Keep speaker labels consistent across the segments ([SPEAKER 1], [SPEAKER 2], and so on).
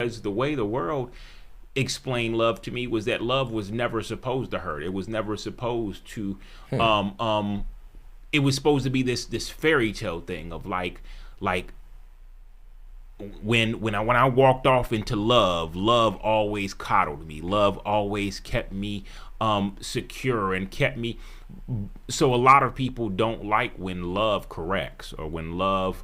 [SPEAKER 1] Because the way the world explained love to me was that love was never supposed to hurt. It was never supposed to it was supposed to be this fairy tale thing of like when I walked off into love always coddled me. Love always kept me secure and kept me. So a lot of people don't like when love corrects or when love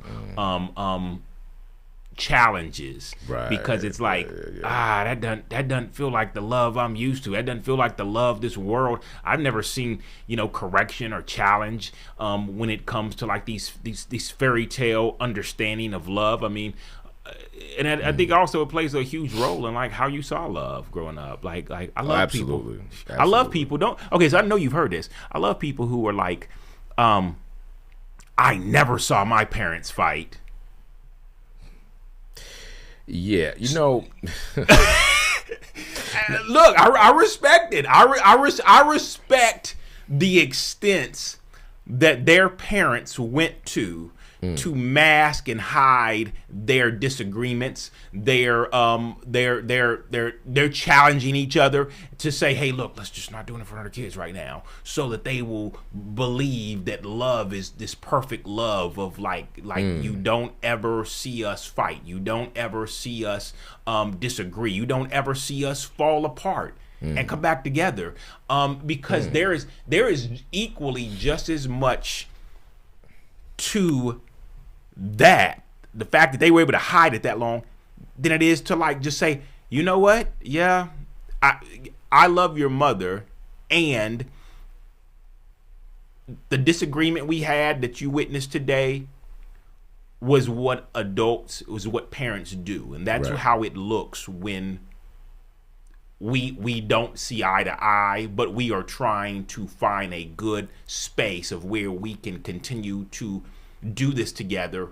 [SPEAKER 1] challenges, right, because it's like that doesn't feel like the love I'm used to. That doesn't feel like the love this world. I've never seen correction or challenge when it comes to like these fairy tale understanding of love. I mean, and I think also it plays a huge role in like how you saw love growing up. Like I love people. I love people. So I know you've heard this. I love people who are like, I never saw my parents fight.
[SPEAKER 2] Yeah,
[SPEAKER 1] look, I respect it. I respect the extents that their parents went to mask and hide their disagreements. They're challenging each other to say, hey, look, let's just not do it in front of our kids right now, so that they will believe that love is this perfect love of like you don't ever see us fight, you don't ever see us disagree, you don't ever see us fall apart and come back together, because there is equally just as much to that, the fact that they were able to hide it that long, than it is to like just say, you know what, yeah, I love your mother, and the disagreement we had that you witnessed today was what parents do, and that's right. How it looks when we don't see eye to eye, but we are trying to find a good space of where we can continue to do this together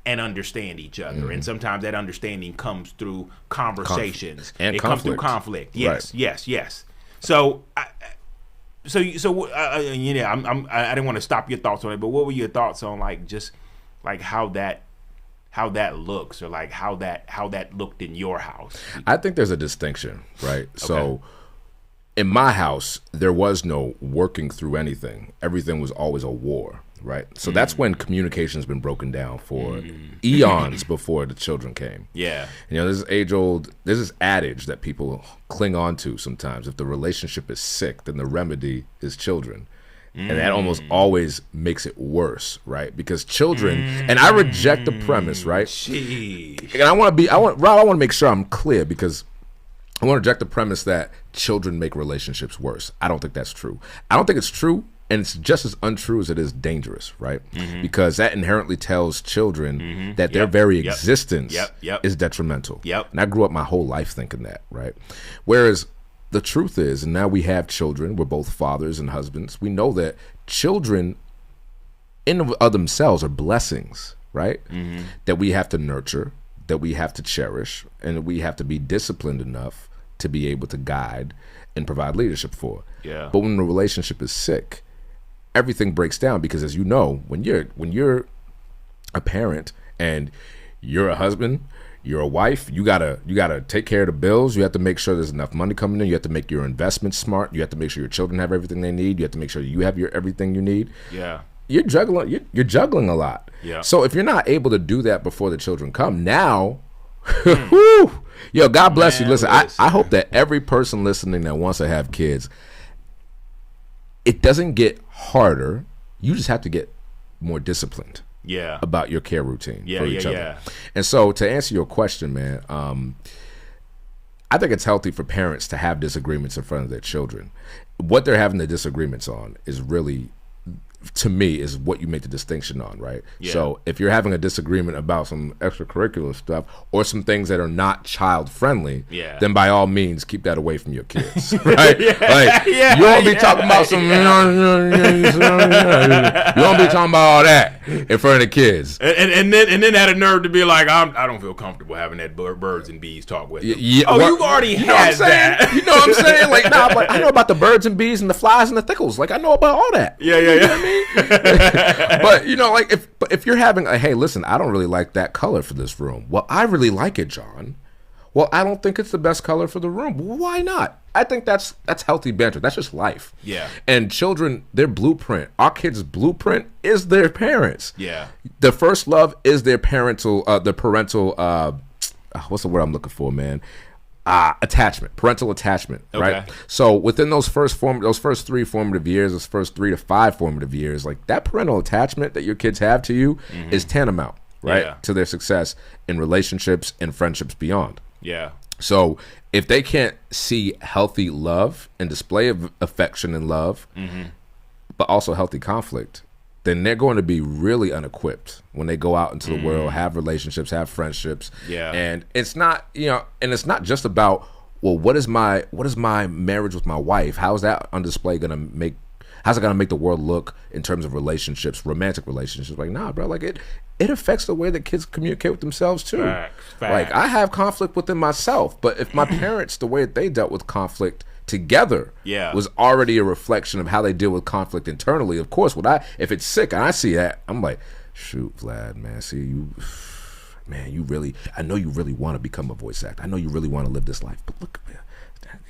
[SPEAKER 1] and understand each other. And sometimes that understanding comes through conversations. It comes through conflict. Yes, right. yes. So I didn't want to stop your thoughts on it, but what were your thoughts on like just like how that looks, or like how that looked in your house?
[SPEAKER 2] I think there's a distinction, right? Okay. So in my house, there was no working through anything. Everything was always a war, right? So that's when communication's been broken down for eons before the children came.
[SPEAKER 1] Yeah.
[SPEAKER 2] There's this adage that people cling on to sometimes. If the relationship is sick, then the remedy is children. And that almost always makes it worse, right? Because children, and I reject the premise, right?
[SPEAKER 1] Jeez.
[SPEAKER 2] And I want to make sure I'm clear, because I want to reject the premise that children make relationships worse. I don't think that's true. I don't think it's true, and it's just as untrue as it is dangerous, right? Because that inherently tells children that their very existence is detrimental. And I grew up my whole life thinking that, right? Whereas the truth is, and now we have children, we're both fathers and husbands, we know that children in and of themselves are blessings, right? That we have to nurture, that we have to cherish, and that we have to be disciplined enough to be able to guide and provide leadership for.
[SPEAKER 1] Yeah.
[SPEAKER 2] But when the relationship is sick, everything breaks down, because as you know, when you're a parent and you're a husband, you're a wife, you gotta take care of the bills. You have to make sure there's enough money coming in. You have to make your investments smart. You have to make sure your children have everything they need. You have to make sure you have everything you need.
[SPEAKER 1] Yeah.
[SPEAKER 2] You're juggling a lot.
[SPEAKER 1] Yeah.
[SPEAKER 2] So if you're not able to do that before the children come, now, whew, yo, God bless you. Listen, I hope that every person listening that wants to have kids, it doesn't get harder. You just have to get more disciplined.
[SPEAKER 1] Yeah.
[SPEAKER 2] About your care routine for each other.
[SPEAKER 1] Yeah.
[SPEAKER 2] And so to answer your question, man, I think it's healthy for parents to have disagreements in front of their children. What they're having the disagreements on is really, to me, is what you make the distinction on, right?
[SPEAKER 1] Yeah.
[SPEAKER 2] So if you're having a disagreement about some extracurricular stuff or some things that are not child friendly, then by all means keep that away from your kids, right? You won't be talking about some, you won't be talking about all that in front of the kids,
[SPEAKER 1] and then had a nerve to be like, I don't feel comfortable having that birds and bees talk with them.
[SPEAKER 2] You
[SPEAKER 1] already had that.
[SPEAKER 2] You know what I'm saying? Like, nah, but I know about the birds and bees and the flies and the thickles. Like, I know about all that.
[SPEAKER 1] Yeah.
[SPEAKER 2] You know what I mean? But like if you're having a, hey, listen, I don't really like that color for this room. Well, I really like it, John. Well, I don't think it's the best color for the room. Why not? I think that's healthy banter. That's just life.
[SPEAKER 1] Yeah.
[SPEAKER 2] And children, their blueprint, our kids' blueprint is their parents.
[SPEAKER 1] Yeah.
[SPEAKER 2] The first love is their parental, what's the word I'm looking for, man? Attachment, parental attachment, right? So within those first 3 formative years, those first 3 to 5 formative years, like that parental attachment that your kids have to you is tantamount, right, to their success in relationships and friendships beyond.
[SPEAKER 1] Yeah.
[SPEAKER 2] So if they can't see healthy love and display of affection and love, but also healthy conflict, then they're going to be really unequipped when they go out into the world, have relationships, have friendships.
[SPEAKER 1] Yeah.
[SPEAKER 2] And it's not, and it's not just about, well, what is my marriage with my wife? How's that on display going to make, how's it going to make the world look in terms of relationships, romantic relationships? Like, nah, bro, like it affects the way that kids communicate with themselves too.
[SPEAKER 1] Facts.
[SPEAKER 2] Like I have conflict within myself, but if my parents, the way that they dealt with conflict together was already a reflection of how they deal with conflict internally. Of course, if it's sick and I see that, I'm like, shoot, Vlad, man, see you, man, I know you really want to become a voice actor. I know you really want to live this life, but look, man,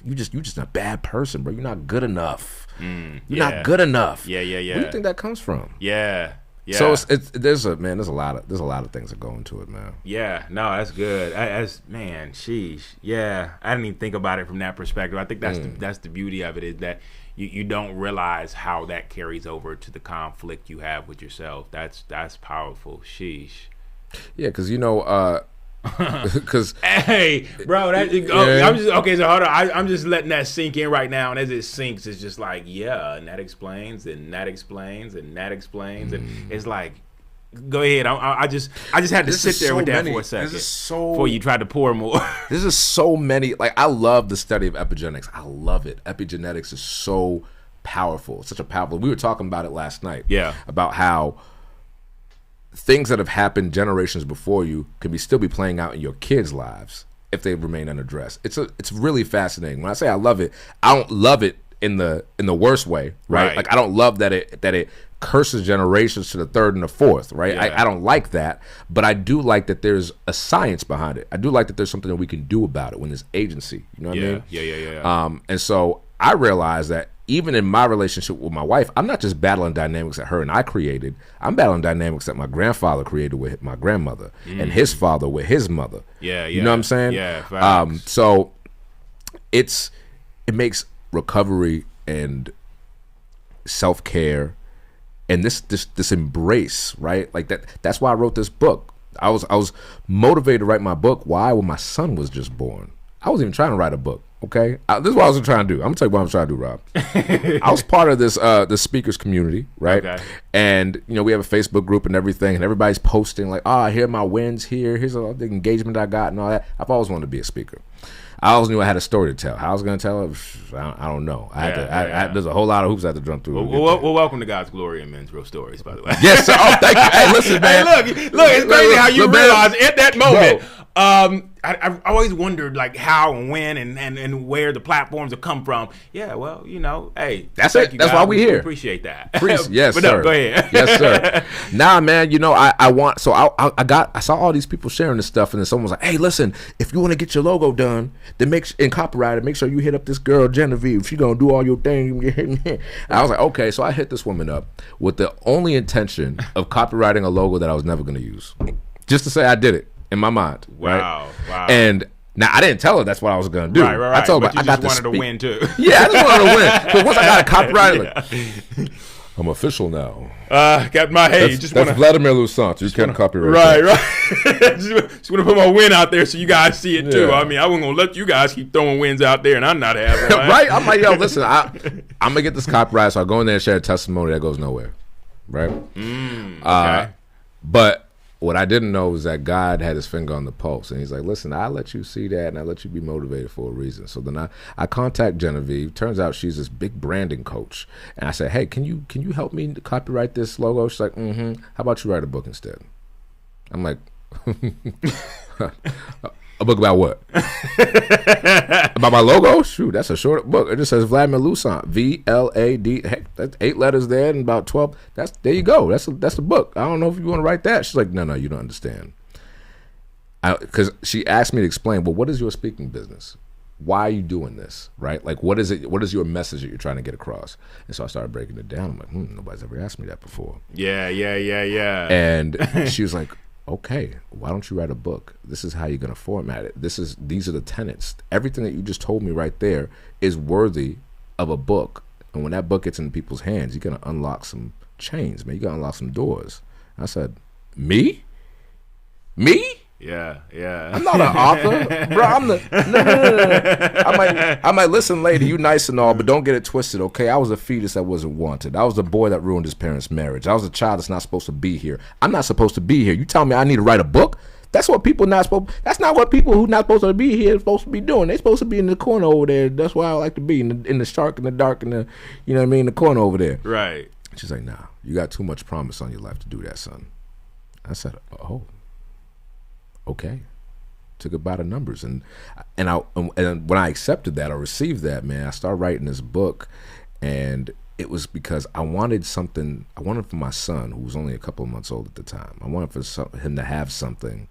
[SPEAKER 2] you're just a bad person, bro. You're not good enough. You're not good enough.
[SPEAKER 1] Yeah.
[SPEAKER 2] Where do you think that comes from?
[SPEAKER 1] Yeah.
[SPEAKER 2] So there's a lot of things that go into it, man.
[SPEAKER 1] Yeah, no, that's good. Man, sheesh. Yeah, I didn't even think about it from that perspective. I think that's the beauty of it, is that you don't realize how that carries over to the conflict you have with yourself. That's powerful. Sheesh.
[SPEAKER 2] Yeah, because because
[SPEAKER 1] hey, bro, I'm just okay. So hold on, I'm just letting that sink in right now, and as it sinks, it's just like, yeah, and that explains, and that explains, and that explains, and it's like, go ahead. I just had to sit there with that for a second before you tried to pour more.
[SPEAKER 2] This is so many. Like, I love the study of epigenetics. I love it. Epigenetics is so powerful. It's such a powerful. We were talking about it last night. Yeah, about how things that have happened generations before you can still be playing out in your kids' lives if they remain unaddressed. It's really fascinating. When I say I love it, I don't love it in the worst way, right? Like, I don't love that it curses generations to the third and the fourth, right? I don't like that, but I do like that there's a science behind it. I do like that there's something that we can do about it when there's agency. You know what I mean? Yeah. And so I realized that even in my relationship with my wife, I'm not just battling dynamics that her and I created. I'm battling dynamics that my grandfather created with my grandmother and his father with his mother. Yeah. You know what I'm saying? Yeah. So it makes recovery and self-care and this embrace, right? Like that's why I wrote this book. I was motivated to write my book. Why? When my son was just born. I wasn't even trying to write a book. Okay, this is what I was trying to do. I'm gonna tell you what I'm trying to do, Rob. I was part of the speakers community, right? Okay. And we have a Facebook group and everything, and everybody's posting like, "Oh, here are my wins. Here's all the engagement I got and all that." I've always wanted to be a speaker. I always knew I had a story to tell. How I was gonna tell it, I don't know. There's a whole lot of hoops I had to jump through.
[SPEAKER 1] Well, welcome to God's Glory and Men's Real Stories, by the way.
[SPEAKER 2] Yes, sir. Oh, thank you. Hey, listen, man.
[SPEAKER 1] Hey, look, it's crazy how you realize at that moment. I've always wondered like how and when and where the platforms have come from. Yeah, well, hey,
[SPEAKER 2] that's it. That's why we're here.
[SPEAKER 1] Appreciate that.
[SPEAKER 2] Yes,
[SPEAKER 1] but
[SPEAKER 2] sir.
[SPEAKER 1] No, go ahead.
[SPEAKER 2] Yes, sir. Nah, man. I saw all these people sharing this stuff, and then someone was like, "Hey, listen, if you want to get your logo done, then and copyrighted, make sure you hit up this girl Genevieve. She gonna do all your thing." I was like, okay, so I hit this woman up with the only intention of copywriting a logo that I was never gonna use, just to say I did it. In my mind.
[SPEAKER 1] Wow.
[SPEAKER 2] And now I didn't tell her that's what I was going to do.
[SPEAKER 1] Right.
[SPEAKER 2] I told her
[SPEAKER 1] I got wanted to win too.
[SPEAKER 2] Yeah, I just wanted to win. So once I got a copyright, I'm official now.
[SPEAKER 1] Got my
[SPEAKER 2] that's Vladimir Louissaint. You can't copyright.
[SPEAKER 1] Right. Just want to put my win out there so you guys see it too. I mean, I wasn't going to let you guys keep throwing wins out there and I'm not having one.
[SPEAKER 2] Right? I'm like, yo, listen, I'm going to get this copyright, so I go in there and share a testimony that goes nowhere. Right?
[SPEAKER 1] Okay.
[SPEAKER 2] But what I didn't know was that God had his finger on the pulse, and he's like, listen, I let you see that, and I let you be motivated for a reason. So then I contact Genevieve. Turns out she's this big branding coach. And I said, hey, can you help me copyright this logo? She's like, how about you write a book instead? I'm like, a book about what? About my logo? Shoot, that's a short book. It just says Vladimir Louissaint, VLAD. Heck, that's 8 letters there and about 12. There you go. That's the book. I don't know if you want to write that. She's like, no, you don't understand. Because she asked me to explain, well, what is your speaking business? Why are you doing this, right? Like, what is it? What is your message that you're trying to get across? And so I started breaking it down. I'm like, nobody's ever asked me that before.
[SPEAKER 1] Yeah.
[SPEAKER 2] And she was like, okay, why don't you write a book? This is how you're going to format it. These are the tenets. Everything that you just told me right there is worthy of a book. And when that book gets in people's hands, you're going to unlock some chains, man. You're going to unlock some doors. I said, me?
[SPEAKER 1] Yeah.
[SPEAKER 2] I'm not an author, bro. I'm the no. I might listen, lady. You nice and all, but don't get it twisted, okay? I was a fetus that wasn't wanted. I was the boy that ruined his parents' marriage. I was a child that's not supposed to be here. I'm not supposed to be here. You tell me I need to write a book? That's what people not supposed. That's not what people who not supposed to be here are supposed to be doing. They supposed to be in the corner over there. That's why I like to be in the shark in the dark in the, you know what I mean, the corner over there.
[SPEAKER 1] Right.
[SPEAKER 2] She's like, nah, you got too much promise on your life to do that, son. I said, oh. Okay, took it by the numbers, and when I accepted that, I received that, man, I started writing this book, and it was because I wanted something. I wanted for my son, who was only a couple of months old at the time. I wanted for him to have something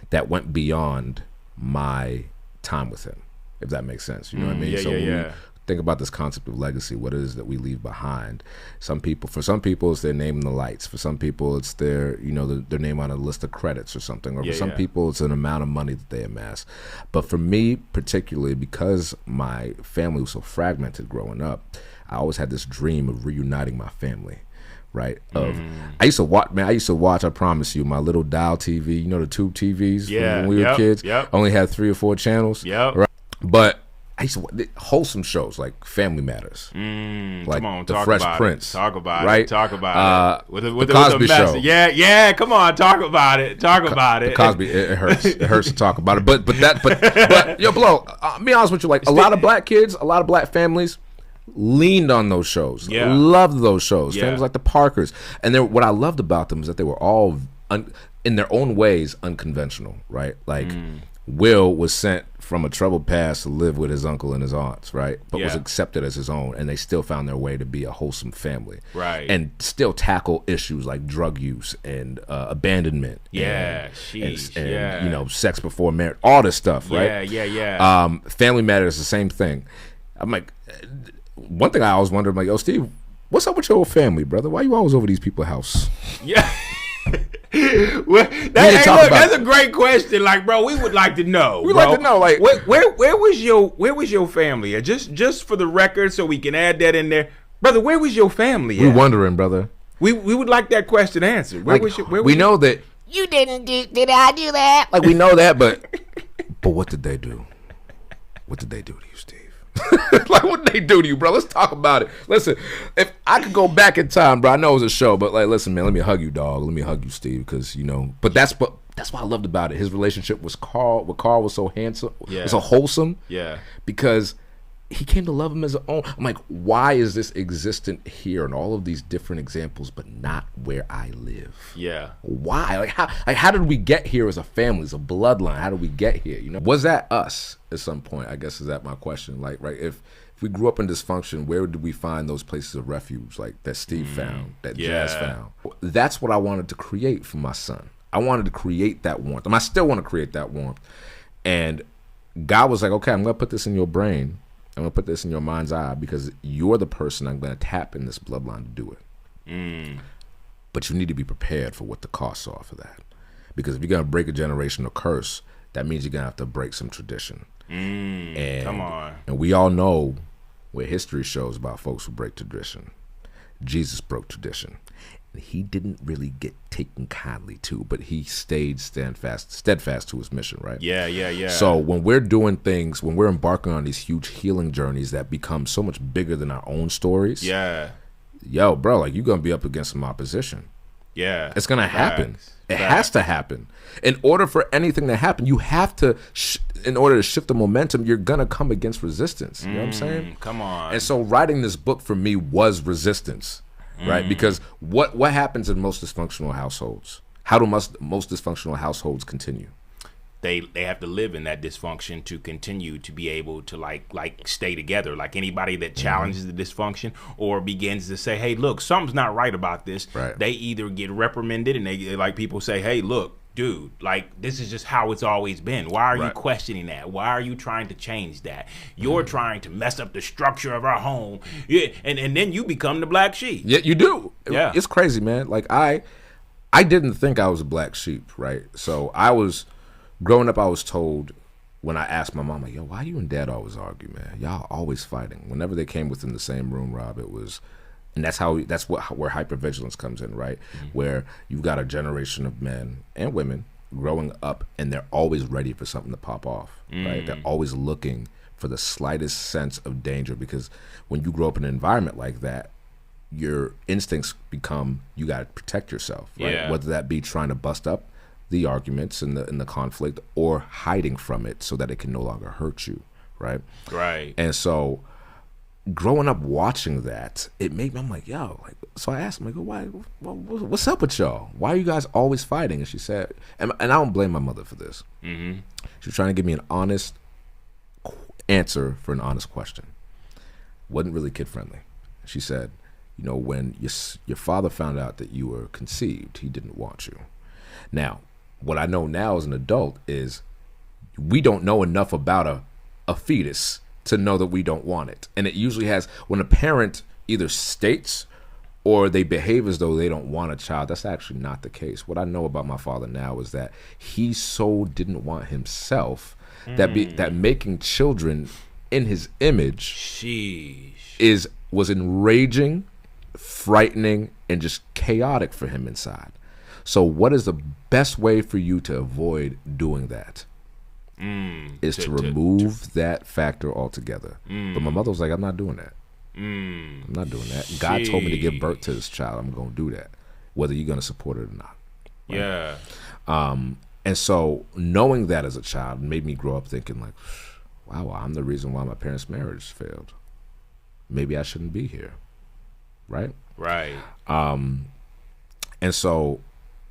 [SPEAKER 2] that went beyond my time with him, if that makes sense. You know what I mean?
[SPEAKER 1] Yeah.
[SPEAKER 2] Think about this concept of legacy, what it is that we leave behind. For some people, it's their name in the lights. For some people, it's their name on a list of credits or something. Or for some people, it's an amount of money that they amass. But for me, particularly, because my family was so fragmented growing up, I always had this dream of reuniting my family. Right? I used to watch, I promise you, my little dial TV, you know, the tube TVs when we were kids. Only had 3 or 4 channels. Right? But I used to wholesome shows like Family Matters, like
[SPEAKER 1] come on,
[SPEAKER 2] The Fresh Prince.
[SPEAKER 1] Talk about
[SPEAKER 2] right?
[SPEAKER 1] it. Talk about it. With
[SPEAKER 2] the Cosby Show.
[SPEAKER 1] Yeah. Come on, talk about it. Talk about it.
[SPEAKER 2] Cosby, it hurts. It hurts to talk about it. But yo, Blow. I'll be honest with you. Like a lot of black kids, a lot of black families leaned on those shows.
[SPEAKER 1] Yeah.
[SPEAKER 2] Loved those shows. Families like the Parkers, and what I loved about them is that they were all in their own ways unconventional. Right? Like Will was sent from a troubled past to live with his uncle and his aunts, right? But was accepted as his own, and they still found their way to be a wholesome family,
[SPEAKER 1] right?
[SPEAKER 2] And still tackle issues like drug use and abandonment, and you know, sex before marriage, all this stuff, right?
[SPEAKER 1] Yeah.
[SPEAKER 2] Family Matters is the same thing. I'm like, one thing I always wondered, I'm like, yo, Steve, what's up with your whole family, brother? Why you always over these people's house?
[SPEAKER 1] Yeah. That's a great question. Like, bro, we would like to know.
[SPEAKER 2] Like to know, like,
[SPEAKER 1] where was your family? Just for the record, so we can add that in there, brother. Where was your family?
[SPEAKER 2] We're wondering, brother.
[SPEAKER 1] We would like that question answered.
[SPEAKER 2] We know that
[SPEAKER 3] you didn't do. Did I do that?
[SPEAKER 2] Like, we know that, but what did they do? What did they do to you, Steve? Like, what did they do to you, bro? Let's talk about it. Listen, if I could go back in time, bro, I know it was a show, but like, listen, man, let me hug you, dog. Let me hug you, Steve, because you know. But that's what I loved about it. His relationship with Carl was so handsome, was so wholesome.
[SPEAKER 1] Yeah,
[SPEAKER 2] because he came to love him as his own. I'm like, why is this existent here in all of these different examples, but not where I live?
[SPEAKER 1] Yeah,
[SPEAKER 2] why? Like how did we get here as a family, as a bloodline? How did we get here? You know, was that us at some point? I guess is that my question. Like, right, if we grew up in dysfunction, where did we find those places of refuge, like that Steve found, that Jazz found? That's what I wanted to create for my son. I wanted to create that warmth, and I still want to create that warmth. And God was like, okay, I'm gonna put this in your brain. I'm going to put this in your mind's eye because you're the person I'm going to tap in this bloodline to do it. But you need to be prepared for what the costs are for that. Because if you're going to break a generational curse, that means you're going to have to break some tradition. And,
[SPEAKER 1] come on.
[SPEAKER 2] And we all know what history shows about folks who break tradition. Jesus broke tradition. He didn't really get taken kindly to, but he stayed steadfast to his mission, right?
[SPEAKER 1] Yeah.
[SPEAKER 2] So when we're doing things, when we're embarking on these huge healing journeys that become so much bigger than our own stories, yo, bro, like you're gonna be up against some opposition.
[SPEAKER 1] Yeah,
[SPEAKER 2] it's gonna happen. It has to happen. In order for anything to happen, you have to. In order to shift the momentum, you're gonna come against resistance. You know what I'm saying?
[SPEAKER 1] Come on.
[SPEAKER 2] And so writing this book for me was resistance. Right, because what happens in most dysfunctional households? How do most dysfunctional households continue?
[SPEAKER 1] They have to live in that dysfunction to continue to be able to like stay together. Like anybody that challenges the dysfunction or begins to say, "Hey, look, something's not right about this,"
[SPEAKER 2] right.
[SPEAKER 1] They either get reprimanded and they, like people say, "Hey, look, dude, like, this is just how it's always been. Why are you questioning that? Why are you trying to change that? You're trying to mess up the structure of our home. Yeah, and then you become the black sheep.
[SPEAKER 2] Yeah, you do.
[SPEAKER 1] Yeah.
[SPEAKER 2] It's crazy, man. Like, I didn't think I was a black sheep, right? So growing up, I was told, when I asked my mom, like, yo, why you and dad always argue, man? Y'all always fighting. Whenever they came within the same room, Rob, it was... And that's where hypervigilance comes in, right? Where you've got a generation of men and women growing up, and they're always ready for something to pop off, right? They're always looking for the slightest sense of danger, because when you grow up in an environment like that, your instincts become, you got to protect yourself, right?
[SPEAKER 1] Yeah.
[SPEAKER 2] Whether that be trying to bust up the arguments and the conflict, or hiding from it so that it can no longer hurt you, right?
[SPEAKER 1] Right.
[SPEAKER 2] And so, growing up watching that, it made me, I'm like, yo, like, so I asked him, like, why, what's up with y'all? Why are you guys always fighting? And she said, and I don't blame my mother for this. She was trying to give me an honest answer for an honest question. Wasn't really kid friendly. She said, you know, when your father found out that you were conceived, he didn't want you. Now, what I know now as an adult is we don't know enough about a fetus to know that we don't want it. And it usually has, when a parent either states or they behave as though they don't want a child, that's actually not the case. What I know about my father now is that he so didn't want himself that making children in his image was enraging, frightening, and just chaotic for him inside. So what is the best way for you to avoid doing that? Is to remove that factor altogether. But my mother was like, I'm not doing that. I'm not doing that. God told me to give birth to this child. I'm going to do that, whether you're going to support it or not. Right?
[SPEAKER 1] Yeah.
[SPEAKER 2] And so knowing that as a child made me grow up thinking like, wow, I'm the reason why my parents' marriage failed. Maybe I shouldn't be here. Right?
[SPEAKER 1] Right.
[SPEAKER 2] And so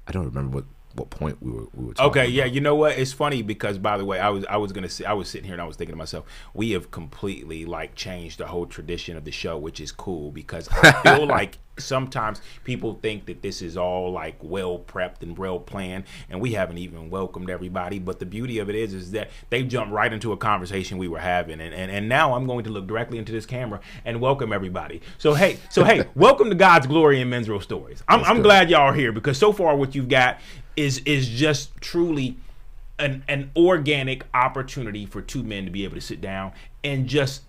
[SPEAKER 2] I don't remember what point we were talking
[SPEAKER 1] okay,
[SPEAKER 2] about.
[SPEAKER 1] yeah, you know what? It's funny because, by the way, I was sitting here and I was thinking to myself, we have completely like changed the whole tradition of the show, which is cool because I feel like sometimes people think that this is all like well prepped and well planned, and we haven't even welcomed everybody. But the beauty of it is that they jumped right into a conversation we were having, and now I'm going to look directly into this camera and welcome everybody. So hey, welcome to God's Glory and Men's Real Stories. I'm glad y'all are here because so far what you've got is just truly an organic opportunity for two men to be able to sit down and just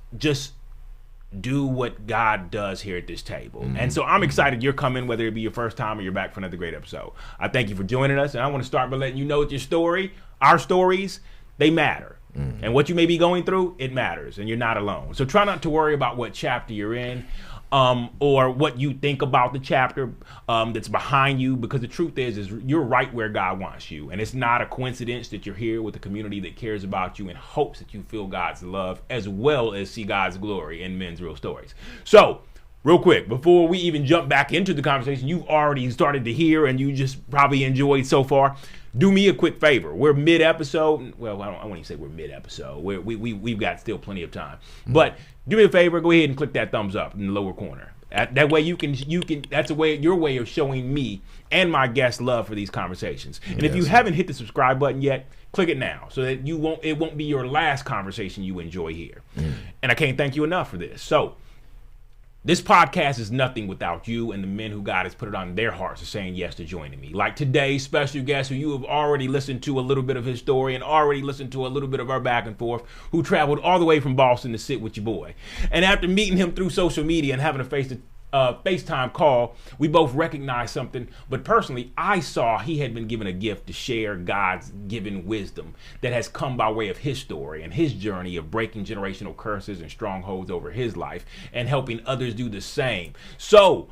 [SPEAKER 1] do what God does here at this table. And so I'm excited you're coming, whether it be your first time or you're back for another great episode. I thank you for joining us, and I want to start by letting you know that your story, our stories, they matter. And what you may be going through, it matters, and you're not alone. So try not to worry about what chapter you're in, or what you think about the chapter that's behind you, because the truth is you're right where God wants you, and it's not a coincidence that you're here with a community that cares about you and hopes that you feel God's love as well as see God's glory in Men's Real Stories. So real quick, before we even jump back into the conversation you've already started to hear and you just probably enjoyed so far, do me a quick favor. We're mid-episode. Well, I won't even say we're mid-episode. We've got still plenty of time. But do me a favor. Go ahead and click that thumbs up in the lower corner. That way you can. That's your way of showing me and my guests love for these conversations. And if you haven't hit the subscribe button yet, click it now so that it won't be your last conversation you enjoy here. And I can't thank you enough for this. So this podcast is nothing without you and the men who God has put it on their hearts of saying yes to joining me. Like today's special guest, who you have already listened to a little bit of his story and already listened to a little bit of our back and forth, who traveled all the way from Boston to sit with your boy. And after meeting him through social media and having a FaceTime call, we both recognized something, but personally, I saw he had been given a gift to share God's given wisdom that has come by way of his story and his journey of breaking generational curses and strongholds over his life and helping others do the same. So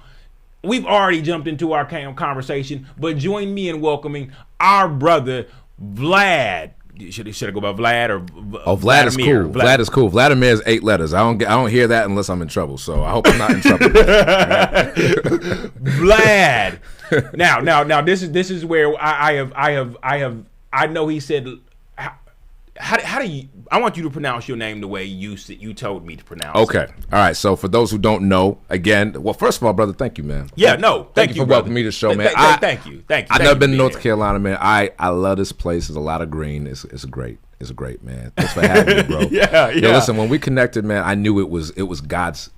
[SPEAKER 1] we've already jumped into our conversation, but join me in welcoming our brother, Vlad. Should I go by Vlad or
[SPEAKER 2] Vlad Vladimir? Is cool. Vlad is cool. Vladimir is 8 letters. I don't hear that unless I'm in trouble. So I hope I'm not in trouble.
[SPEAKER 1] Vlad. Now this is where I know he said, how do you, I want you to pronounce your name the way you told me to pronounce it.
[SPEAKER 2] Okay. All right. So for those who don't know, again, well, first of all, brother, thank you, man.
[SPEAKER 1] Yeah, no,
[SPEAKER 2] thank you for welcoming me to the show, man.
[SPEAKER 1] Thank you.
[SPEAKER 2] I've never been to North Carolina, man. I love this place. There's a lot of green. It's great. It's great, man. Thanks for having me, bro.
[SPEAKER 1] Yeah.
[SPEAKER 2] Yo, listen, when we connected, man, I knew it was God's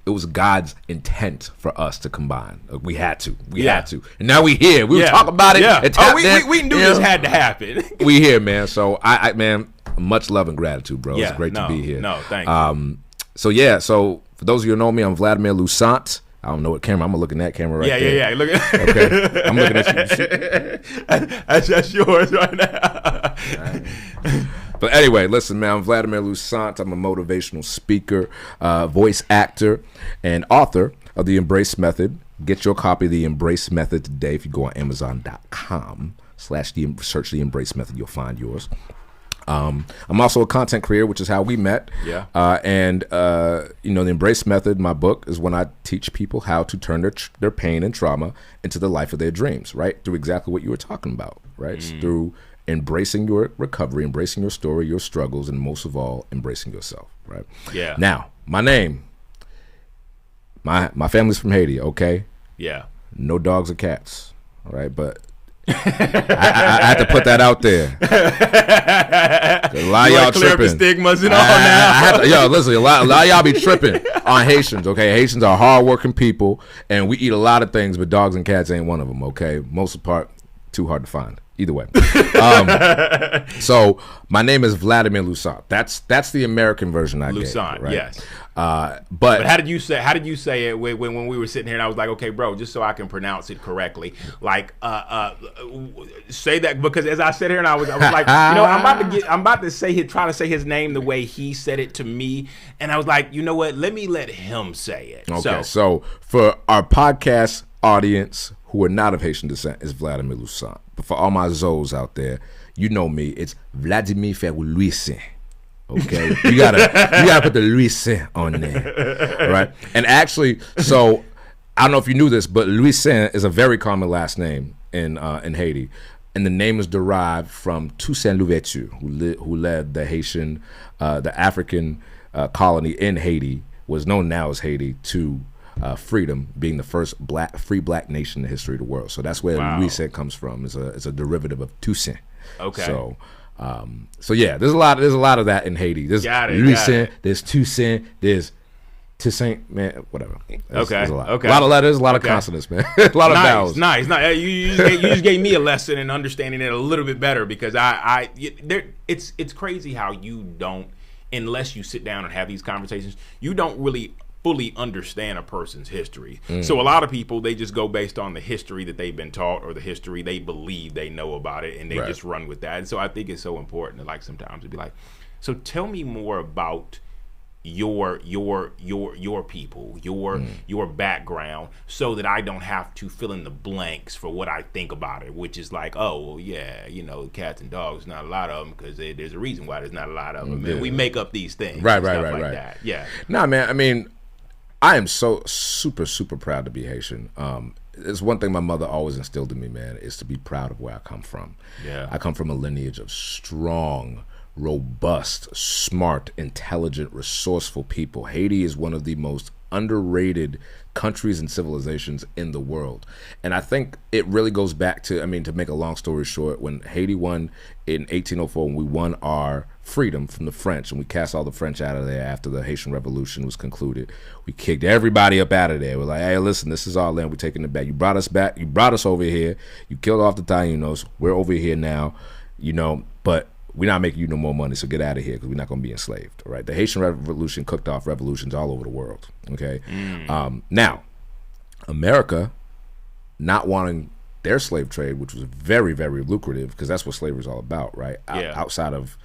[SPEAKER 2] intent for us to combine. We had to. We had to. And now we here. We were talking about it.
[SPEAKER 1] Yeah. We knew this had to happen.
[SPEAKER 2] We here, man. So I man, much love and gratitude, bro.
[SPEAKER 1] Yeah,
[SPEAKER 2] it's great to be here.
[SPEAKER 1] No, thank you.
[SPEAKER 2] So for those of you who know me, I'm Vladimir Louissaint. I don't know what camera. I'm gonna look in that camera right there.
[SPEAKER 1] Yeah. Look at
[SPEAKER 2] okay. I'm looking at you.
[SPEAKER 1] That's yours right now.
[SPEAKER 2] Right. But anyway, listen, man, I'm Vladimir Louissaint. I'm a motivational speaker, voice actor, and author of The Embrace Method. Get your copy of The Embrace Method today. If you go on Amazon.com/ search The Embrace Method, you'll find yours. I'm also a content creator, which is how we met.
[SPEAKER 1] Yeah.
[SPEAKER 2] The Embrace Method, my book, is when I teach people how to turn their pain and trauma into the life of their dreams, right? Through exactly what you were talking about, right? Through embracing your recovery, embracing your story, your struggles, and most of all, embracing yourself, right?
[SPEAKER 1] Yeah.
[SPEAKER 2] Now, my name, my family's from Haiti, okay?
[SPEAKER 1] Yeah.
[SPEAKER 2] No dogs or cats, all right? But I had to put that out there. A lot of y'all
[SPEAKER 1] clear
[SPEAKER 2] tripping.
[SPEAKER 1] Up the stigmas and all now.
[SPEAKER 2] Listen, a lot of y'all be tripping on Haitians, okay? Haitians are hardworking people, and we eat a lot of things, but dogs and cats ain't one of them, okay? Most of the part, too hard to find. Either way. So my name is Vladimir Louissaint. That's the American version I gave.
[SPEAKER 1] Louissaint,
[SPEAKER 2] right?
[SPEAKER 1] yes.
[SPEAKER 2] But
[SPEAKER 1] how did you say it when we were sitting here and I was like, okay, bro, just so I can pronounce it correctly, like say that, because as I sat here and I was like, I'm about to try to say his name the way he said it to me, and I was like, you know what? Let him say it.
[SPEAKER 2] Okay. So for our podcast audience who are not of Haitian descent, is Vladimir Louissaint. But for all my Zoes out there, you know me, it's Vladimir Louissaint. Okay, you gotta put the Louissaint on there, right? And actually, so I don't know if you knew this, but Louissaint is a very common last name in Haiti, and the name is derived from Toussaint Louverture, who led the Haitian, the African colony in Haiti, was known now as Haiti, to freedom, being the first free black nation in the history of the world. So that's where Louissaint comes from. It's a derivative of Toussaint.
[SPEAKER 1] Okay.
[SPEAKER 2] So yeah, there's a lot of that in Haiti. There's Louissaint, there's Toussaint, there's Toussaint, man, whatever. There's a lot. Okay. A lot of letters, a lot of consonants, man. A lot of vowels.
[SPEAKER 1] Nice. You just gave me a lesson in understanding it a little bit better, because it's crazy how you don't, unless you sit down and have these conversations, you don't really fully understand a person's history. So a lot of people, they just go based on the history that they've been taught or the history they believe they know about it, and they just run with that. And so I think it's so important to, like, sometimes to be like, so tell me more about your people, your background, so that I don't have to fill in the blanks for what I think about it, which is like, oh, well, yeah, cats and dogs, not a lot of them, because there's a reason why there's not a lot of them. And we make up these things. Right. That. Yeah.
[SPEAKER 2] Nah, man, I mean, I am so super, super proud to be Haitian. It's one thing my mother always instilled in me, man, is to be proud of where I come from.
[SPEAKER 1] Yeah.
[SPEAKER 2] I come from a lineage of strong, robust, smart, intelligent, resourceful people. Haiti is one of the most underrated countries and civilizations in the world. And I think it really goes back to, to make a long story short, when Haiti won in 1804, when we won our freedom from the French, and we cast all the French out of there after the Haitian Revolution was concluded. We kicked everybody up out of there. We're like, hey, listen, this is our land. We're taking it back. You brought us back. You brought us over here. You killed off the Tainos. We're over here now, but we're not making you no more money, so get out of here, because we're not going to be enslaved. All right. The Haitian Revolution cooked off revolutions all over the world. Okay. Now, America, not wanting their slave trade, which was very, very lucrative, because that's what slavery is all about, right? Outside of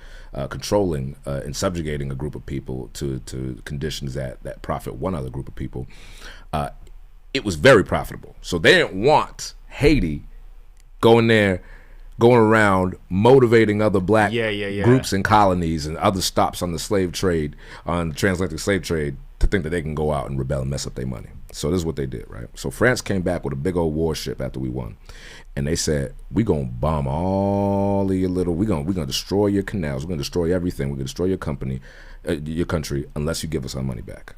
[SPEAKER 2] controlling and subjugating a group of people to conditions that profit one other group of people, it was very profitable. So they didn't want Haiti going around motivating other black groups and colonies and other stops on the slave trade, on the transatlantic slave trade, to think that they can go out and rebel and mess up their money. So this is what they did, right? So France came back with a big old warship after we won. And they said, we're going to bomb all of your little, we're gonna destroy your canals, we're going to destroy everything, we're going to destroy your country, unless you give us our money back.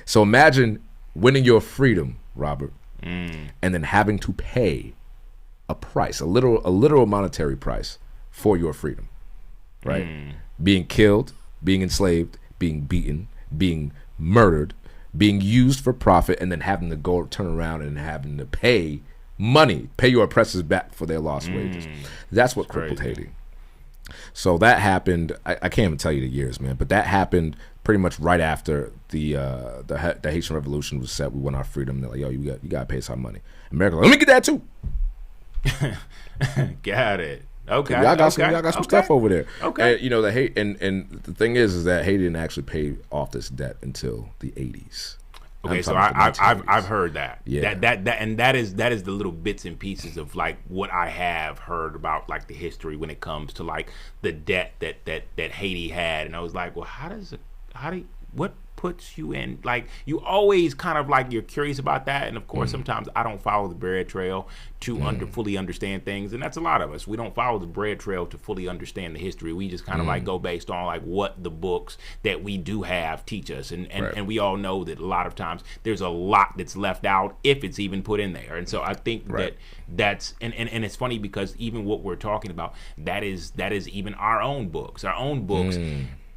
[SPEAKER 2] So imagine winning your freedom, Robert, and then having to pay a price, a literal monetary price for your freedom, right? Being killed, being enslaved, being beaten, being murdered, being used for profit, and then having to go turn around and having to pay your oppressors back for their lost wages. That's what crippled Haiti. So that happened. I can't even tell you the years, man, but that happened pretty much right after the Haitian Revolution was set. We won our freedom. They're like, yo, you got to pay us our money. America, like, let me get that too.
[SPEAKER 1] Got it. Okay.
[SPEAKER 2] Y'all got some stuff over there.
[SPEAKER 1] Okay.
[SPEAKER 2] And, you know, and the thing is that Haiti didn't actually pay off this debt until the 80s.
[SPEAKER 1] Okay, so I've heard that.
[SPEAKER 2] Yeah.
[SPEAKER 1] That is the little bits and pieces of like what I have heard about like the history when it comes to like the debt that Haiti had, and I was like, well, what puts you in, like, you always kind of like, you're curious about that, and of course sometimes I don't follow the bread trail to fully understand things, and that's a lot of us. We don't follow the bread trail to fully understand the history. We just kind of like go based on like what the books that we do have teach us, and we all know that a lot of times there's a lot that's left out if it's even put in there. And so I think that's and it's funny because even what we're talking about, that is even our own books.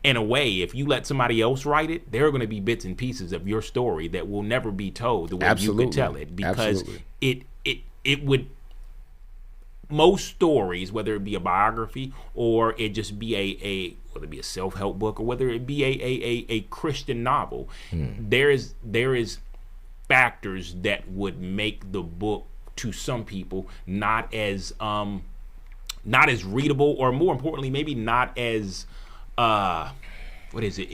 [SPEAKER 1] In a way, if you let somebody else write it, there are going to be bits and pieces of your story that will never be told the way you could tell it, because it would, most stories, whether it be a biography or it just be whether it be a self-help book or whether it be a Christian novel, there is factors that would make the book to some people not as readable, or more importantly, maybe not as what is it?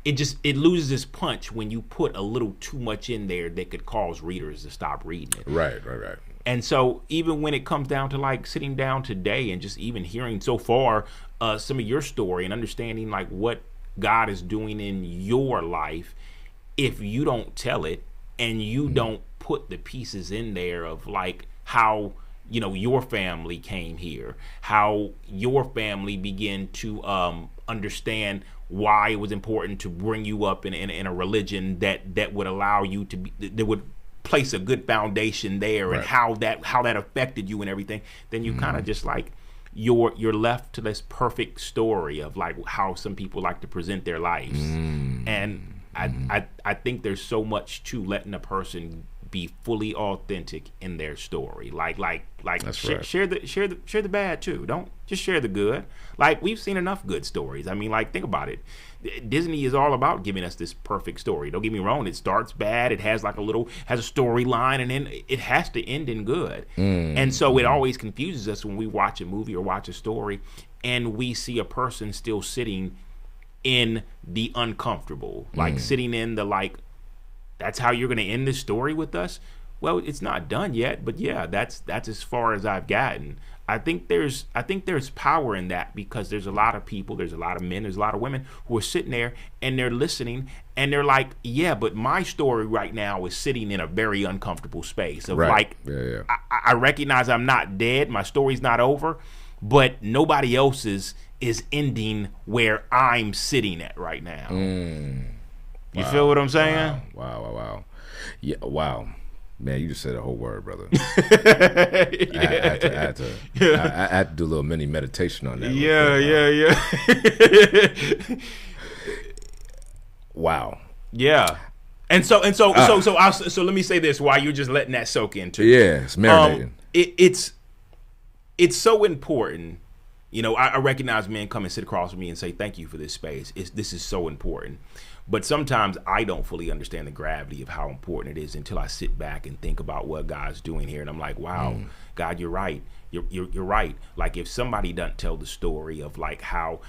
[SPEAKER 1] It loses its punch when you put a little too much in there that could cause readers to stop reading it.
[SPEAKER 2] Right.
[SPEAKER 1] And so even when it comes down to like sitting down today and just even hearing so far some of your story and understanding like what God is doing in your life, if you don't tell it and you don't put the pieces in there of like how, you know, your family came here, how your family began to understand why it was important to bring you up in a religion that would allow you to be, that would place a good foundation there, and how that affected you and everything, then you kind of just like you're left to this perfect story of like how some people like to present their lives. And I think there's so much to letting a person be fully authentic in their story. Like share the bad too. Don't just share the good. Like, we've seen enough good stories. I mean, like, think about it. Disney is all about giving us this perfect story. Don't get me wrong, it starts bad, it has like has a storyline, and then it has to end in good. And so it always confuses us when we watch a movie or watch a story and we see a person still sitting in the uncomfortable, like sitting in the like, that's how you're going to end this story with us? Well, it's not done yet, but yeah, that's as far as I've gotten. I think there's power in that, because there's a lot of people, there's a lot of men, there's a lot of women who are sitting there and they're listening and they're like, yeah, but my story right now is sitting in a very uncomfortable space of like, I recognize I'm not dead, my story's not over, but nobody else's is ending where I'm sitting at right now. You feel what I'm saying?
[SPEAKER 2] Wow. Yeah, wow. Man, you just said a whole word, brother. I had to do a little mini meditation on that.
[SPEAKER 1] Yeah. Wow. Yeah. And so let me say this while you're just letting that soak in too.
[SPEAKER 2] Yeah, it's marinating.
[SPEAKER 1] It's so important. You know, I recognize men come and sit across from me and say, thank you for this space. This is so important. But sometimes I don't fully understand the gravity of how important it is until I sit back and think about what God's doing here. And I'm like, wow, God, you're right. You're right. Like, if somebody doesn't tell the story of like how,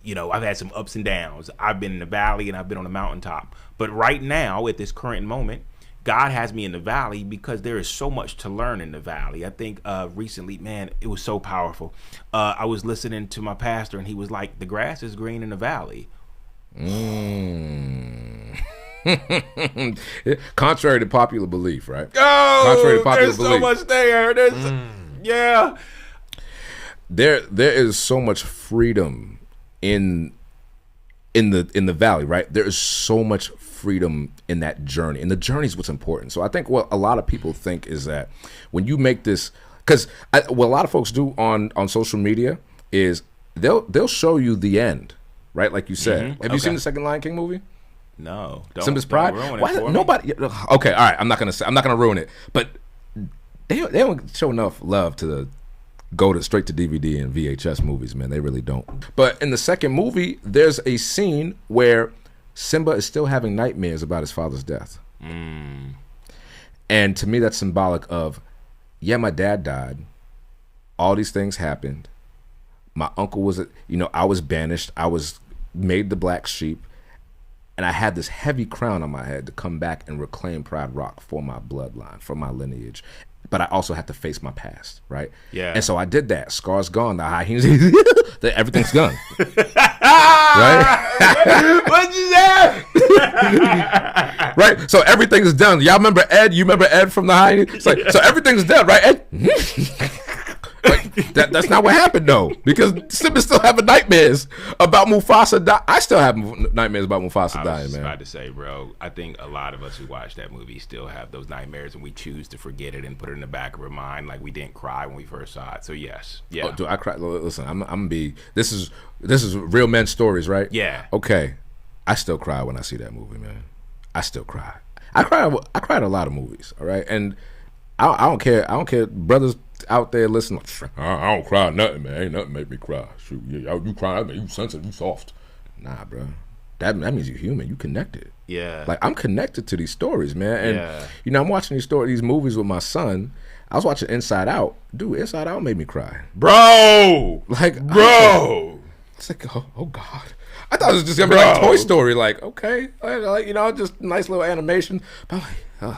[SPEAKER 1] you know, I've had some ups and downs. I've been in the valley and I've been on the mountaintop. But right now, at this current moment, God has me in the valley because there is so much to learn in the valley. I think recently, man, it was so powerful. I was listening to my pastor and he was like, the grass is green in the valley.
[SPEAKER 2] Contrary to popular belief, right?
[SPEAKER 1] Oh,
[SPEAKER 2] Contrary to popular
[SPEAKER 1] there's so
[SPEAKER 2] belief.
[SPEAKER 1] much there. Yeah.
[SPEAKER 2] There is so much freedom in the valley, right? There is so much freedom in that journey, and the journey is what's important. So I think what a lot of people think is that when you make this, because what a lot of folks do on social media is they'll show you the end, right? Like you said. Have you seen the second Lion King movie?
[SPEAKER 1] No.
[SPEAKER 2] Simba's Pride. Why nobody? Okay, all right. I'm not gonna ruin it, but they don't show enough love to go straight to DVD and VHS movies, man. They really don't. But in the second movie, there's a scene where Simba is still having nightmares about his father's death. And to me, that's symbolic of, yeah, my dad died. All these things happened. My uncle was, I was banished. I was made the black sheep. And I had this heavy crown on my head to come back and reclaim Pride Rock for my bloodline, for my lineage. But I also had to face my past, right?
[SPEAKER 1] Yeah.
[SPEAKER 2] And so I did that. Scars gone. The high heels, everything's gone. Right?
[SPEAKER 1] What'd you say?
[SPEAKER 2] Right? So everything's done. Y'all remember Ed? You remember Ed from the high heels? It's like, so everything's done, right, Ed? Like, that's not what happened, though. Because Simba's still having nightmares about Mufasa dying. I still have nightmares about Mufasa dying, man.
[SPEAKER 1] I was about to say, bro, I think a lot of us who watch that movie still have those nightmares, and we choose to forget it and put it in the back of our mind like we didn't cry when we first saw it. So, yes. Yeah.
[SPEAKER 2] Oh, dude, I cried. Listen, I'm going to be... This is real men stories, right?
[SPEAKER 1] Yeah.
[SPEAKER 2] Okay. I still cry when I see that movie, man. I still cry. I cried a lot of movies, all right? And I don't care. I don't care. Brothers out there listening, I don't cry nothing, man. Ain't nothing make me cry. Shoot, you cry, you sensitive, you soft. Nah, bro. That means you're human. You connected.
[SPEAKER 1] Yeah.
[SPEAKER 2] Like, I'm connected to these stories, man. And I'm watching these movies with my son. I was watching Inside Out. Dude, Inside Out made me cry.
[SPEAKER 1] Bro!
[SPEAKER 2] Like,
[SPEAKER 1] bro!
[SPEAKER 2] It's like, oh God. I thought it was just gonna be like Toy Story, like, okay, like, just nice little animation. But I'm like,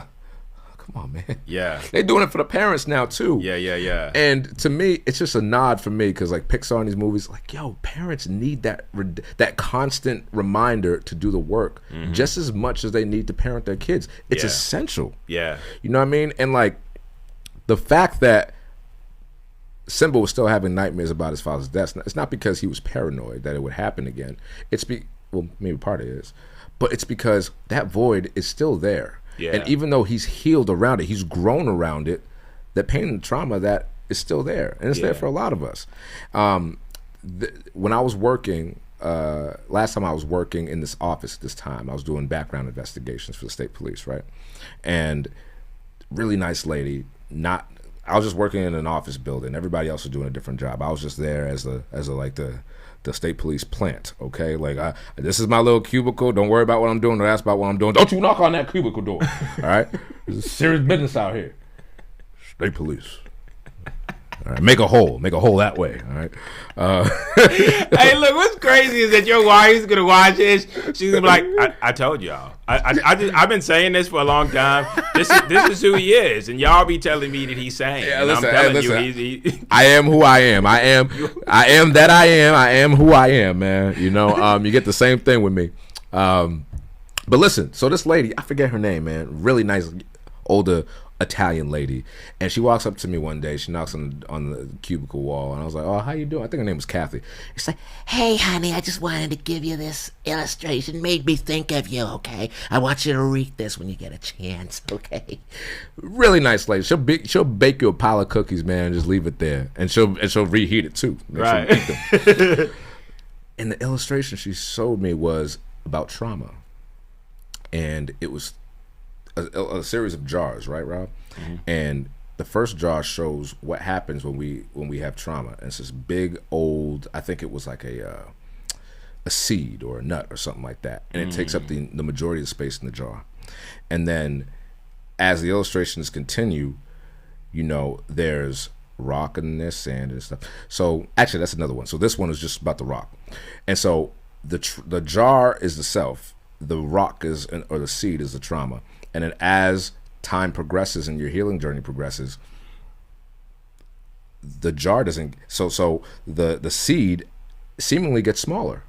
[SPEAKER 2] come on, man.
[SPEAKER 1] Yeah.
[SPEAKER 2] They're doing it for the parents now, too.
[SPEAKER 1] Yeah.
[SPEAKER 2] And to me, it's just a nod for me, because, like, Pixar and these movies, like, yo, parents need that constant reminder to do the work just as much as they need to parent their kids. It's essential.
[SPEAKER 1] Yeah.
[SPEAKER 2] You know what I mean? And, like, the fact that Simba was still having nightmares about his father's death, it's not because he was paranoid that it would happen again. Well, maybe part of it is. But it's because that void is still there.
[SPEAKER 1] Yeah.
[SPEAKER 2] And even though he's healed around it, he's grown around it, the pain and trauma that is still there. And it's there for a lot of us. When I was working, last time I was working in this office at this time, I was doing background investigations for the state police, right? And really nice lady, I was just working in an office building. Everybody else was doing a different job. I was just there as the state police plant, okay? Like, this is my little cubicle. Don't worry about what I'm doing. Don't ask about what I'm doing. Don't you knock on that cubicle door, all right? There's serious business out here. State police. All right, make a hole that way, all right?
[SPEAKER 1] Hey, look, what's crazy is that your wife's gonna watch this. She's gonna be like, I told y'all. I've been saying this for a long time. This is who he is, and y'all be telling me that he's saying.
[SPEAKER 2] Yeah,
[SPEAKER 1] and
[SPEAKER 2] listen,
[SPEAKER 1] I'm telling you,
[SPEAKER 2] I am who I am. I am that I am. I am who I am, man. You know, you get the same thing with me. But listen, so this lady, I forget her name, man. Really nice, older Italian lady, and she walks up to me one day. She knocks on the cubicle wall, and I was like, "Oh, how you doing?" I think her name was Kathy.
[SPEAKER 3] It's like, hey, honey, I just wanted to give you this illustration. Made me think of you, okay? I want you to read this when you get a chance, okay?
[SPEAKER 2] Really nice lady. She'll bake you a pile of cookies, man, and just leave it there, and she'll reheat it too.
[SPEAKER 1] Right.
[SPEAKER 2] And the illustration she showed me was about trauma, and it was a series of jars, right, Rob? Mm-hmm. And the first jar shows what happens when we have trauma. And it's this big old, I think it was like a seed or a nut or something like that, and it takes up the majority of the space in the jar. And then as the illustrations continue, you know, there's rock in there, sand and stuff. So actually, that's another one. So this one is just about the rock. And so the jar is the self, the rock is, or the seed is the trauma. And then as time progresses and your healing journey progresses, the jar doesn't, so the seed seemingly gets smaller,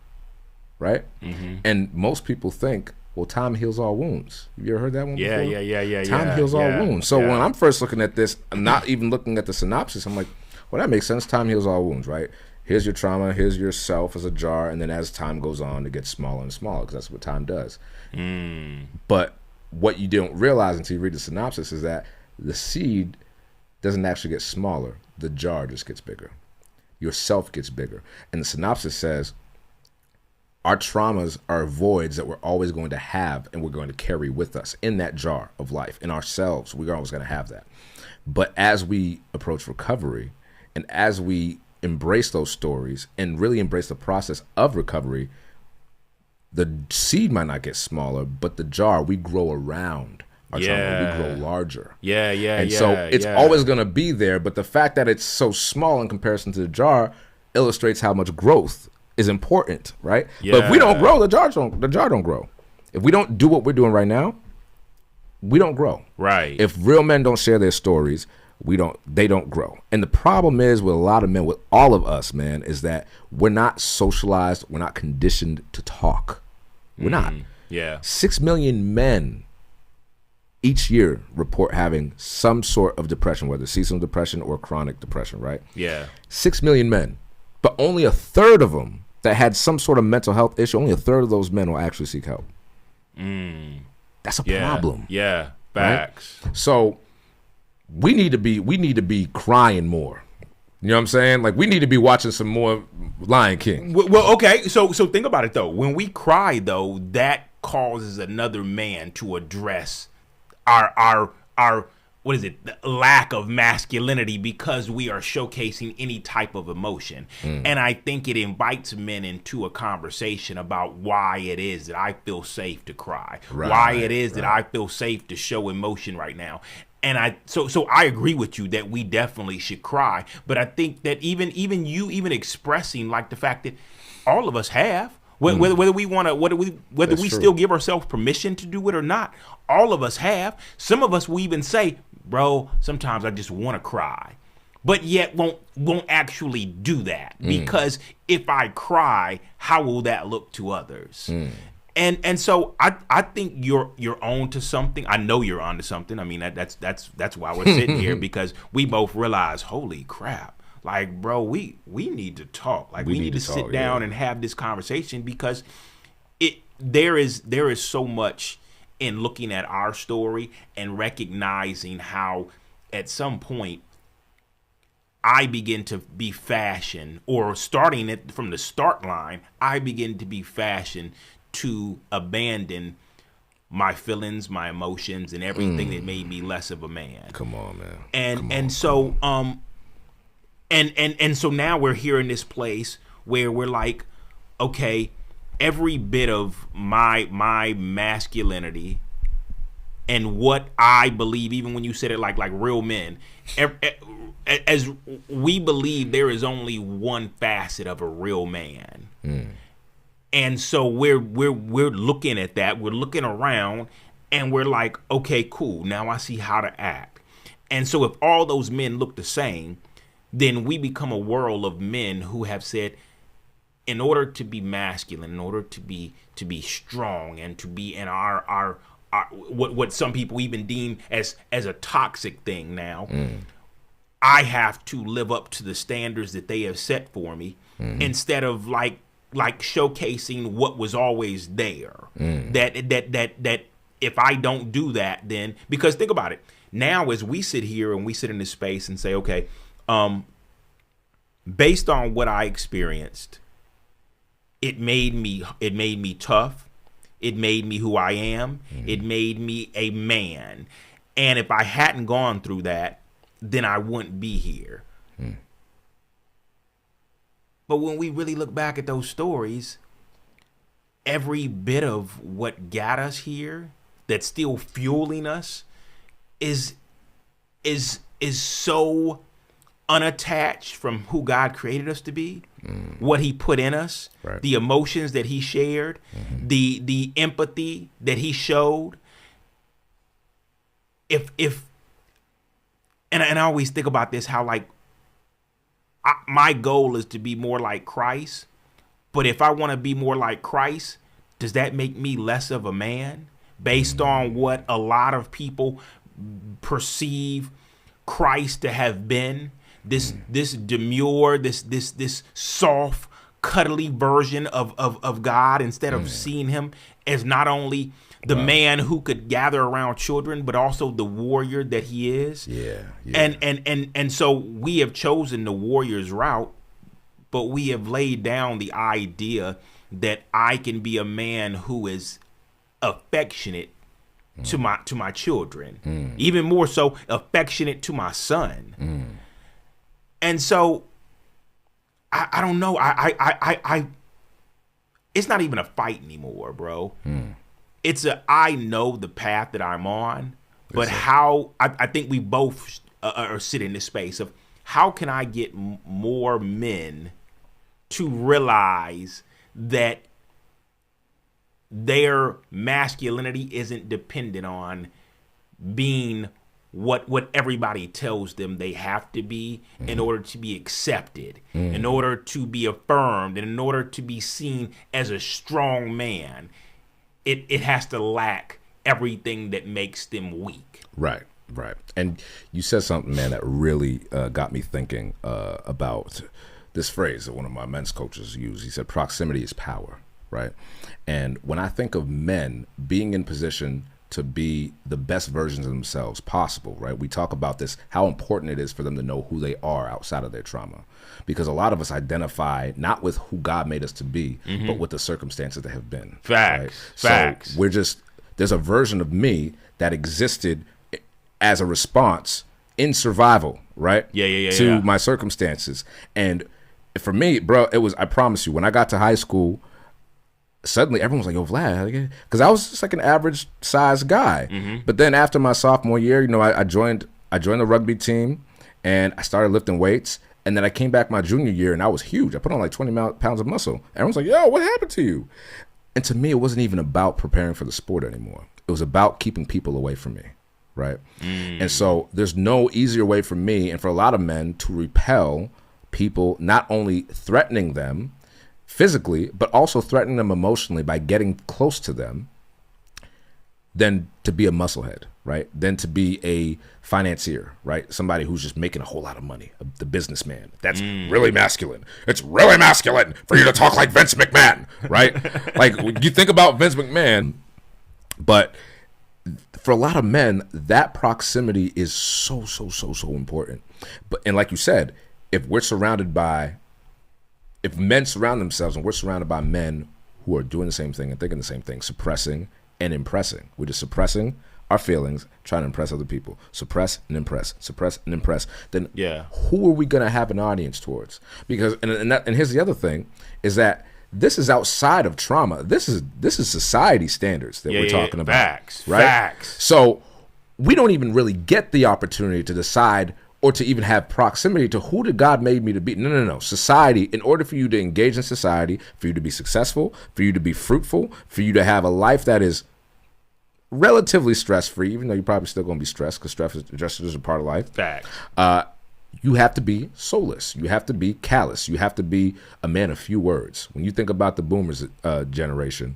[SPEAKER 2] right? Mm-hmm. And most people think, Well, time heals all wounds. Have you ever heard that one before?
[SPEAKER 1] Yeah.
[SPEAKER 2] Time heals all wounds. So when I'm first looking at this, I'm not even looking at the synopsis, I'm like, well, that makes sense. Time heals all wounds, right? Here's your trauma, here's yourself as a jar, and then as time goes on, it gets smaller and smaller because that's what time does. But what you don't realize until you read the synopsis is that the seed doesn't actually get smaller. The jar just gets bigger. Yourself gets bigger. And the synopsis says, our traumas are voids that we're always going to have and we're going to carry with us in that jar of life. In ourselves, we're always going to have that. But as we approach recovery and as we embrace those stories and really embrace the process of recovery, the seed might not get smaller, but the jar, we grow around our trauma, we grow larger. And so it's always going to be there, but the fact that it's so small in comparison to the jar illustrates how much growth is important, right? But if we don't grow, the jar don't grow. If we don't do what we're doing right now, we don't grow.
[SPEAKER 1] Right.
[SPEAKER 2] If real men don't share their stories, they don't grow. And the problem is with a lot of men, with all of us, man, is that we're not socialized, we're not conditioned to talk. We're not. 6 million men each year report having some sort of depression, whether seasonal depression or chronic depression, right? 6 million men. But only a third of them that had some sort of mental health issue, only a third of those men will actually seek help. That's a problem.
[SPEAKER 1] Facts.
[SPEAKER 2] Right? So we need to be crying more. You know what I'm saying? Like, we need to be watching some more Lion King.
[SPEAKER 1] Well, okay. So think about it though. When we cry though, that causes another man to address our what is it? The lack of masculinity because we are showcasing any type of emotion. And I think it invites men into a conversation about why it is that I feel safe to cry, why it is that I feel safe to show emotion right now. And so I agree with you that we definitely should cry. But I think that even you expressing like the fact that all of us have, whether we want to, whether we still give ourselves permission to do it or not, all of us have. Some of us will even say, bro, sometimes I just want to cry, but yet won't actually do that because if I cry, how will that look to others? And so I think you're on to something. I know you're on to something. I mean, that's why we're sitting here, because we both realize, holy crap. Like, bro, we need to talk. Like, we need to sit down and have this conversation, because there is so much in looking at our story and recognizing how at some point I begin to be fashioned, or starting it from the start line, I begin to be fashioned to abandon my feelings, my emotions, and everything that made me less of a man.
[SPEAKER 2] Come on, man.
[SPEAKER 1] And so now we're here in this place where we're like, okay, every bit of my masculinity and what I believe, even when you said it like real men, as we believe there is only one facet of a real man. And so we're looking at that, we're looking around, and we're like, okay, cool, now I see how to act. And so if all those men look the same, then we become a world of men who have said, in order to be masculine, in order to be strong, and to be in our what some people even deem as a toxic thing now, I have to live up to the standards that they have set for me, instead of like showcasing what was always there. That if I don't do that, then, because think about it now, as we sit here and we sit in this space and say, okay, based on what I experienced, it made me tough. It made me who I am. It made me a man. And if I hadn't gone through that, then I wouldn't be here. But when we really look back at those stories, every bit of what got us here, that's still fueling us, is so unattached from who God created us to be, what he put in us, the emotions that he shared, the empathy that he showed. And I always think about this, how like my goal is to be more like Christ, but if I want to be more like Christ, does that make me less of a man based on what a lot of people perceive Christ to have been? This demure, this soft, cuddly version of God, instead of seeing him as not only the man who could gather around children, but also the warrior that he is.
[SPEAKER 2] Yeah.
[SPEAKER 1] And so we have chosen the warrior's route, but we have laid down the idea that I can be a man who is affectionate to my children, even more so affectionate to my son. And so I don't know. I it's not even a fight anymore, bro. It's I know the path that I'm on, but how I think we both are sitting in this space of how can I get more men to realize that their masculinity isn't dependent on being what everybody tells them they have to be in order to be accepted, in order to be affirmed, and in order to be seen as a strong man. It has to lack everything that makes them weak.
[SPEAKER 2] Right. And you said something, man, that really got me thinking about this phrase that one of my men's coaches used. He said, proximity is power, right? And when I think of men being in position to be the best versions of themselves possible, right? We talk about this, how important it is for them to know who they are outside of their trauma. Because a lot of us identify not with who God made us to be, but with the circumstances that have been.
[SPEAKER 1] Facts.
[SPEAKER 2] So there's a version of me that existed as a response in survival, right? To my circumstances. And for me, bro, I promise you, when I got to high school, suddenly everyone was like, yo, Vlad, because I was just like an average sized guy. But then after my sophomore year, I joined the rugby team and I started lifting weights. And then I came back my junior year and I was huge. I put on like 20 pounds of muscle. Everyone's like, yo, what happened to you? And to me, it wasn't even about preparing for the sport anymore. It was about keeping people away from me, right? And so there's no easier way for me and for a lot of men to repel people, not only threatening them physically, but also threatening them emotionally by getting close to them, than to be a musclehead, right? Than to be a financier, right? Somebody who's just making a whole lot of money, the businessman. That's really masculine. It's really masculine for you to talk like Vince McMahon, right? Like you think about Vince McMahon, but for a lot of men, that proximity is so important. And like you said, if men surround themselves and we're surrounded by men who are doing the same thing and thinking the same thing, suppressing and impressing. We're just suppressing our feelings, trying to impress other people. Suppress and impress. Then who are we going to have an audience towards? Because and here's the other thing is that this is outside of trauma. This is society standards that we're talking about.
[SPEAKER 1] Facts.
[SPEAKER 2] So we don't even really get the opportunity to decide or to even have proximity to who did God made me to be. No. Society, in order for you to engage in society, for you to be successful, for you to be fruitful, for you to have a life that is relatively stress-free, even though you're probably still going to be stressed because stress is a part of life.
[SPEAKER 1] Facts.
[SPEAKER 2] You have to be soulless. You have to be callous. You have to be a man of few words. When you think about the boomers generation,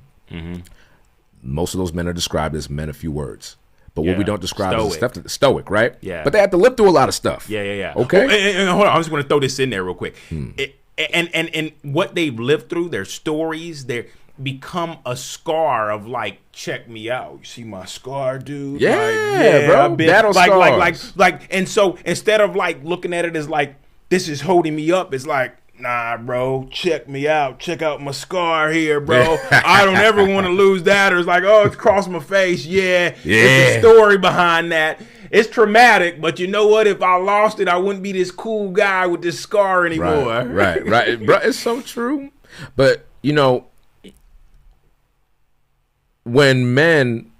[SPEAKER 2] most of those men are described as men of few words. But what we don't describe as stoic, right?
[SPEAKER 1] Yeah.
[SPEAKER 2] But they have to live through a lot of stuff.
[SPEAKER 1] Yeah.
[SPEAKER 2] Okay.
[SPEAKER 1] And hold on, I just want to throw this in there real quick. And what they've lived through, their stories, they become a scar of like, check me out. You see my scar, dude?
[SPEAKER 2] Yeah, bro. Battle scars.
[SPEAKER 1] And so instead of like looking at it as like this is holding me up, it's like, nah, bro, check me out. Check out my scar here, bro. I don't ever want to lose that. Or it's like, oh, it's crossed my face. Yeah. It's a story behind that. It's traumatic, but you know what? If I lost it, I wouldn't be this cool guy with this scar anymore.
[SPEAKER 2] Right. Bro, it's so true. But, when men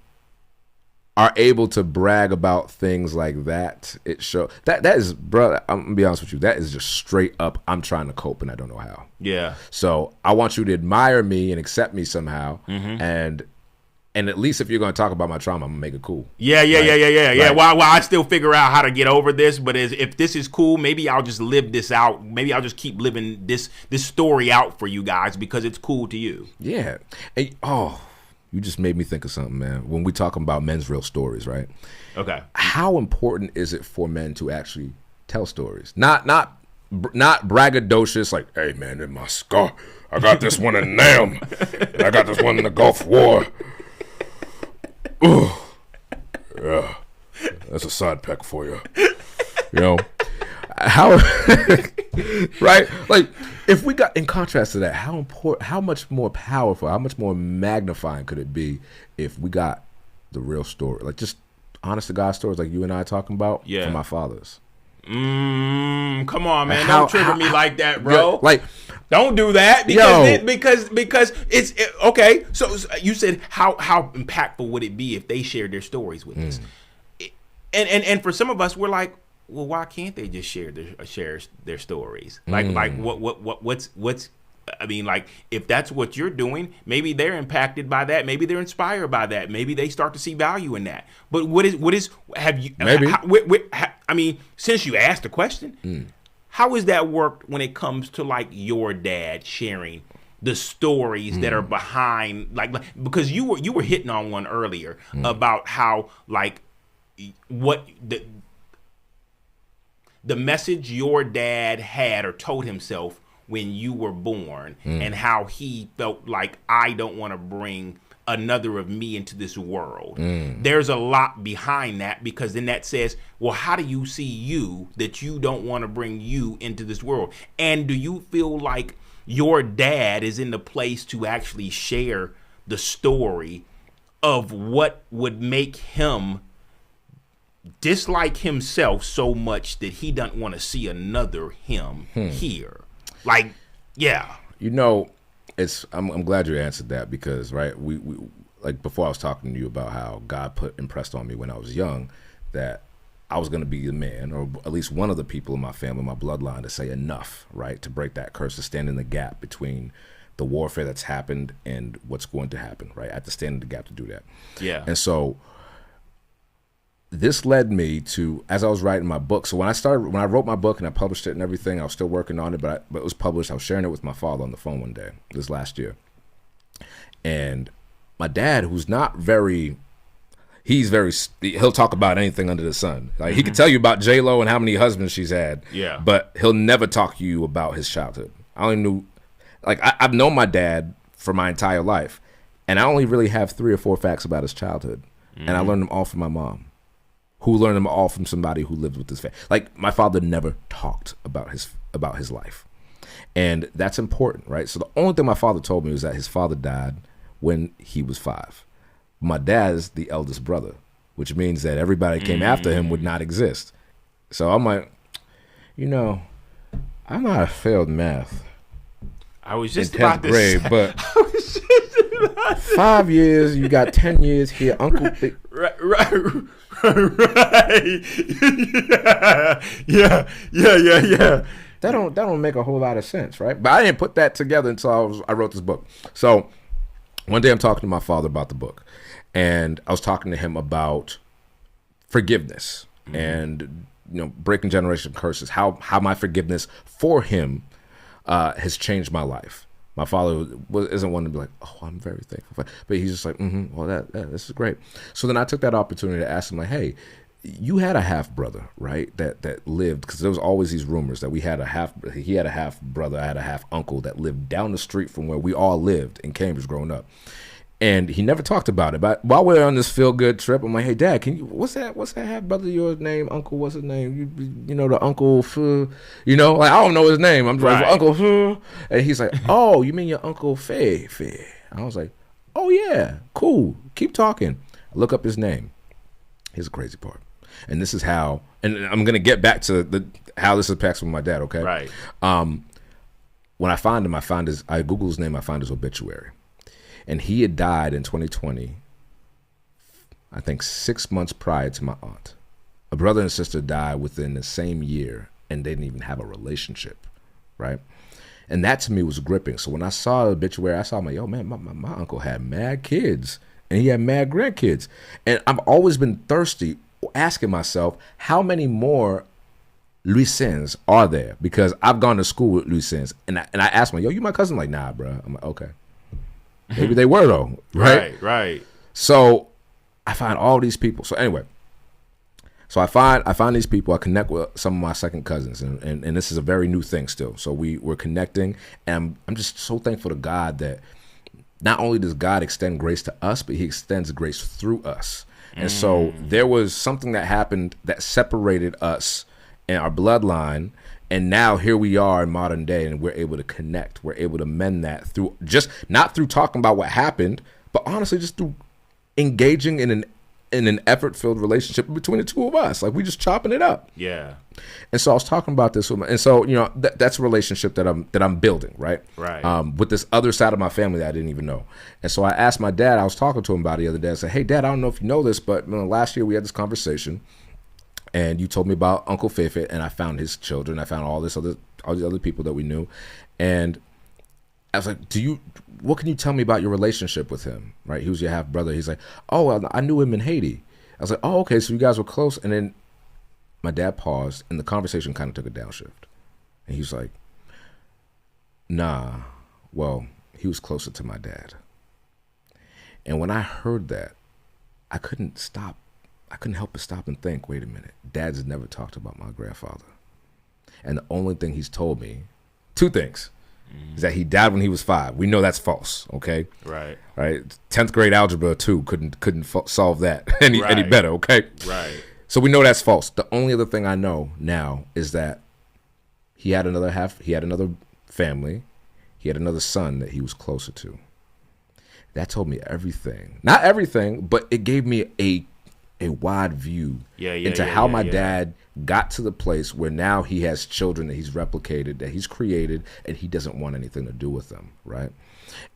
[SPEAKER 2] are able to brag about things like that, it shows that is, bro, I'm gonna be honest with you, that is just straight up, I'm trying to cope and I don't know how.
[SPEAKER 1] Yeah.
[SPEAKER 2] So I want you to admire me and accept me somehow. And And at least if you're going to talk about my trauma, I'm going to make it cool.
[SPEAKER 1] Yeah.
[SPEAKER 2] Right.
[SPEAKER 1] While I still figure out how to get over this, but if this is cool, maybe I'll just live this out. Maybe I'll just keep living this story out for you guys because it's cool to you.
[SPEAKER 2] Yeah. Hey, you just made me think of something, man. When we talking about men's real stories, right?
[SPEAKER 1] Okay.
[SPEAKER 2] How important is it for men to actually tell stories? Not braggadocious, like, hey, man, in my scar, I got this one in Nam. I got this one in the Gulf War. Ooh. Yeah. That's a side peck for you. You know? How right? Like, if we got, in contrast to that, how much more powerful, how much more magnifying could it be if we got the real story, like just honest to God stories like you and I talking about from our fathers?
[SPEAKER 1] Come on, man! Don't trigger me like that, bro.
[SPEAKER 2] Like,
[SPEAKER 1] don't do that because it's okay. So you said how impactful would it be if they shared their stories with us? And for some of us, we're like, well, why can't they just share their stories? Like what's I mean, like, if that's what you're doing, maybe they're impacted by that. Maybe they're inspired by that. Maybe they start to see value in that. But have you?
[SPEAKER 2] Maybe.
[SPEAKER 1] I mean, since you asked the question, how has that worked when it comes to like your dad sharing the stories that are behind, like because you were hitting on one earlier about how like what the message your dad had or told himself when you were born and how he felt like, I don't want to bring another of me into this world. There's a lot behind that, because then that says, well, how do you see you that you don't want to bring you into this world? And do you feel like your dad is in the place to actually share the story of what would make him dislike himself so much that he doesn't want to see another him here? Like, yeah.
[SPEAKER 2] You know, I'm glad you answered that, because right, we like before I was talking to you about how God impressed on me when I was young that I was going to be the man, or at least one of the people in my family, my bloodline, to say enough, right, to break that curse, to stand in the gap between the warfare that's happened and what's going to happen, right? I have to stand in the gap to do that.
[SPEAKER 1] Yeah.
[SPEAKER 2] And so this led me to, as I was writing my book. So when I wrote my book and I published it and everything, I was still working on it, but it was published. I was sharing it with my father on the phone one day, this last year. And my dad, who's not very, he'll talk about anything under the sun. Like he can tell you about J-Lo and how many husbands she's had.
[SPEAKER 1] Yeah.
[SPEAKER 2] But he'll never talk to you about his childhood. I've known my dad for my entire life, and I only really have 3 or 4 facts about his childhood. And I learned them all from my mom, who learned them all from somebody who lived with this family. Like, my father never talked about his life. And that's important, right? So the only thing my father told me was that his father died when he was 5. My dad is the eldest brother, which means that everybody that came after him would not exist. So I'm like, I might have failed math.
[SPEAKER 1] I was just
[SPEAKER 2] in 10th grade,
[SPEAKER 1] say,
[SPEAKER 2] but 5 years, you got 10 years here, Uncle.
[SPEAKER 1] Right. Yeah.
[SPEAKER 2] That don't make a whole lot of sense, right? But I didn't put that together until I wrote this book. So one day I'm talking to my father about the book, and I was talking to him about forgiveness and breaking generational curses. How my forgiveness for him has changed my life. My father isn't one to be like, oh, I'm very thankful, but he's just like, well, this is great. So then I took that opportunity to ask him, like, hey, you had a half brother, right? That lived, because there was always these rumors that he had a half brother, I had a half uncle that lived down the street from where we all lived in Cambridge growing up. And he never talked about it. But while we were on this feel-good trip, I'm like, hey, Dad, what's that half brother of yours name? Uncle, what's his name? The uncle, like, I don't know his name. I'm like, Uncle, and he's like, oh, you mean your Uncle Faye? I was like, oh, yeah, cool. Keep talking. I look up his name. Here's the crazy part. And this is how, and I'm going to get back to how this impacts with my dad, okay?
[SPEAKER 1] Right.
[SPEAKER 2] When I find him, I Google his name, I find his obituary. And he had died in 2020, I think 6 months prior to my aunt. A brother and sister died within the same year, and they didn't even have a relationship, right? And that to me was gripping. So when I saw the obituary, I saw, I'm like, yo, man, my uncle had mad kids and he had mad grandkids. And I've always been thirsty, asking myself, how many more Louissaints are there? Because I've gone to school with Louissaints, and I asked him, yo, you my cousin? Like, nah, bro. I'm like, okay. Maybe they were though, right?
[SPEAKER 1] Right.
[SPEAKER 2] So I find all these people. So anyway, so I find these people. I connect with some of my second cousins, and this is a very new thing still. So we're connecting, and I'm just so thankful to God that not only does God extend grace to us, but he extends grace through us. And so there was something that happened that separated us and our bloodline. And now here we are in modern day, and we're able to connect. We're able to mend that through just not through talking about what happened, but honestly just through engaging in an effort-filled relationship between the two of us. Like, we just chopping it up.
[SPEAKER 1] Yeah.
[SPEAKER 2] And so I was talking about this with and so, you know, that's a relationship that I'm building, right?
[SPEAKER 1] Right.
[SPEAKER 2] With this other side of my family that I didn't even know. And so I asked my dad, I was talking to him about it the other day. I said, hey, Dad, I don't know if you know this, but last year we had this conversation, and you told me about Uncle Fefe, and I found his children. I found all the other people that we knew. And I was like, what can you tell me about your relationship with him? Right? He was your half brother. He's like, oh, well, I knew him in Haiti. I was like, oh, okay, so you guys were close. And then my dad paused, and the conversation kind of took a downshift. And he was like, nah, well, he was closer to my dad. And when I heard that, I couldn't help but stop and think, wait a minute, Dad's never talked about my grandfather. And the only thing he's told me, two things, is that he died when he was 5. We know that's false, okay?
[SPEAKER 1] Right.
[SPEAKER 2] 10th grade algebra 2 couldn't solve that any better, okay?
[SPEAKER 1] Right.
[SPEAKER 2] So we know that's false. The only other thing I know now is that he had another family, he had another son that he was closer to. That told me everything. Not everything, but it gave me a wide view into how my dad got to the place where now he has children that he's replicated, that he's created, and he doesn't want anything to do with them, right?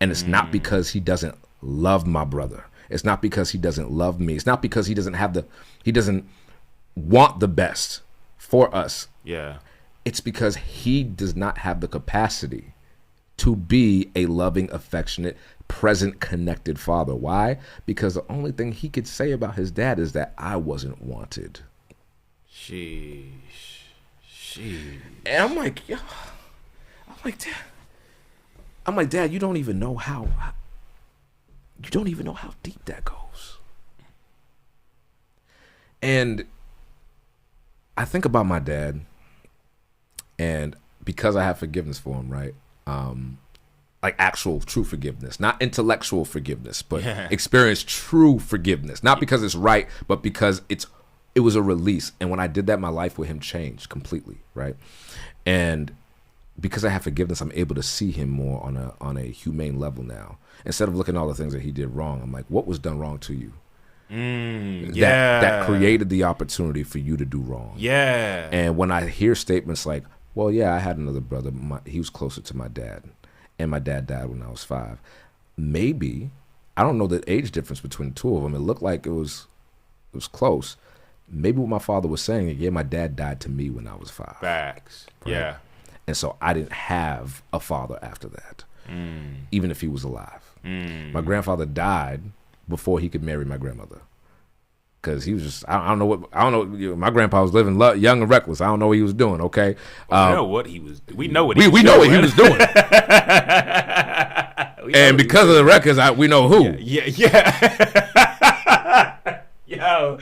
[SPEAKER 2] And it's not because he doesn't love my brother. It's not because he doesn't love me. It's not because he doesn't want the best for us.
[SPEAKER 1] Yeah.
[SPEAKER 2] It's because he does not have the capacity to be a loving, affectionate, present, connected father. Why? Because the only thing he could say about his dad is that I wasn't wanted.
[SPEAKER 1] Sheesh.
[SPEAKER 2] And I'm like, Dad, you don't even know how deep that goes. And I think about my dad, and because I have forgiveness for him, right? Like actual true forgiveness, not intellectual forgiveness, but experience true forgiveness. Not because it's right, but because it was a release. And when I did that, my life with him changed completely, right? And because I have forgiveness, I'm able to see him more on a humane level now. Instead of looking at all the things that he did wrong, I'm like, what was done wrong to you? That created the opportunity for you to do wrong.
[SPEAKER 1] Yeah.
[SPEAKER 2] And when I hear statements like, well, yeah, I had another brother, he was closer to my dad, and my dad died when I was 5. Maybe, I don't know the age difference between the two of them. It looked like it was close. Maybe what my father was saying, yeah, my dad died to me when I was 5.
[SPEAKER 1] Facts. Right? Yeah.
[SPEAKER 2] And so I didn't have a father after that, even if he was alive. My grandfather died before he could marry my grandmother. Because he was just, I don't know. My grandpa was living young and reckless. I don't know what he was doing. Okay,
[SPEAKER 1] we know what he was doing.
[SPEAKER 2] And because of the records, we know who.
[SPEAKER 1] Yeah. Yo,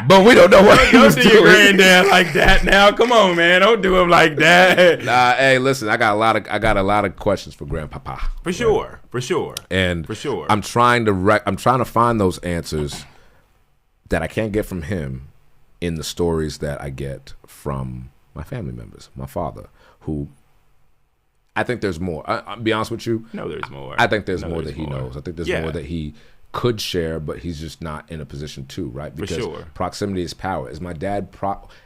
[SPEAKER 2] but we don't know what he was
[SPEAKER 1] doing.
[SPEAKER 2] Don't
[SPEAKER 1] do your granddad like that now. Come on, man. Don't do him like that.
[SPEAKER 2] Nah, hey, listen. I got a lot of questions for Grandpapa.
[SPEAKER 1] For sure.
[SPEAKER 2] And
[SPEAKER 1] for sure.
[SPEAKER 2] I'm trying to find those answers that I can't get from him in the stories that I get from my family members, my father, who I think there's more. I'll be honest with you.
[SPEAKER 1] No, there's more.
[SPEAKER 2] I think there's more that he knows. I think there's more that he could share, but he's just not in a position to, right? Because proximity is power. Is my dad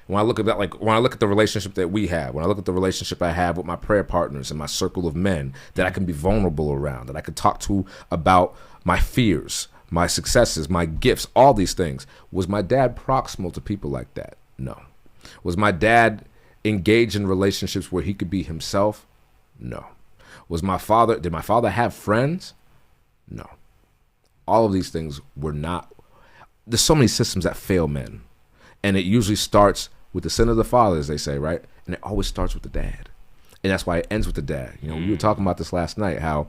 [SPEAKER 2] when I look at that, like when I look at the relationship that we have, when I look at the relationship I have with my prayer partners and my circle of men that I can be vulnerable around, that I could talk to about my fears, my successes, my gifts, all these things. Was my dad proximal to people like that? No. Was my dad engaged in relationships where he could be himself? No. Did my father have friends? No. All of these things were not. There's so many systems that fail men. And it usually starts with the sin of the father, as they say, right? And it always starts with the dad. And that's why it ends with the dad. You know, we were talking about this last night, how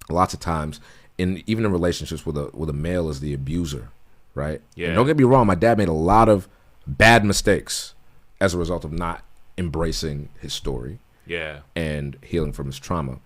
[SPEAKER 2] lots of times, even in relationships with a male is the abuser, right?
[SPEAKER 1] Yeah.
[SPEAKER 2] And don't get me wrong, my dad made a lot of bad mistakes as a result of not embracing his story and healing from his trauma.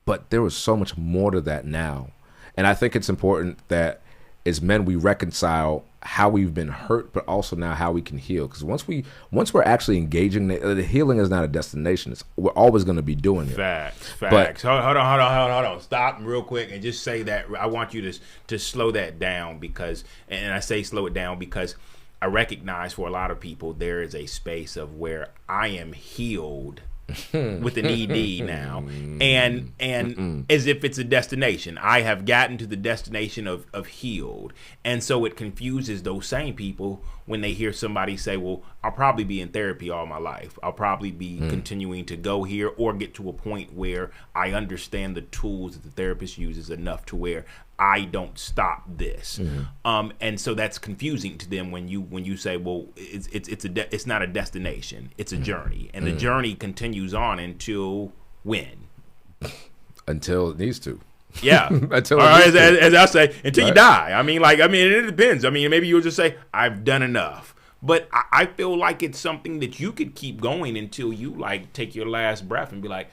[SPEAKER 2] But there was so much more to that now. And I think it's important that as men we reconcile how we've been hurt, but also now how we can heal. Because once we're actually engaging, the healing is not a destination. We're always going to be doing it.
[SPEAKER 1] Facts. But, hold on. Stop real quick and just say that. I want you to slow that down because, and I say slow it down because I recognize for a lot of people there is a space of where I am healed with an ED now, and as if it's a destination. I have gotten to the destination of healed, and so it confuses those same people when they hear somebody say, well, I'll probably be in therapy all my life. I'll probably be continuing to go here or get to a point where I understand the tools that the therapist uses enough to where I don't stop this. And so that's confusing to them when you say, well, it's not a destination, it's a journey, and the journey continues on until when? Until
[SPEAKER 2] it needs to.
[SPEAKER 1] Yeah.
[SPEAKER 2] Until
[SPEAKER 1] as I say, until you die. I mean, it depends. I mean, maybe you'll just say, I've done enough. But I feel like it's something that you could keep going until you like take your last breath and be like,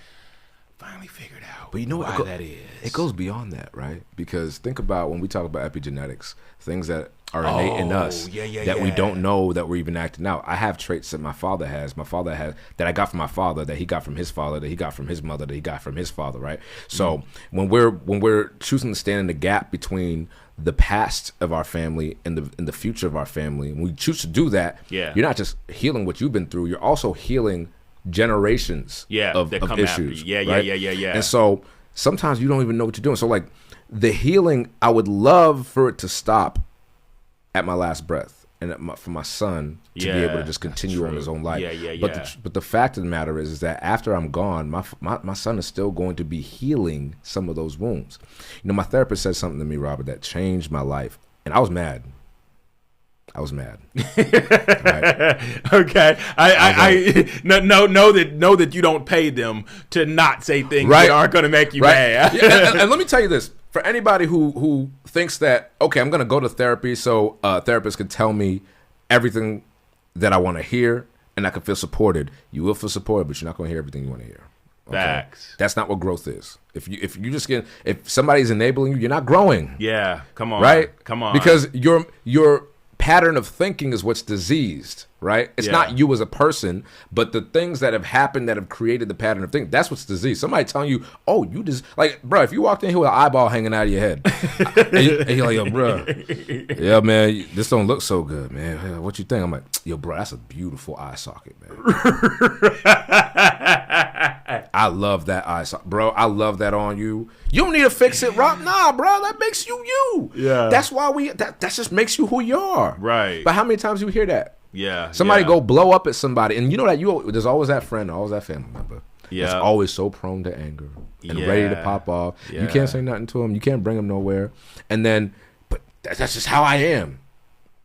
[SPEAKER 1] finally figured out.
[SPEAKER 2] But you know
[SPEAKER 1] why
[SPEAKER 2] what
[SPEAKER 1] that is.
[SPEAKER 2] It goes beyond that, right? Because think about when we talk about epigenetics, things that are innate in us that we don't know that we're even acting out. I have traits that my father has that I got from my father, that he got from his father, that he got from his mother, that he got from his father, right? So when we're choosing to stand in the gap between the past of our family and the future of our family, when we choose to do that, you're not just healing what you've been through, you're also healing generations of issues.
[SPEAKER 1] Yeah.
[SPEAKER 2] And so sometimes you don't even know what you're doing. So like the healing, I would love for it to stop at my last breath, and for my son to be able to just continue on his own life. But the fact of the matter is that after I'm gone, my son is still going to be healing some of those wounds. You know, my therapist said something to me, Robert, that changed my life, and I was mad. Right.
[SPEAKER 1] Okay. I know that you don't pay them to not say things that aren't going to make you mad.
[SPEAKER 2] And let me tell you this. For anybody who thinks that, okay, I'm going to go to therapy so a therapist can tell me everything that I want to hear and I can feel supported. You will feel supported, but you're not going to hear everything you want to hear. Okay?
[SPEAKER 1] Facts.
[SPEAKER 2] That's not what growth is. If somebody's enabling you, you're not growing.
[SPEAKER 1] Yeah. Come on.
[SPEAKER 2] Right?
[SPEAKER 1] Come on.
[SPEAKER 2] Because your pattern of thinking is what's diseased, right? It's not you as a person, but the things that have happened that have created the pattern of thinking. That's what's diseased. Somebody telling you, oh, you just like, bro, if you walked in here with an eyeball hanging out of your head, and you're like, yo, bro, yeah, man, this don't look so good, man. What you think? I'm like, yo, bro, that's a beautiful eye socket, man. I love that eye socket, bro. I love that on you. You don't need to fix it, Rob. Nah, bro, that makes you you.
[SPEAKER 1] Yeah.
[SPEAKER 2] That's why that just makes you who you are.
[SPEAKER 1] Right.
[SPEAKER 2] But how many times you hear that?
[SPEAKER 1] Yeah.
[SPEAKER 2] Somebody go blow up at somebody, and you know that there's always that friend, always that family member. Yeah. That's always so prone to anger and ready to pop off. Yeah. You can't say nothing to them. You can't bring them nowhere. And then, but that's just how I am.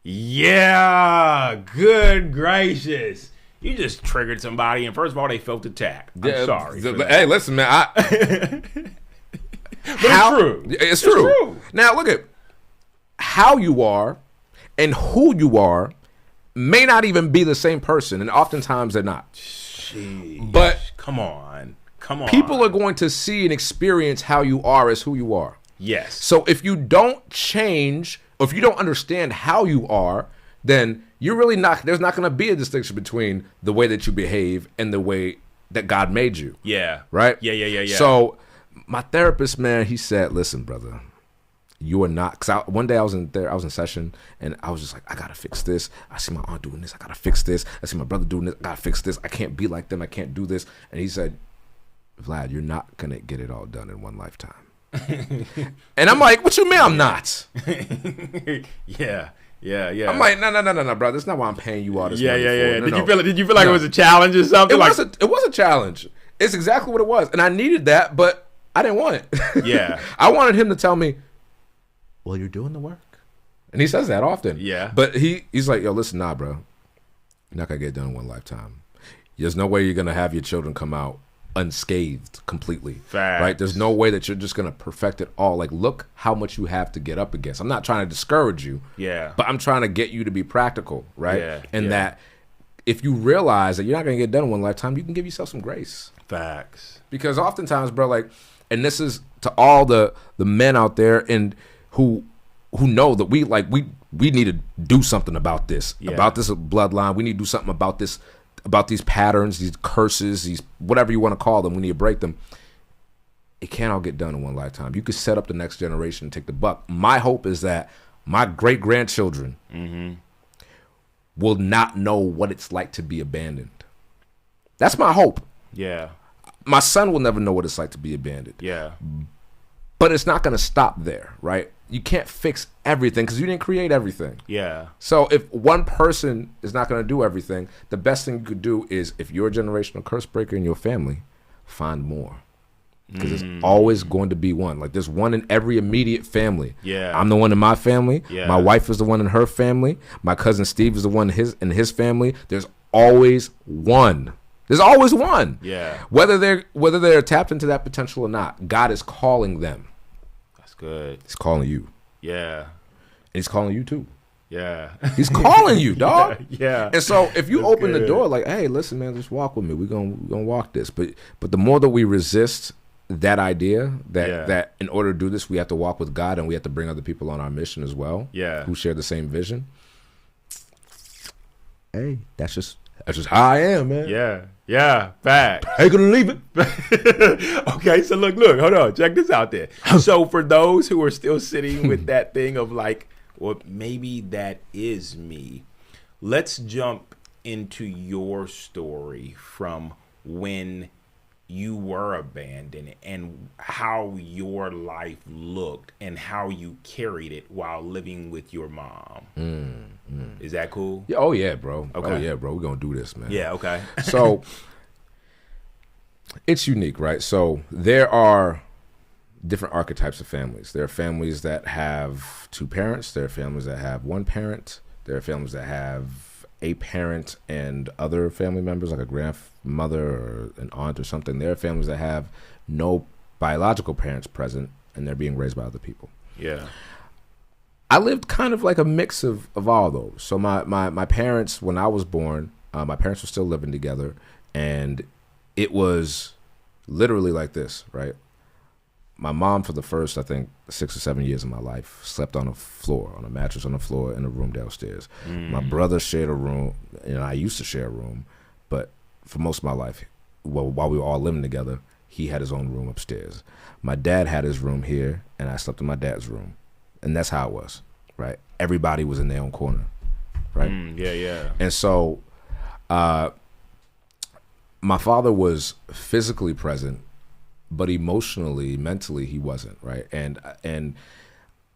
[SPEAKER 1] Yeah. Good gracious. You just triggered somebody, and first of all, they felt attacked. I'm sorry.
[SPEAKER 2] Hey, listen, man.
[SPEAKER 1] It's true.
[SPEAKER 2] It's true. Now, look at how you are and who you are may not even be the same person, and oftentimes they're not.
[SPEAKER 1] Jeez.
[SPEAKER 2] But
[SPEAKER 1] come on.
[SPEAKER 2] People are going to see and experience how you are as who you are.
[SPEAKER 1] Yes.
[SPEAKER 2] So if you don't change, or if you don't understand how you are, then you're really not. There's not going to be a distinction between the way that you behave and the way that God made you.
[SPEAKER 1] Yeah.
[SPEAKER 2] Right?
[SPEAKER 1] Yeah.
[SPEAKER 2] So my therapist, man, he said, listen, brother, you are not, because one day I was in session, and I was just like, I gotta fix this. I see my aunt doing this, I gotta fix this. I see my brother doing this, I gotta fix this. I can't be like them, I can't do this. And he said, Vlad, you're not gonna get it all done in one lifetime. And I'm like, what you mean I'm not?
[SPEAKER 1] Yeah.
[SPEAKER 2] I'm like, no, bro. That's not why I'm paying you all this money for.
[SPEAKER 1] Did you feel like it was a challenge or something?
[SPEAKER 2] It was a challenge. It's exactly what it was, and I needed that. But I didn't want it.
[SPEAKER 1] Yeah.
[SPEAKER 2] I wanted him to tell me, well, you're doing the work. And he says that often.
[SPEAKER 1] Yeah.
[SPEAKER 2] But he's like, yo, listen, nah, bro. You're not going to get it done in one lifetime. There's no way you're going to have your children come out unscathed completely.
[SPEAKER 1] Facts.
[SPEAKER 2] Right? There's no way that you're just going to perfect it all. Like, look how much you have to get up against. I'm not trying to discourage you.
[SPEAKER 1] Yeah.
[SPEAKER 2] But I'm trying to get you to be practical, right?
[SPEAKER 1] Yeah.
[SPEAKER 2] And that if you realize that you're not going to get done in one lifetime, you can give yourself some grace.
[SPEAKER 1] Facts.
[SPEAKER 2] Because oftentimes, bro, like, and this is to all the men out there and who know that we need to do something about this, about this bloodline. We need to do something about this, about these patterns, these curses, these whatever you want to call them. We need to break them. It can't all get done in one lifetime. You could set up the next generation and take the buck. My hope is that my great grandchildren will not know what it's like to be abandoned. That's my hope.
[SPEAKER 1] Yeah.
[SPEAKER 2] My son will never know what it's like to be abandoned.
[SPEAKER 1] Yeah.
[SPEAKER 2] But it's not going to stop there, right? You can't fix everything because you didn't create everything.
[SPEAKER 1] Yeah.
[SPEAKER 2] So if one person is not going to do everything, the best thing you could do is, if you're a generational curse breaker in your family, find more. Because there's always going to be one. Like, there's one in every immediate family.
[SPEAKER 1] Yeah.
[SPEAKER 2] I'm the one in my family.
[SPEAKER 1] Yeah.
[SPEAKER 2] My wife is the one in her family. My cousin Steve is the one in his family. There's always one. There's always one.
[SPEAKER 1] Yeah.
[SPEAKER 2] Whether they're tapped into that potential or not, God is calling them.
[SPEAKER 1] That's good.
[SPEAKER 2] He's calling you.
[SPEAKER 1] Yeah.
[SPEAKER 2] And he's calling you too.
[SPEAKER 1] Yeah.
[SPEAKER 2] He's calling you, dog.
[SPEAKER 1] Yeah.
[SPEAKER 2] And so if you
[SPEAKER 1] That's
[SPEAKER 2] open the
[SPEAKER 1] good.
[SPEAKER 2] door like, hey, listen, man, just walk with me. We're gonna walk this. But the more that we resist that idea that in order to do this, we have to walk with God and we have to bring other people on our mission as well.
[SPEAKER 1] Yeah.
[SPEAKER 2] Who share the same vision. Hey, that's just how I am, man.
[SPEAKER 1] Yeah. Yeah. Facts.
[SPEAKER 2] I ain't gonna leave it.
[SPEAKER 1] Okay, so look, hold on. Check this out there. So for those who are still sitting with that thing of like, well, maybe that is me, let's jump into your story from when you were abandoned and how your life looked and how you carried it while living with your mom. Is that cool?
[SPEAKER 2] Yeah, oh yeah, bro.
[SPEAKER 1] Okay.
[SPEAKER 2] Oh yeah, bro. We're gonna do this, man.
[SPEAKER 1] Yeah, okay.
[SPEAKER 2] So it's unique, right? So there are different archetypes of families. There are families that have two parents. There are families that have one parent. There are families that have a parent and other family members, like a grandmother or an aunt or something. There are families that have no biological parents present and they're being raised by other people.
[SPEAKER 1] Yeah.
[SPEAKER 2] I lived kind of like a mix of all those. So my parents, when I was born, my parents were still living together, and it was literally like this, right? My mom, for the first, I think, 6 or 7 years of my life, slept on a floor, on a mattress on the floor in a room downstairs. My brother shared a room, and I used to share a room, but for most of my life, while we were all living together, he had his own room upstairs. My dad had his room here, and I slept in my dad's room. And that's how it was, right? Everybody was in their own corner, right?
[SPEAKER 1] Yeah.
[SPEAKER 2] And so my father was physically present, but emotionally, mentally, he wasn't, right? And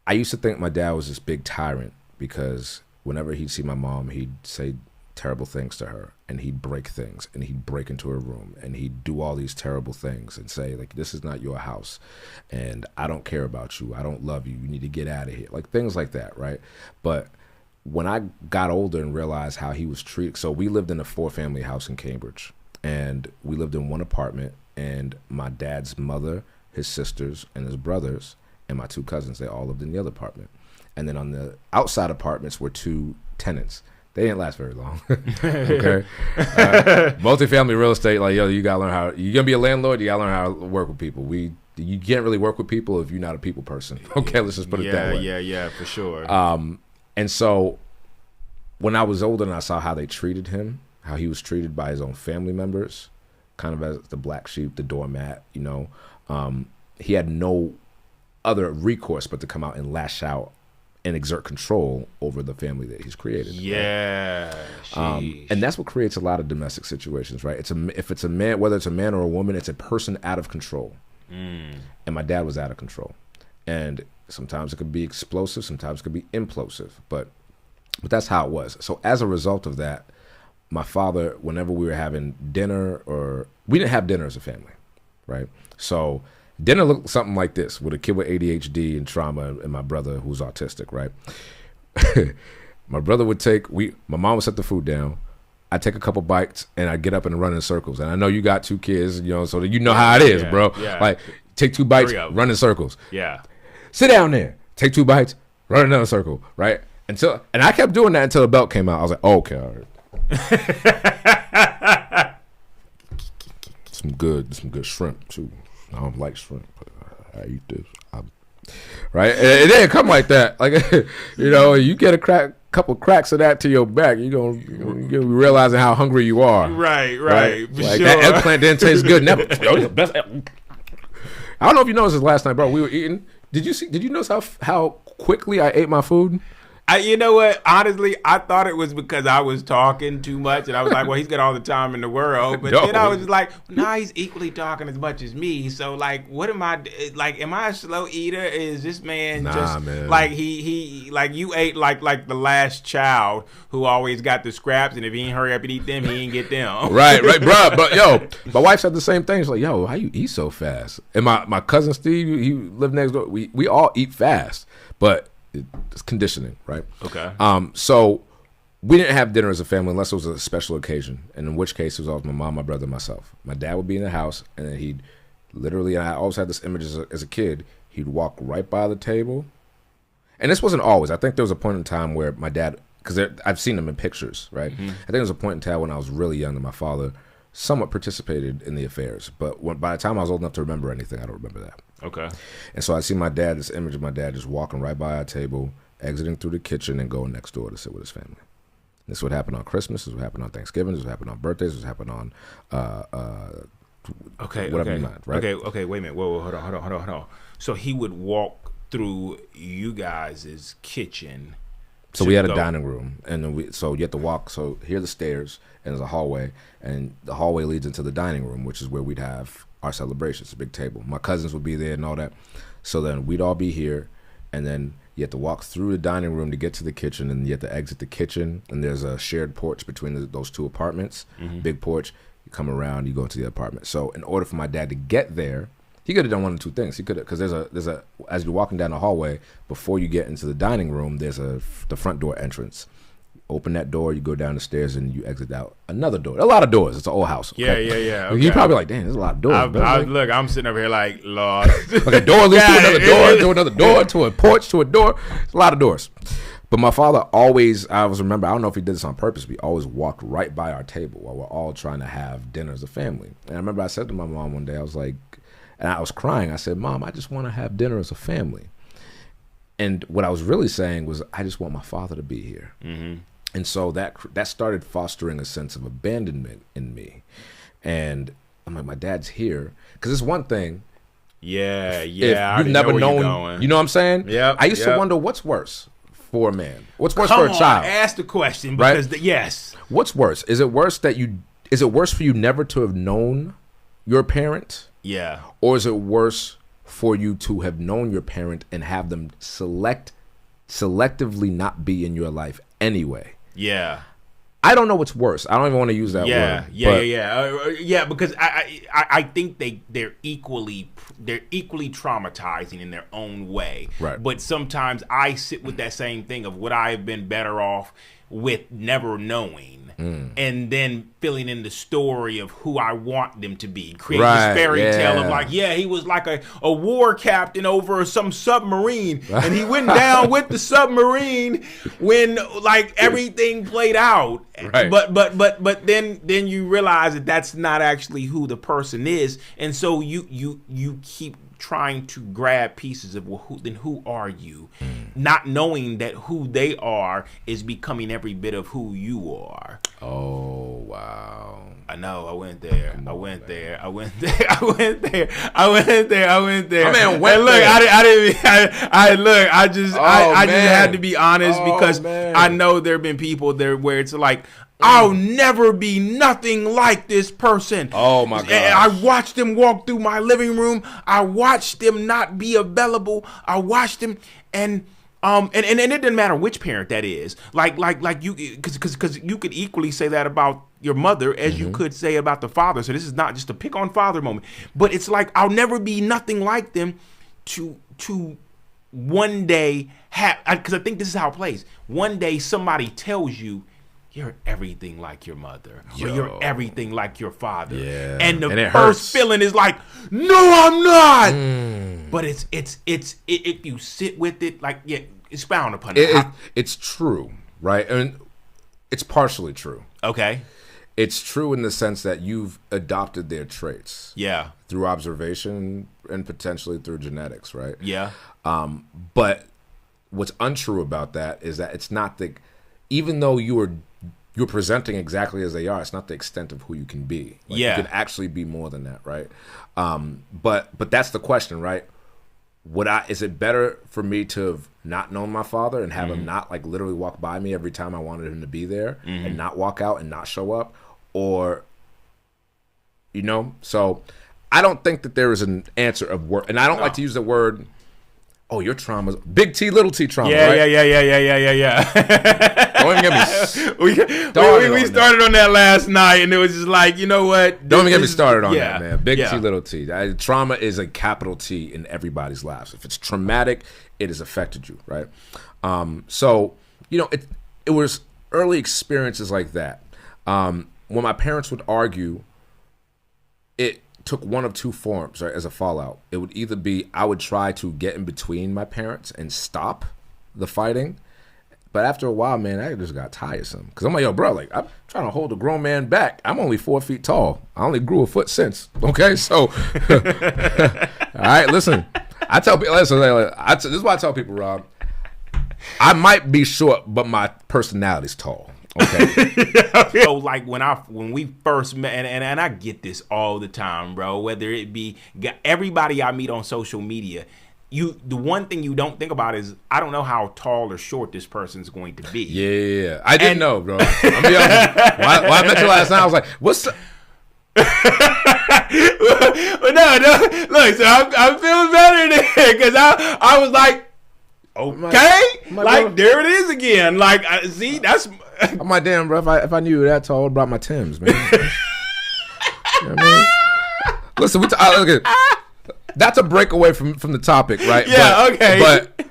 [SPEAKER 2] I used to think my dad was this big tyrant because whenever he'd see my mom, he'd say terrible things to her, and he'd break things, and he'd break into her room, and he'd do all these terrible things and say, like, this is not your house, and I don't care about you, I don't love you, you need to get out of here, like things like that, right? But when I got older and realized how he was treated, so we lived in a 4-family house in Cambridge, and we lived in one apartment, and my dad's mother, his sisters, and his brothers, and my 2 cousins, they all lived in the other apartment. And then on the outside apartments were 2 tenants. They didn't last very long. Okay. Multifamily real estate, like, yo, you gotta learn how. You're gonna be a landlord. You gotta learn how to work with people. You can't really work with people if you're not a people person. Okay, let's just put it that way.
[SPEAKER 1] Yeah, for sure.
[SPEAKER 2] And so when I was older and I saw how they treated him, how he was treated by his own family members, kind of as the black sheep, the doormat, you know, he had no other recourse but to come out and lash out and exert control over the family that he's created.
[SPEAKER 1] Yeah.
[SPEAKER 2] Right? And that's what creates a lot of domestic situations, right? If it's a man, whether it's a man or a woman, it's a person out of control. And my dad was out of control. And sometimes it could be explosive, sometimes it could be implosive, but that's how it was. So as a result of that, my father, whenever we were having dinner, or we didn't have dinner as a family, right? So Dinner looked something like this, with a kid with ADHD and trauma and my brother who's autistic, right? My brother would my mom would set the food down. I'd take a couple bites and I'd get up and run in circles. And I know you got 2 kids, so that you know how it is, bro. Yeah. Like, take 2 bites, run in circles.
[SPEAKER 1] Yeah.
[SPEAKER 2] Sit down there. Take 2 bites, run another circle, right? And I kept doing that until the belt came out. I was like, oh, okay, all right. some good shrimp too. I don't like shrimp, but I eat this. Right? And it didn't come like that. Like, you get a couple cracks of that to your back, you're gonna be realizing how hungry you are.
[SPEAKER 1] Right.
[SPEAKER 2] Like, sure. That eggplant didn't taste good. Never. The best. I don't know if you noticed this last night, bro. We were eating. Did you notice how quickly I ate my food?
[SPEAKER 1] You know what? Honestly, I thought it was because I was talking too much, and I was like, "Well, he's got all the time in the world." But then I was just like, "Nah, he's equally talking as much as me." So, like, what am I like? Am I a slow eater? Is this man man. Like he like you ate like the last child who always got the scraps, and if he ain't hurry up and eat them, he ain't get them.
[SPEAKER 2] Right, bro. But my wife said the same thing. She's like, "Yo, how you eat so fast?" And my cousin Steve, he lived next door. We all eat fast, but it's conditioning, right?
[SPEAKER 1] Okay.
[SPEAKER 2] So we didn't have dinner as a family unless it was a special occasion, and in which case it was always my mom, my brother, and myself. My dad would be in the house, and then he'd literally, and I always had this image as a kid, he'd walk right by the table. And this wasn't always. I think there was a point in time where my dad, because I've seen them in pictures, right? Mm-hmm. I think there was a point in time when I was really young that my father somewhat participated in the affairs. But by the time I was old enough to remember anything, I don't remember that.
[SPEAKER 1] Okay.
[SPEAKER 2] And so I see my dad, this image of my dad just walking right by our table, exiting through the kitchen and going next door to sit with his family. This would happen on Christmas. This would happen on Thanksgiving. This would happen on birthdays. This would happen on whatever you mind, right?
[SPEAKER 1] Okay. Wait a minute. Whoa, hold on. So he would walk through you guys' kitchen.
[SPEAKER 2] So we had a dining room, and then so you have to walk. So here are the stairs, and there's a hallway, and the hallway leads into the dining room, which is where we'd have our celebrations, a big table. My cousins would be there and all that. So then we'd all be here, and then you have to walk through the dining room to get to the kitchen, and you have to exit the kitchen, and there's a shared porch between those 2 apartments, big porch. You come around, you go into the apartment. So in order for my dad to get there, he could have done one of 2 things. He could have, because there's a as you're walking down the hallway, before you get into the dining room, there's the front door entrance. Open that door, you go down the stairs, and you exit out another door. A lot of doors. It's an old house.
[SPEAKER 1] Okay? Yeah. Okay.
[SPEAKER 2] You're probably like, damn, there's a lot of doors.
[SPEAKER 1] Look, I'm sitting over here like, Lord.
[SPEAKER 2] Like a door leads to another door, to another door, to a porch, to a door. It's a lot of doors. But my father always, I don't know if he did this on purpose, but he always walked right by our table while we're all trying to have dinner as a family. And I remember I said to my mom one day, I was like, and I was crying. I said, Mom, I just want to have dinner as a family. And what I was really saying was, I just want my father to be here. Mm-hmm. And so that started fostering a sense of abandonment in me. And I'm like, my dad's here. Because it's one thing.
[SPEAKER 1] Yeah.
[SPEAKER 2] If you've never known, you know what I'm saying?
[SPEAKER 1] Yeah.
[SPEAKER 2] I used to wonder, what's worse for a man? What's worse for a child?
[SPEAKER 1] Ask the question, because
[SPEAKER 2] right?
[SPEAKER 1] Yes.
[SPEAKER 2] What's worse? Is it worse for you never to have known your parent?
[SPEAKER 1] Yeah.
[SPEAKER 2] Or is it worse for you to have known your parent and have them selectively not be in your life anyway?
[SPEAKER 1] Yeah.
[SPEAKER 2] I don't know what's worse. I don't even want to use that word.
[SPEAKER 1] Yeah. Because I think they're equally traumatizing in their own way.
[SPEAKER 2] Right.
[SPEAKER 1] But sometimes I sit with that same thing of would I have been better off with never knowing. And then filling in the story of who I want them to be. Create this fairy tale of like, he was like a war captain over some submarine. And he went down with the submarine when like everything played out.
[SPEAKER 2] Right.
[SPEAKER 1] But then you realize that that's not actually who the person is. And so you keep trying to grab pieces of who are you, not knowing that who they are is becoming every bit of who you are.
[SPEAKER 2] Oh wow!
[SPEAKER 1] I know. I went there. I went there. I went there. I
[SPEAKER 2] Man,
[SPEAKER 1] I just had to be honest because I know there have been people there where it's like, I'll never be nothing like this person.
[SPEAKER 2] Oh my God!
[SPEAKER 1] I watched them walk through my living room. I watched them not be available. I watched them, and And it doesn't matter which parent that is. Like you, because you could equally say that about your mother as you could say about the father. So this is not just a pick on father moment, but it's like I'll never be nothing like them to one day have, because I think this is how it plays. One day somebody tells you you're everything like your mother, or you're everything like your father, and the first
[SPEAKER 2] hurts.
[SPEAKER 1] feeling is like, no, I'm not. But it's if you sit with it, like expound upon it.
[SPEAKER 2] It's true, right? And it's partially true.
[SPEAKER 1] Okay.
[SPEAKER 2] It's true in the sense that you've adopted their traits.
[SPEAKER 1] Yeah.
[SPEAKER 2] Through observation and potentially through genetics, right?
[SPEAKER 1] Yeah.
[SPEAKER 2] But what's untrue about that is that it's not even though you're presenting exactly as they are, it's not the extent of who you can be. Like, you can actually be more than that, right? But that's the question, right? Is it better for me to have not known my father and have him not like literally walk by me every time I wanted him to be there and not walk out and not show up? Or, so I don't think that there is an answer of word, and I don't like to use the word, oh, your trauma's big T, little T trauma, right?
[SPEAKER 1] Yeah.
[SPEAKER 2] Don't even get me
[SPEAKER 1] we started on that last night, and it was just like, you know what?
[SPEAKER 2] Don't even get me started on that, man. Big
[SPEAKER 1] Yeah.
[SPEAKER 2] T, little T. Trauma is a capital T in everybody's lives. If it's traumatic, it has affected you, right? So, it was early experiences like that. When my parents would argue, it took one of two forms, right, as a fallout. It would either be I would try to get in between my parents and stop the fighting. But after a while, man, I just got tiresome. Because I'm like, yo, bro, like, I'm trying to hold a grown man back. I'm only 4 feet tall. I only grew a foot since. Okay, so, all right, listen. I tell people, this is what I tell people, Rob. I might be short, but my personality's tall. Okay.
[SPEAKER 1] So like when we first met, and I get this all the time, bro, whether it be everybody I meet on social media, the one thing you don't think about is I don't know how tall or short this person's going to be.
[SPEAKER 2] Yeah. I didn't know, bro. I'm be honest. When I met you last night, I was like, what's the...
[SPEAKER 1] no, look, so I'm feeling better there, because I was like, okay, like there it is again. Like, see, that's...
[SPEAKER 2] I'm like, damn, bro, if I knew you were that tall, I would brought my Timbs, man. You know what I mean? Listen, look at, that's a breakaway from the topic, right?
[SPEAKER 1] Yeah, okay.
[SPEAKER 2] But,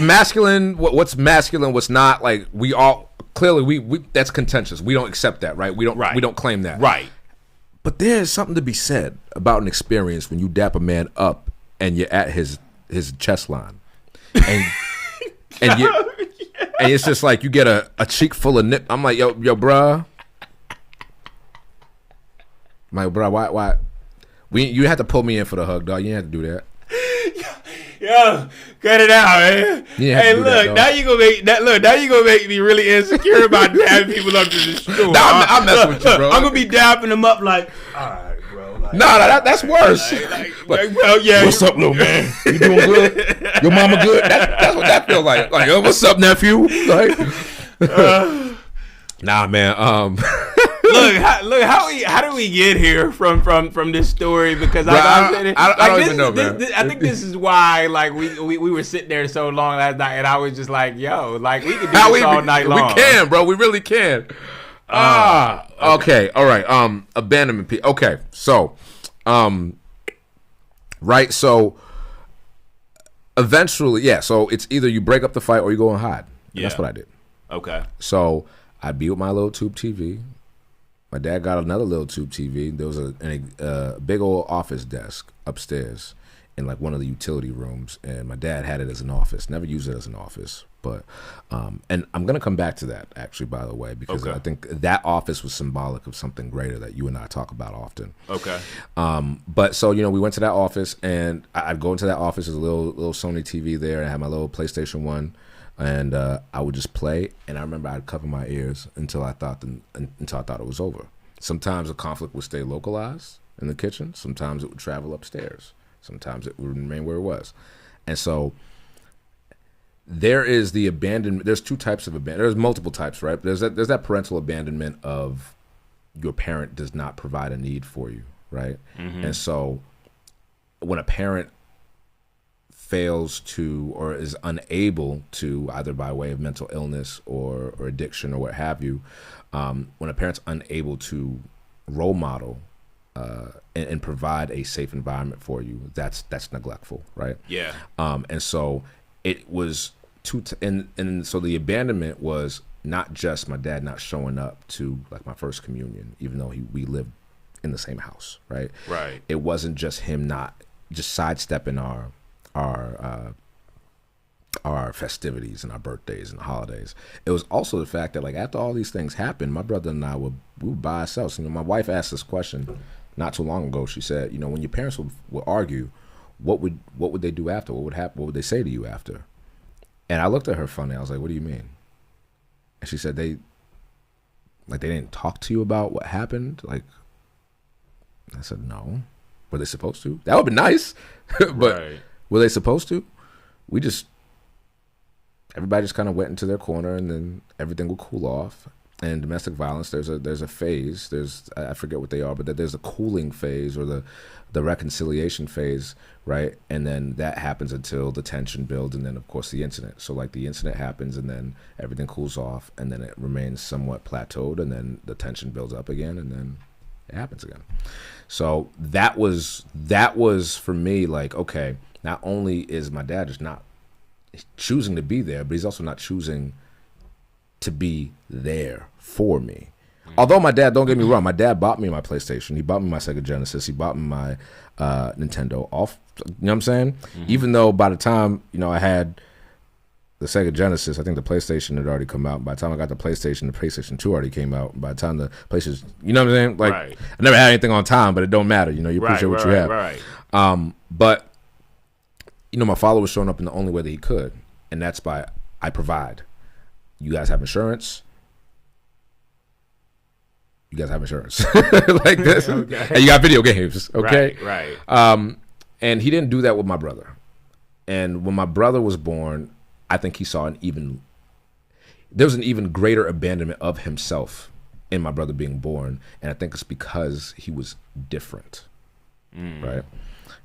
[SPEAKER 2] masculine, what's masculine, what's not, like, we all, clearly, we that's contentious. We don't accept that, right? We don't claim that.
[SPEAKER 1] Right.
[SPEAKER 2] But there's something to be said about an experience when you dap a man up and you're at his chest line. And and it's just like you get a cheek full of nip. I'm like, yo, bruh. I'm like, bruh, why? You had to pull me in for the hug, dog. You didn't have to do that.
[SPEAKER 1] Yo, cut it out, man. Hey, look, now you gonna make me really insecure about dapping people up to the store.
[SPEAKER 2] Nah, I'm messing with you, bro.
[SPEAKER 1] I'm gonna be dapping them up like, all right, bro. Like,
[SPEAKER 2] that's worse.
[SPEAKER 1] Well, yeah.
[SPEAKER 2] What's up, little man? You doing good? Your mama good? That's what that feels like. Like, yo, what's up, nephew? Like, nah, man.
[SPEAKER 1] Look, how do we get here from this story? Because
[SPEAKER 2] I don't even know, man.
[SPEAKER 1] I think this is why, like, we were sitting there so long last night, and I was just like, yo, like, we could do this all night long.
[SPEAKER 2] We can, bro. We really can. Okay. All right. Abandonment. Okay. So, right. So, eventually, yeah. So it's either you break up the fight or you go and hide. Yeah. That's what I did.
[SPEAKER 1] Okay.
[SPEAKER 2] So I'd be with my little tube TV. My dad got another little tube TV. There was a big old office desk upstairs in like one of the utility rooms, and my dad had it as an office. Never used it as an office, but and I'm gonna come back to that actually, by the way, because I think that office was symbolic of something greater that you and I talk about often.
[SPEAKER 1] Okay.
[SPEAKER 2] But so we went to that office, and I'd go into that office. There's a little Sony TV there, and I had my little PlayStation 1. And I would just play, and I remember I'd cover my ears until I thought it was over. Sometimes the conflict would stay localized in the kitchen. Sometimes it would travel upstairs. Sometimes it would remain where it was. And so there is the abandonment. There's two types of abandonment. There's multiple types, right? There's that parental abandonment of your parent does not provide a need for you, right? Mm-hmm. And so when a parent fails to or is unable to, either by way of mental illness or addiction or what have you, when a parent's unable to role model and provide a safe environment for you, that's neglectful, right?
[SPEAKER 1] Yeah.
[SPEAKER 2] And so it was and so the abandonment was not just my dad not showing up to like my first communion, even though we lived in the same house, right?
[SPEAKER 1] Right.
[SPEAKER 2] It wasn't just him not just sidestepping our festivities and our birthdays and the holidays. It was also the fact that like after all these things happened, my brother and I we would by ourselves. You know, my wife asked this question not too long ago. She said, you know, when your parents would argue, what would they do after? What would happen? What would they say to you after? And I looked at her funny. I was like, what do you mean? And she said they didn't talk to you about what happened? Like, I said, no. Were they supposed to? That would be nice. But
[SPEAKER 1] right.
[SPEAKER 2] Were they supposed to? Everybody just kind of went into their corner, and then everything will cool off. And in domestic violence, there's a phase. I forget what they are, but there's a cooling phase or the reconciliation phase, right? And then that happens until the tension builds, and then of course the incident. So like the incident happens, and then everything cools off, and then it remains somewhat plateaued, and then the tension builds up again, and then it happens again. So that was for me like, okay, not only is my dad just not choosing to be there, but he's also not choosing to be there for me. Although my dad, don't get me wrong, my dad bought me my PlayStation. He bought me my Sega Genesis. He bought me my Nintendo. You know what I'm saying? Mm-hmm. Even though by the time, you know, I had the Sega Genesis, I think the PlayStation had already come out. By the time I got the PlayStation 2 already came out. By the time the PlayStation, you know what I'm saying? Like, right. I never had anything on time, but it don't matter. You know, you appreciate what you have.
[SPEAKER 1] Right.
[SPEAKER 2] But, you know, my father was showing up in the only way that he could, and that's by I provide. You guys have insurance. You guys have insurance. Like this. Okay. And you got video games. Okay.
[SPEAKER 1] Right.
[SPEAKER 2] And he didn't do that with my brother. And when my brother was born, I think he saw there was an even greater abandonment of himself in my brother being born. And I think it's because he was different. Right.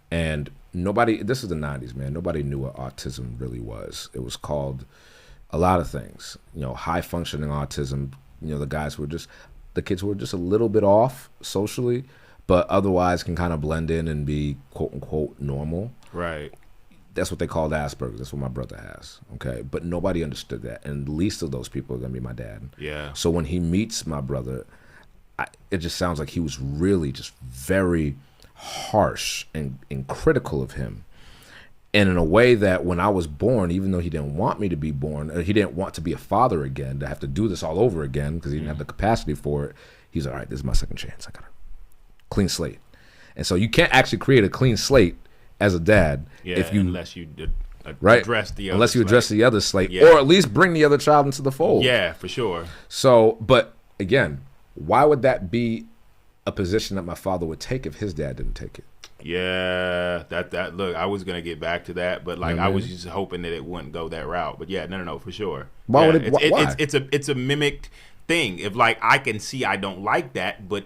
[SPEAKER 2] And this is the 90s, man. Nobody knew what autism really was. It was called a lot of things, you know, high functioning autism, you know, the kids who were just a little bit off socially, but otherwise can kind of blend in and be quote unquote normal.
[SPEAKER 1] Right.
[SPEAKER 2] That's what they called Asperger's. That's what my brother has. Okay. But nobody understood that. And the least of those people are going to be my dad.
[SPEAKER 1] Yeah.
[SPEAKER 2] So when he meets my brother, it just sounds like he was really just very harsh and critical of him. And in a way that when I was born, even though he didn't want me to be born, or he didn't want to be a father again, to have to do this all over again because he didn't have the capacity for it, he's like, all right, this is my second chance. I got a clean slate. And so you can't actually create a clean slate as a dad
[SPEAKER 1] unless you address the other
[SPEAKER 2] address the other slate, or at least bring the other child into the fold.
[SPEAKER 1] Yeah, for sure.
[SPEAKER 2] So, but again, why would that be a position that my father would take if his dad didn't take it?
[SPEAKER 1] Yeah, that look, I was gonna get back to that, but like I was just hoping that it wouldn't go that route. But yeah, no, for sure.
[SPEAKER 2] Why would it?
[SPEAKER 1] Why? It's a mimicked thing. If like I can see I don't like that, but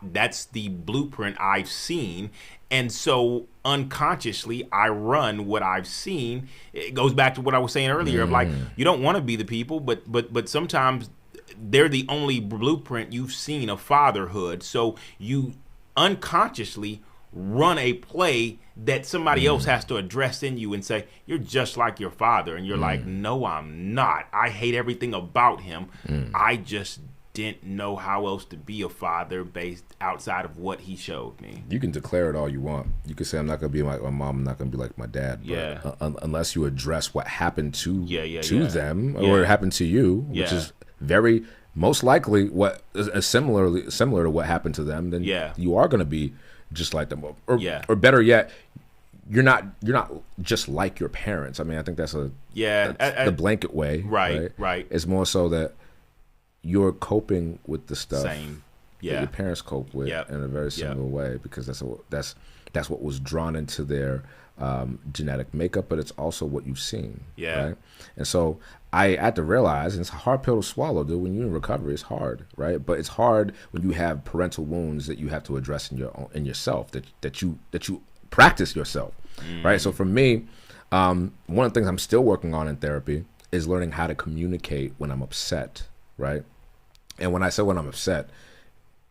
[SPEAKER 1] that's the blueprint I've seen, and so unconsciously I run what I've seen. It goes back to what I was saying earlier of like you don't want to be the people, but sometimes they're the only blueprint you've seen of fatherhood. So you unconsciously run a play that somebody else has to address in you and say, you're just like your father. And you're like, no, I'm not. I hate everything about him. I just didn't know how else to be a father based outside of what he showed me.
[SPEAKER 2] You can declare it all you want. You can say, I'm not going to be like my mom. I'm not going to be like my dad. But unless you address what happened to them or it happened to you, which is very most likely what is similar to what happened to them, then you are going to be just like them, or better yet, you're not just like your parents. I mean, I think that's the blanket way,
[SPEAKER 1] right.
[SPEAKER 2] It's more so that you're coping with the stuff that your parents cope with in a very similar way, because that's what was drawn into their genetic makeup, but it's also what you've seen. Right? And so I had to realize, and it's a hard pill to swallow, dude. When you're in recovery, it's hard, right? But it's hard when you have parental wounds that you have to address in yourself, that you practice yourself, right? So for me, One of the things I'm still working on in therapy is learning how to communicate when I'm upset, right? And when I say when I'm upset,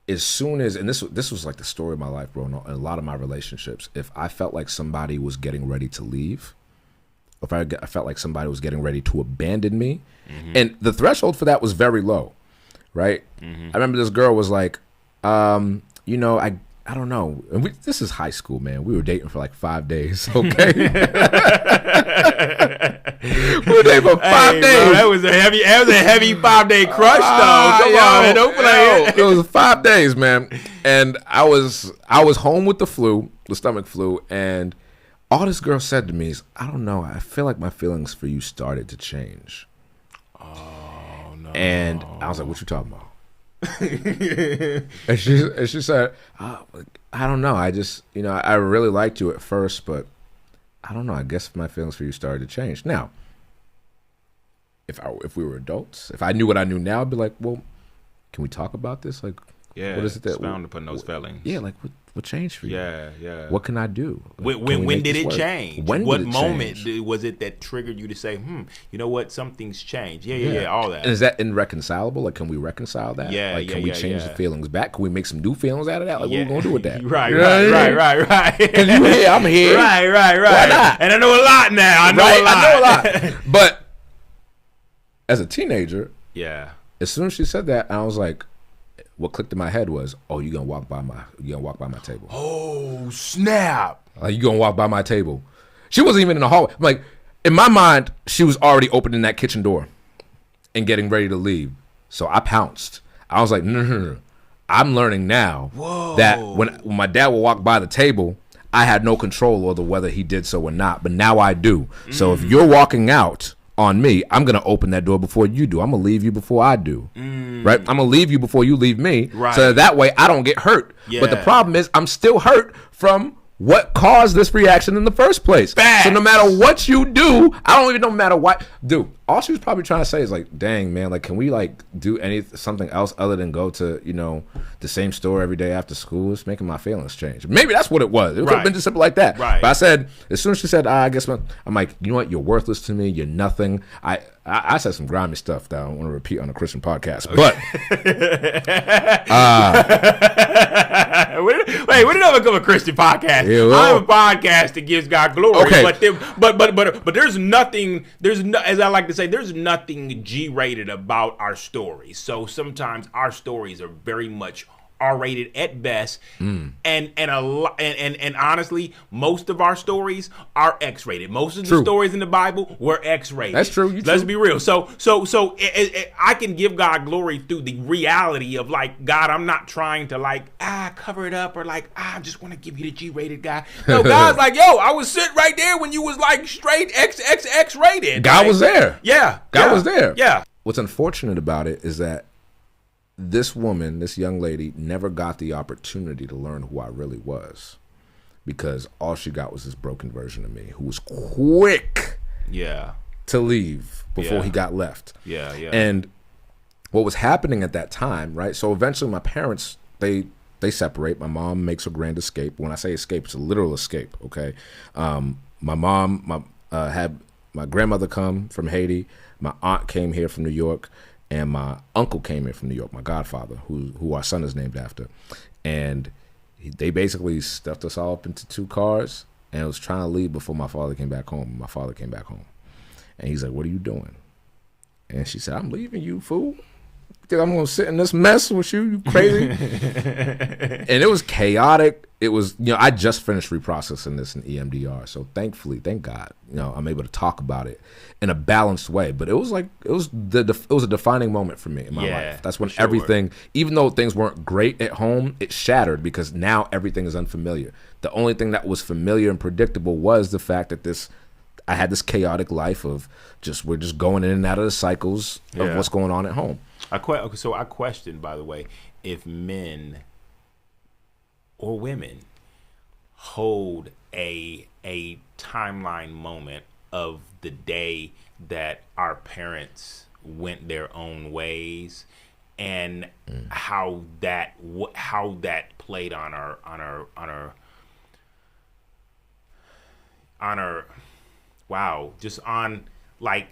[SPEAKER 2] as soon as, and this was like the story of my life, bro, in a lot of my relationships, if I felt like somebody was getting ready to leave, if I felt like somebody was getting ready to abandon me, and the threshold for that was very low, right? I remember this girl was like, you know, I don't know. And this is high school, man. We were dating for like 5 days, okay? We were dating for 5 days.
[SPEAKER 1] Bro, that was a heavy 5-day crush, though. Come on, man, don't play it.
[SPEAKER 2] It was 5 days, man. And I was home with the stomach flu, and all this girl said to me is, I don't know, I feel like my feelings for you started to change.
[SPEAKER 1] Oh, no.
[SPEAKER 2] And I was like, what you talking about? and she said, I don't know. I just, you know, I really liked you at first, but I don't know. I guess my feelings for you started to change. Now, if we were adults, if I knew what I knew now, I'd be like, well, can we talk about this? Like,
[SPEAKER 1] yeah,
[SPEAKER 2] what is it that
[SPEAKER 1] expound upon those feelings?
[SPEAKER 2] Yeah, like what changed for you?
[SPEAKER 1] Yeah.
[SPEAKER 2] What can I do? Like,
[SPEAKER 1] when did it change?
[SPEAKER 2] What
[SPEAKER 1] moment was it that triggered you to say, you know what, something's changed? Yeah, all that.
[SPEAKER 2] And is that irreconcilable? Like, can we reconcile that?
[SPEAKER 1] Yeah,
[SPEAKER 2] like, can we change the feelings back? Can we make some new feelings out of that? Like, what are we gonna do with that?
[SPEAKER 1] Right.
[SPEAKER 2] Because you here, I'm here.
[SPEAKER 1] Right.
[SPEAKER 2] Why not?
[SPEAKER 1] And I know a lot now. I know a lot.
[SPEAKER 2] But as a teenager,
[SPEAKER 1] yeah.
[SPEAKER 2] As soon as she said that, I was like, what clicked in my head was, oh, you gonna walk by my table.
[SPEAKER 1] Oh, snap.
[SPEAKER 2] Like, you gonna walk by my table. She wasn't even in the hallway. Like, in my mind, she was already opening that kitchen door and getting ready to leave. So I pounced. I was like, no. I'm learning now that when my dad would walk by the table, I had no control over whether he did so or not. But now I do. So if you're walking out on me, I'm going to open that door before you do. I'm going to leave you before I do. Right? I'm going to leave you before you leave me.
[SPEAKER 1] Right.
[SPEAKER 2] So that way I don't get hurt.
[SPEAKER 1] Yeah.
[SPEAKER 2] But the problem is I'm still hurt from what caused this reaction in the first place.
[SPEAKER 1] Facts.
[SPEAKER 2] So no matter what you do, I don't even know no matter what. Dude, all she was probably trying to say is like, dang, man, like, can we like do something else other than go to, you know, the same store every day after school? It's making my feelings change. Maybe that's what it was. It could have been just simple like that.
[SPEAKER 1] Right.
[SPEAKER 2] But I said, as soon as she said, I guess, I'm like, you know what? You're worthless to me. You're nothing. I said some grimy stuff that I don't want to repeat on a Christian podcast. Okay. But
[SPEAKER 1] wait, when did I become a Christian podcast?
[SPEAKER 2] Yeah, well,
[SPEAKER 1] I'm a podcast that gives God glory.
[SPEAKER 2] Okay.
[SPEAKER 1] But there's nothing. As I like to say, there's nothing G-rated about our stories. So sometimes our stories are very much R-rated at best, and honestly, most of our stories are X-rated. Most of the stories in the Bible were X-rated.
[SPEAKER 2] That's true.
[SPEAKER 1] Let's be real. So I can give God glory through the reality of like, God, I'm not trying to like cover it up or like I just want to give you the G-rated guy. No, God's like, yo, I was sitting right there when you was like straight X rated.
[SPEAKER 2] God was there.
[SPEAKER 1] Yeah,
[SPEAKER 2] God was there.
[SPEAKER 1] Yeah.
[SPEAKER 2] What's unfortunate about it is that this woman, this young lady, never got the opportunity to learn who I really was, because all she got was this broken version of me who was quick to leave before he got left.
[SPEAKER 1] Yeah.
[SPEAKER 2] And what was happening at that time, right? So eventually my parents, they separate. My mom makes her grand escape. When I say escape, it's a literal escape, okay? My mom had my grandmother come from Haiti. My aunt came here from New York. And my uncle came in from New York, my godfather, who our son is named after. And they basically stuffed us all up into 2 cars and was trying to leave before my father came back home. My father came back home. And he's like, what are you doing? And she said, I'm leaving you, fool. You think I'm going to sit in this mess with you crazy? And it was chaotic. It was, you know, I just finished reprocessing this in EMDR. So thankfully, thank God, you know, I'm able to talk about it in a balanced way. But it was like, it was a defining moment for me in my life. That's when everything, even though things weren't great at home, it shattered because now everything is unfamiliar. The only thing that was familiar and predictable was the fact that I had this chaotic life of we're just going in and out of the cycles of what's going on at home.
[SPEAKER 1] So I question, by the way, if men or women hold a timeline moment of the day that our parents went their own ways, and how that played on our wow, just on like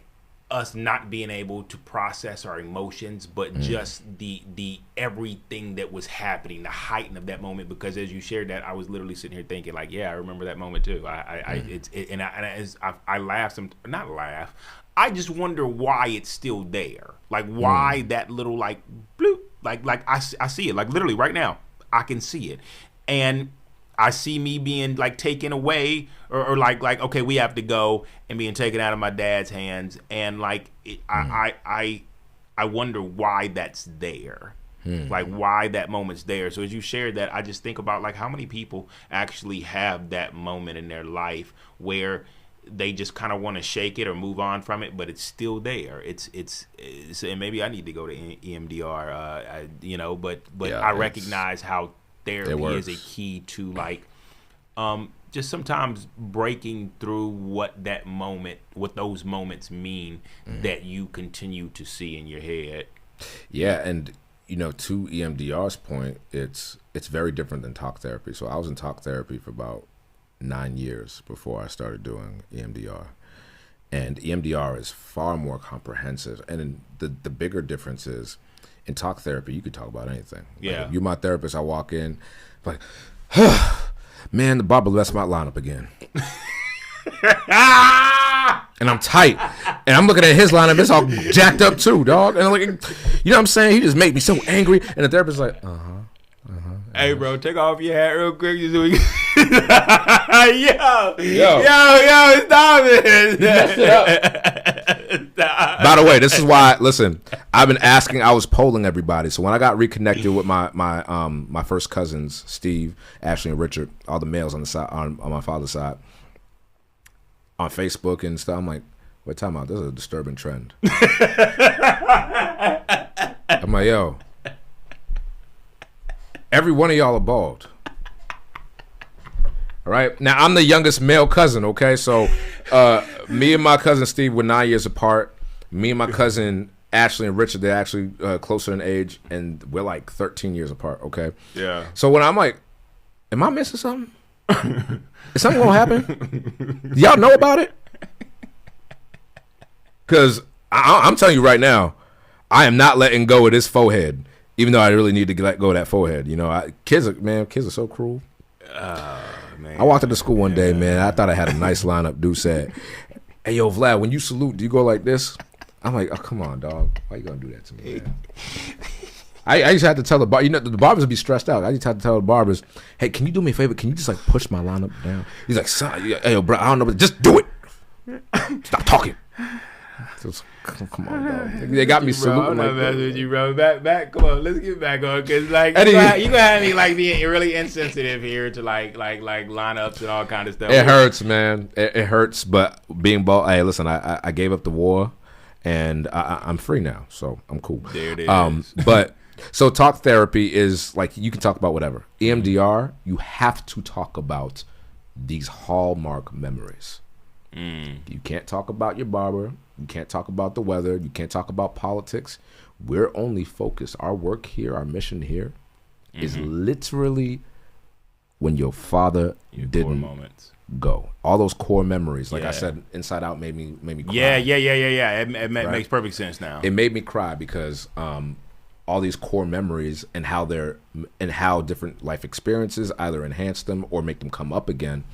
[SPEAKER 1] us not being able to process our emotions, but just the everything that was happening, the heighten of that moment. Because as you shared that, I was literally sitting here thinking like, yeah, I remember that moment too. I laugh, not laugh. I just wonder why it's still there. Like why that little like bloop, like I see it like literally right now. I can see it, and I see me being like taken away or like okay, we have to go, and being taken out of my dad's hands, and like I wonder why that's there. Like why that moment's there. So as you shared that, I just think about like how many people actually have that moment in their life where they just kind of want to shake it or move on from it, but it's still there. It's and maybe I need to go to EMDR, but I recognize how therapy is a key to like just sometimes breaking through what those moments mean that you continue to see in your head.
[SPEAKER 2] Yeah, and to EMDR's point, it's very different than talk therapy. So I was in talk therapy for about 9 years before I started doing EMDR. And EMDR is far more comprehensive. And the bigger difference is in talk therapy, you could talk about anything.
[SPEAKER 1] Yeah.
[SPEAKER 2] Like if you're my therapist, I walk in, like, man, the barber left my lineup again. And I'm tight. And I'm looking at his lineup, it's all jacked up too, dog. And I'm like, you know what I'm saying? He just made me so angry. And the therapist's like,
[SPEAKER 1] Hey, bro, take off your hat real quick. Yo, stop it.
[SPEAKER 2] By the way, this is why, listen, I've been asking, I was polling everybody. So when I got reconnected with my first cousins, Steve, Ashley, and Richard, all the males on the side, on my father's side, on Facebook and stuff, I'm like, wait, time out, this is a disturbing trend. I'm like, yo, every one of y'all are bald. All right. Now, I'm the youngest male cousin, okay? So me and my cousin Steve were 9 years apart. Me and my cousin Ashley and Richard, they're actually closer in age, and we're like 13 years apart, okay?
[SPEAKER 1] Yeah.
[SPEAKER 2] So when I'm like, am I missing something? Is something going to happen? Y'all know about it? Because I'm telling you right now, I am not letting go of this forehead. Even though I really need to let go of that forehead, kids are so cruel. Man, I walked into school one day, man. I thought I had a nice lineup. Dude said, "Hey, yo, Vlad, when you salute, do you go like this?" I'm like, "Oh, come on, dog. Why you gonna do that to me, man?" I just had to tell the the barbers would be stressed out. I just had to tell the barbers, "Hey, can you do me a favor? Can you just like push my lineup down?" He's like, "Son, hey, yo, bro, I don't know, but just do it. Stop talking." Come on, dog. They got me saluting.
[SPEAKER 1] I'm not messing with you, bro. Back. Come on, let's get back on, cause like you gonna have me like being really insensitive here to like lineups and all kind of stuff.
[SPEAKER 2] It hurts, man. It hurts, but being bald. Hey, listen, I gave up the war, and I'm free now, so I'm cool.
[SPEAKER 1] There it is.
[SPEAKER 2] But so talk therapy is like you can talk about whatever. EMDR, you have to talk about these hallmark memories. You can't talk about your barber. You can't talk about the weather. You can't talk about politics. We're only focused. Our work here, our mission here, is literally when your father didn't go. All those core memories. Like I said, Inside Out made me cry.
[SPEAKER 1] Yeah. It makes perfect sense now.
[SPEAKER 2] It made me cry because all these core memories and how different life experiences either enhance them or make them come up again.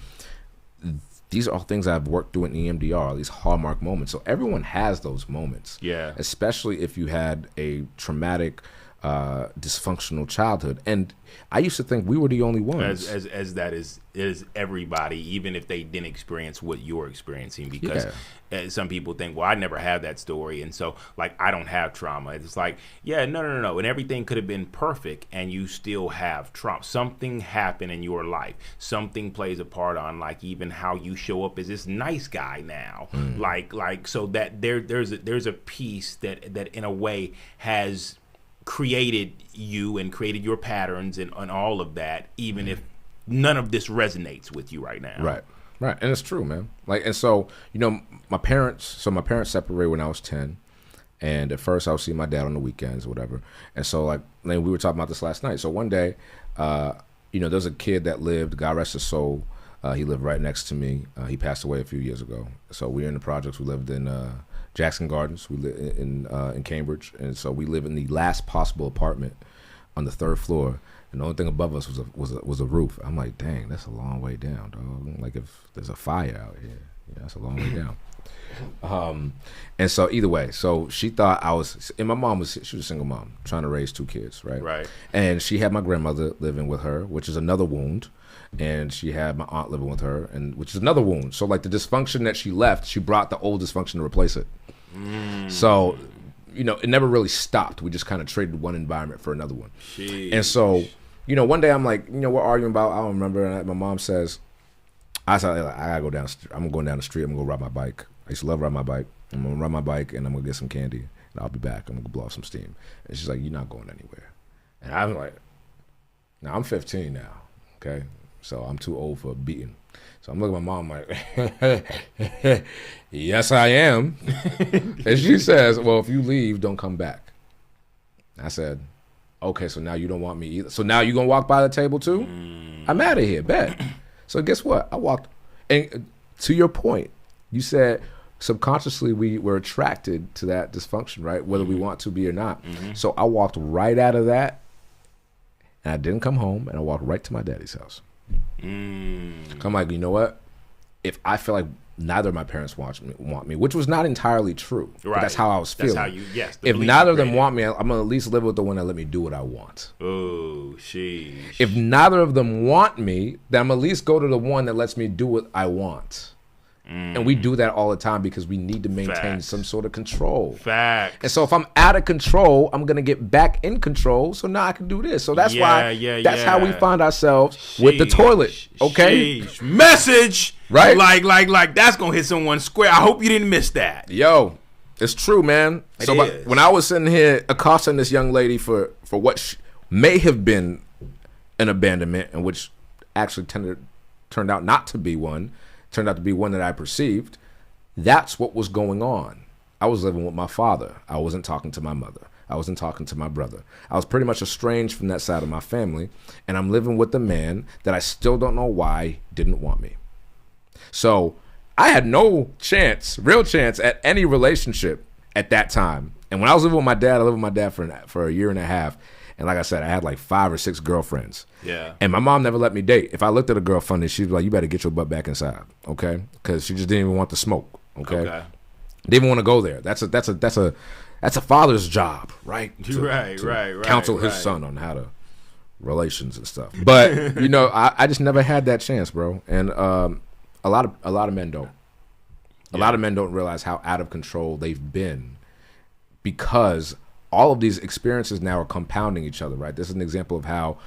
[SPEAKER 2] These are all things I've worked through in EMDR, these hallmark moments. So everyone has those moments. Yeah. Especially if you had a traumatic, dysfunctional childhood. And I used to think we were the only ones.
[SPEAKER 1] As that is everybody, even if they didn't experience what you're experiencing. Because some people think, well, I never had that story. And so, like, I don't have trauma. It's like, no. And everything could have been perfect, and you still have trauma. Something happened in your life. Something plays a part on, like, even how you show up as this nice guy now. Like so that there's a piece that in a way has created you and created your patterns and all of that, even if none of this resonates with you right now.
[SPEAKER 2] Right. And it's true, man. Like, and so, my parents separated when I was 10. And at first I would see my dad on the weekends or whatever. And so like we were talking about this last night. So one day, there's a kid that lived, God rest his soul, He lived right next to me. He passed away a few years ago. So we were in the projects. We lived in Jackson Gardens. We live in Cambridge, and so we live in the last possible apartment on the 3rd floor. And the only thing above us was a roof. I'm like, dang, that's a long way down, dog. Like if there's a fire out here, yeah, that's a long way down. And so either way, so she thought I was, and my mom she was a single mom trying to raise 2 kids, right?
[SPEAKER 1] Right.
[SPEAKER 2] And she had my grandmother living with her, which is another wound. And she had my aunt living with her, and which is another wound. So like the dysfunction that she left, she brought the old dysfunction to replace it. So, it never really stopped. We just kind of traded one environment for another one.
[SPEAKER 1] Jeez.
[SPEAKER 2] And so, one day I'm like, we're arguing about, I don't remember. And my mom says, I said, I gotta go down. I'm going down the street. I'm gonna go ride my bike. I used to love riding my bike. I'm gonna ride my bike and I'm gonna get some candy and I'll be back. I'm gonna go blow off some steam. And she's like, you're not going anywhere. And I'm like, now I'm 15 now. Okay. So I'm too old for a beating. So I'm looking at my mom like, yes, I am. And she says, well, if you leave, don't come back. I said, okay, so now you don't want me either. So now you going to walk by the table too? I'm out of here, bet. So guess what? I walked. And to your point, you said subconsciously we were attracted to that dysfunction, right? Whether we want to be or not. So I walked right out of that. And I didn't come home. And I walked right to my daddy's house. I'm like, you know what? If I feel like neither of my parents want me, which was not entirely true, right? But that's how I was feeling. That's how you, if neither of them want me, I'm gonna at least live with the one that let me do what I want.
[SPEAKER 1] Oh, sheesh.
[SPEAKER 2] If neither of them want me, then I'm at least go to the one that lets me do what I want. And we do that all the time because we need to maintain some sort of control.
[SPEAKER 1] Facts.
[SPEAKER 2] And so if I'm out of control, I'm going to get back in control. So now I can do this. So that's that's how we find ourselves with the toilet. Okay.
[SPEAKER 1] Message.
[SPEAKER 2] Right.
[SPEAKER 1] Like that's going to hit someone square. I hope you didn't miss that.
[SPEAKER 2] Yo, it's true, man. So when I was sitting here accosting this young lady for what may have been an abandonment and which actually turned out not to be one, turned out to be one that I perceived, that's what was going on. I was living with my father. I wasn't talking to my mother. I wasn't talking to my brother. I was pretty much estranged from that side of my family, and I'm living with a man that I still don't know why didn't want me. So I had no chance, real chance, at any relationship at that time. And when I was living with my dad, I lived with my dad for a year and a half. And like I said, I had like 5 or 6 girlfriends. Yeah. And my mom never let me date. If I looked at a girl funny, she'd be like, you better get your butt back inside, okay? Because she just didn't even want the smoke, okay? Didn't even want to go there. That's a father's job, right?
[SPEAKER 1] Right.
[SPEAKER 2] Counsel his son on how to relations and stuff. But I just never had that chance, bro. And a lot of men don't. A lot of men don't realize how out of control they've been because all of these experiences now are compounding each other, right? This is an example of how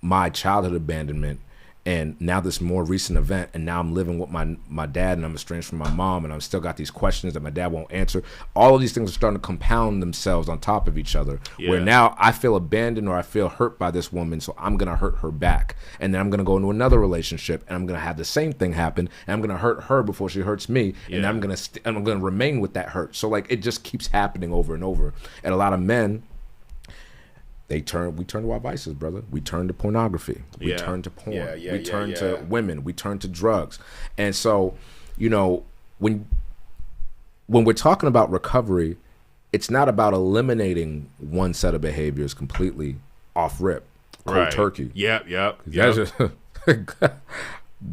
[SPEAKER 2] my childhood abandonment and now this more recent event, and now I'm living with my dad and I'm estranged from my mom and I've still got these questions that my dad won't answer. All of these things are starting to compound themselves on top of each other, where now I feel abandoned or I feel hurt by this woman, so I'm going to hurt her back. And then I'm going to go into another relationship and I'm going to have the same thing happen and I'm going to hurt her before she hurts me. And I'm going to remain with that hurt. So like it just keeps happening over and over. And a lot of men, we turn to our vices, brother. We turn to pornography. We turn to porn. We turn to women. We turn to drugs. And so, when we're talking about recovery, it's not about eliminating one set of behaviors completely off rip, cold turkey.
[SPEAKER 1] Yep.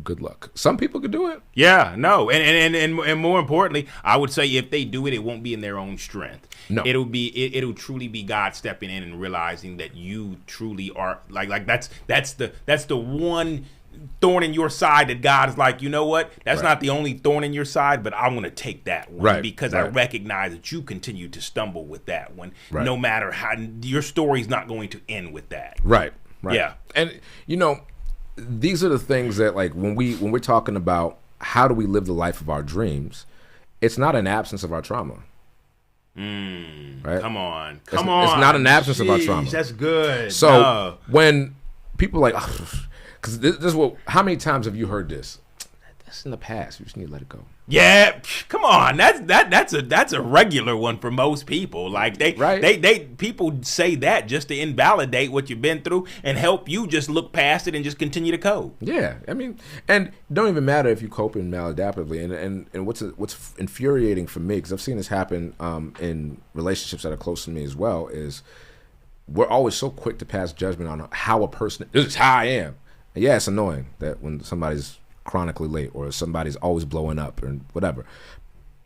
[SPEAKER 2] Good luck. Some people could do it.
[SPEAKER 1] Yeah, no, and more importantly, I would say if they do it, it won't be in their own strength. No, it'll truly be God stepping in and realizing that you truly are like that's the one thorn in your side that God is like, you know what? That's not the only thorn in your side, but I want to take that one because I recognize that you continue to stumble with that one. No matter how your story's not going to end with that. Right.
[SPEAKER 2] Yeah, and these are the things that, like, when we're talking about how do we live the life of our dreams, it's not an absence of our trauma. Right?
[SPEAKER 1] Come on.
[SPEAKER 2] It's not an absence of our trauma.
[SPEAKER 1] That's good.
[SPEAKER 2] So when people like, because this is what, how many times have you heard this? That's in the past. You just need to let it go.
[SPEAKER 1] Yeah, come on. That's a regular one for most people. Like they people say that just to invalidate what you've been through and help you just look past it and just continue to cope.
[SPEAKER 2] Yeah, I mean, and don't even matter if you cope in maladaptively. And what's infuriating for me, because I've seen this happen in relationships that are close to me as well, is we're always so quick to pass judgment on how a person. This is how I am. And yeah, it's annoying that when somebody's chronically late or somebody's always blowing up or whatever,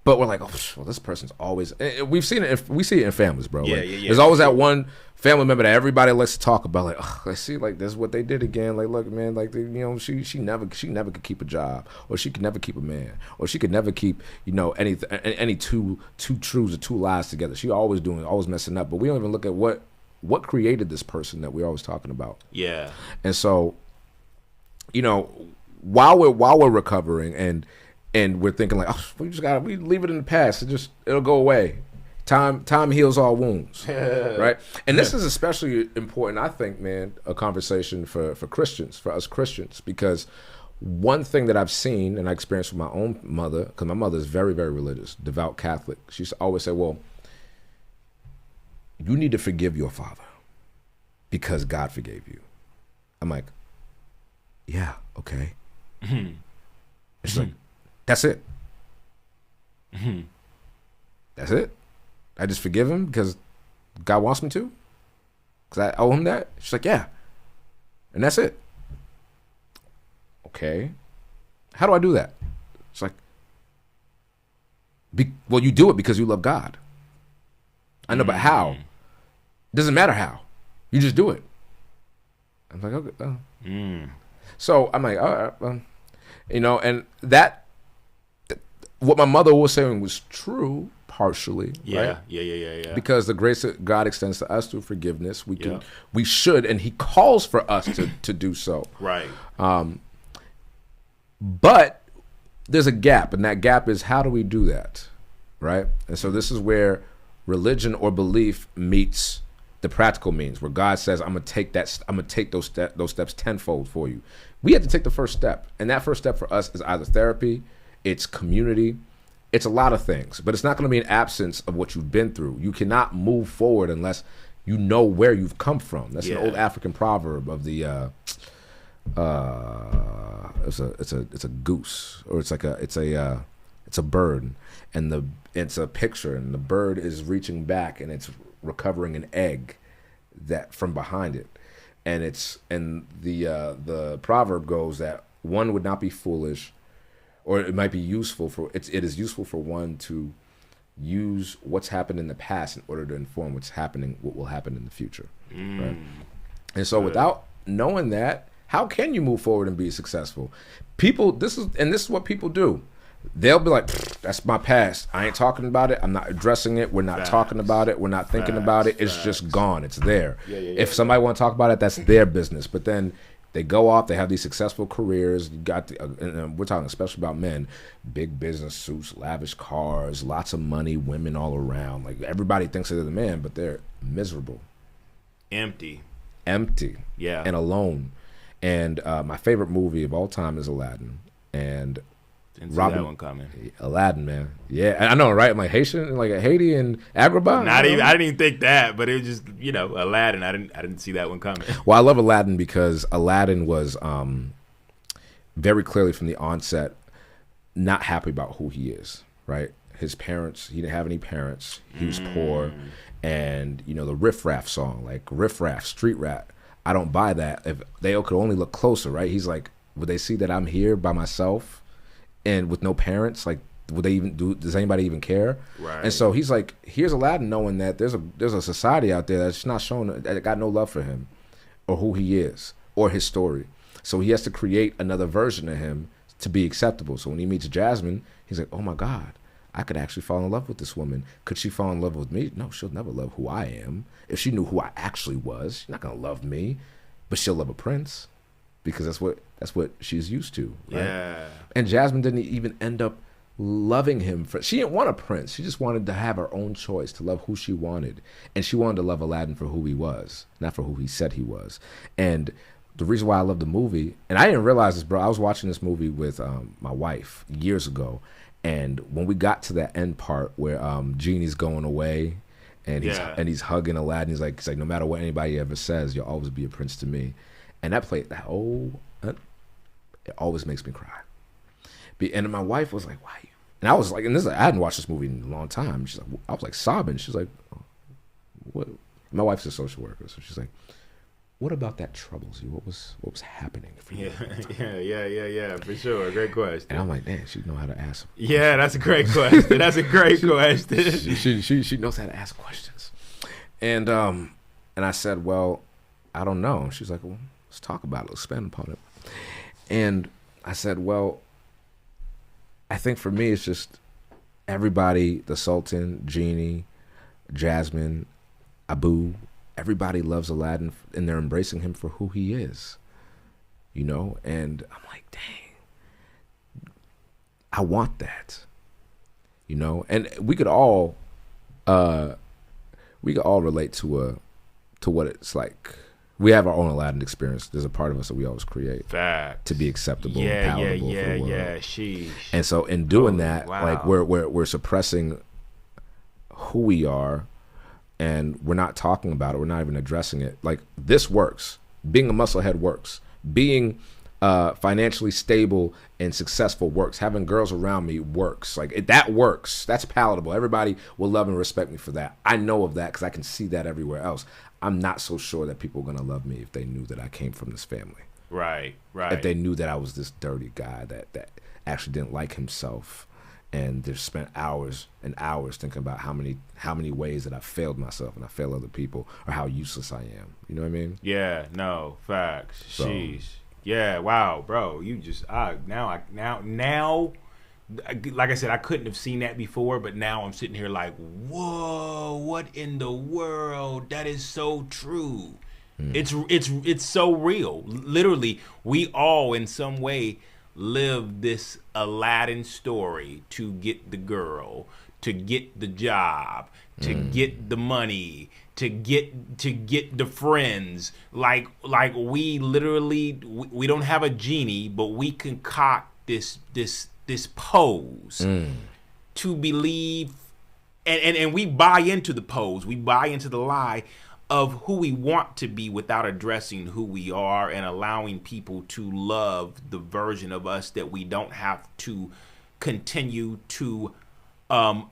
[SPEAKER 2] but we're like, oh, well, this person's always. We've seen it. We see it in families, bro.
[SPEAKER 1] Yeah,
[SPEAKER 2] like,
[SPEAKER 1] yeah.
[SPEAKER 2] There's always that one family member that everybody likes to talk about. Like, oh, let's see, like this is what they did again. Like, look, man, like she never could keep a job, or she could never keep a man, or she could never keep any two truths or two lies together. She always messing up. But we don't even look at what created this person that we're always talking about.
[SPEAKER 1] Yeah.
[SPEAKER 2] And so, while we're recovering and we're thinking like, oh, we leave it in the past. It'll go away. Time heals all wounds, right? And this is especially important, I think, man, a conversation for Christians, for us Christians, because one thing that I've seen and I experienced with my own mother, because my mother is very, very religious, devout Catholic. She used to always say, well, you need to forgive your father because God forgave you. I'm like, yeah, okay. Mm-hmm. She's like, that's it. Mm-hmm. That's it. I just forgive him because God wants me to? Because I owe him that? She's like, yeah. And that's it. Okay. How do I do that? It's like, well, you do it because you love God. I know, but how? It doesn't matter how. You just do it. I'm like, okay. So I'm like, all right, well, and that, what my mother was saying was true, partially.
[SPEAKER 1] Yeah,
[SPEAKER 2] right?
[SPEAKER 1] Yeah.
[SPEAKER 2] Because the grace that God extends to us through forgiveness, we should, and He calls for us to do so.
[SPEAKER 1] Right.
[SPEAKER 2] But there's a gap, and that gap is, how do we do that, right? And so this is where religion or belief meets the practical means, where God says, I'm gonna take those steps tenfold for you. We have to take the first step, and that first step for us is either therapy, it's community, it's a lot of things, but it's not going to be an absence of what you've been through. You cannot move forward unless you know where you've come from. That's an old African proverb of the it's a goose, or it's a bird, and it's a picture, and the bird is reaching back and it's recovering an egg that from behind it, and the proverb goes that one would not be foolish, or it might be useful it is useful for one to use what's happened in the past in order to inform what will happen in the future. Right? And so without knowing that, how can you move forward and be successful? This is what people do. They'll be like, that's my past. I ain't talking about it. I'm not addressing it. We're not talking about it. We're not thinking about it. It's just gone. It's there. If somebody want to talk about it, that's their business. But then they go off. They have these successful careers. You got and we're talking especially about men. Big business suits, lavish cars, lots of money, women all around. Like, everybody thinks they're the man, but they're miserable.
[SPEAKER 1] Empty.
[SPEAKER 2] Yeah. And alone. And my favorite movie of all time is Aladdin. And
[SPEAKER 1] didn't see that one coming.
[SPEAKER 2] Aladdin, man. Yeah, I know, right? I'm like Haitian, like Haiti and Agrabah.
[SPEAKER 1] I didn't even think that, but it was just, Aladdin. I didn't see that one coming.
[SPEAKER 2] Well, I love Aladdin because Aladdin was very clearly from the onset not happy about who he is, right? His parents, he didn't have any parents. He was poor. And, the riff-raff song, like riff-raff, street rat, I don't buy that. If they could only look closer, right? He's like, would they see that I'm here by myself and with no parents? Like, would they even does anybody even care?
[SPEAKER 1] Right.
[SPEAKER 2] And so he's like, here's Aladdin knowing that there's a society out there that's not showing, that got no love for him or who he is or his story. So he has to create another version of him to be acceptable. So when he meets Jasmine, he's like, oh my God, I could actually fall in love with this woman. Could she fall in love with me? No, she'll never love who I am. If she knew who I actually was, she's not gonna love me, but she'll love a prince because that's what she's used to. Right?
[SPEAKER 1] Yeah.
[SPEAKER 2] And Jasmine didn't even end up loving him she didn't want a prince. She just wanted to have her own choice, to love who she wanted, and she wanted to love Aladdin for who he was, not for who he said he was. And the reason why I love the movie, and I didn't realize this, bro. I was watching this movie with my wife years ago, and when we got to that end part where Genie's going away, and he's hugging Aladdin, he's like, no matter what anybody ever says, you'll always be a prince to me, and it always makes me cry. And my wife was like, why? And I was like, I hadn't watched this movie in a long time. She's like, I was like sobbing. She's like, what? My wife's a social worker, so she's like, what about that troubles you? What was happening for you?
[SPEAKER 1] Yeah, for sure. Great question.
[SPEAKER 2] And I'm like, damn, she know how to ask.
[SPEAKER 1] Yeah, that's a great question. That's a great question.
[SPEAKER 2] She knows how to ask questions. And I said, well, I don't know. She's like, well, let's talk about it. Let's expand upon it. And I said, well, I think for me, it's just everybody, the Sultan, Genie, Jasmine, Abu, everybody loves Aladdin, and they're embracing him for who he is, you know? And I'm like, dang, I want that, you know? And we could all relate to what it's like. We have our own Aladdin experience. There's a part of us that we always create.
[SPEAKER 1] Fact.
[SPEAKER 2] To be acceptable and palatable for the world.
[SPEAKER 1] Sheesh.
[SPEAKER 2] And so in doing that, like we're suppressing who we are, and we're not talking about it. We're not even addressing it. Like, this works. Being a musclehead works. Being financially stable and successful works. Having girls around me works. Like, that works. That's palatable. Everybody will love and respect me for that. I know of that because I can see that everywhere else. I'm not so sure that people are going to love me if they knew that I came from this family.
[SPEAKER 1] Right.
[SPEAKER 2] If they knew that I was this dirty guy that actually didn't like himself, and they've spent hours and hours thinking about how many ways that I failed myself and I failed other people, or how useless I am. You know what I mean?
[SPEAKER 1] Yeah. No. Facts.
[SPEAKER 2] So,
[SPEAKER 1] sheesh. Yeah. Wow, bro. You just now. Like I said, I couldn't have seen that before, but now I'm sitting here like, whoa, what in the world? That is so true. It's so real. Literally, we all in some way live this Aladdin story to get the girl, to get the job, to get the money, to get the friends. Like we literally, we don't have a genie, but we concoct this pose to believe, and we buy into the pose. We buy into the lie of who we want to be without addressing who we are and allowing people to love the version of us that we don't have to continue to how's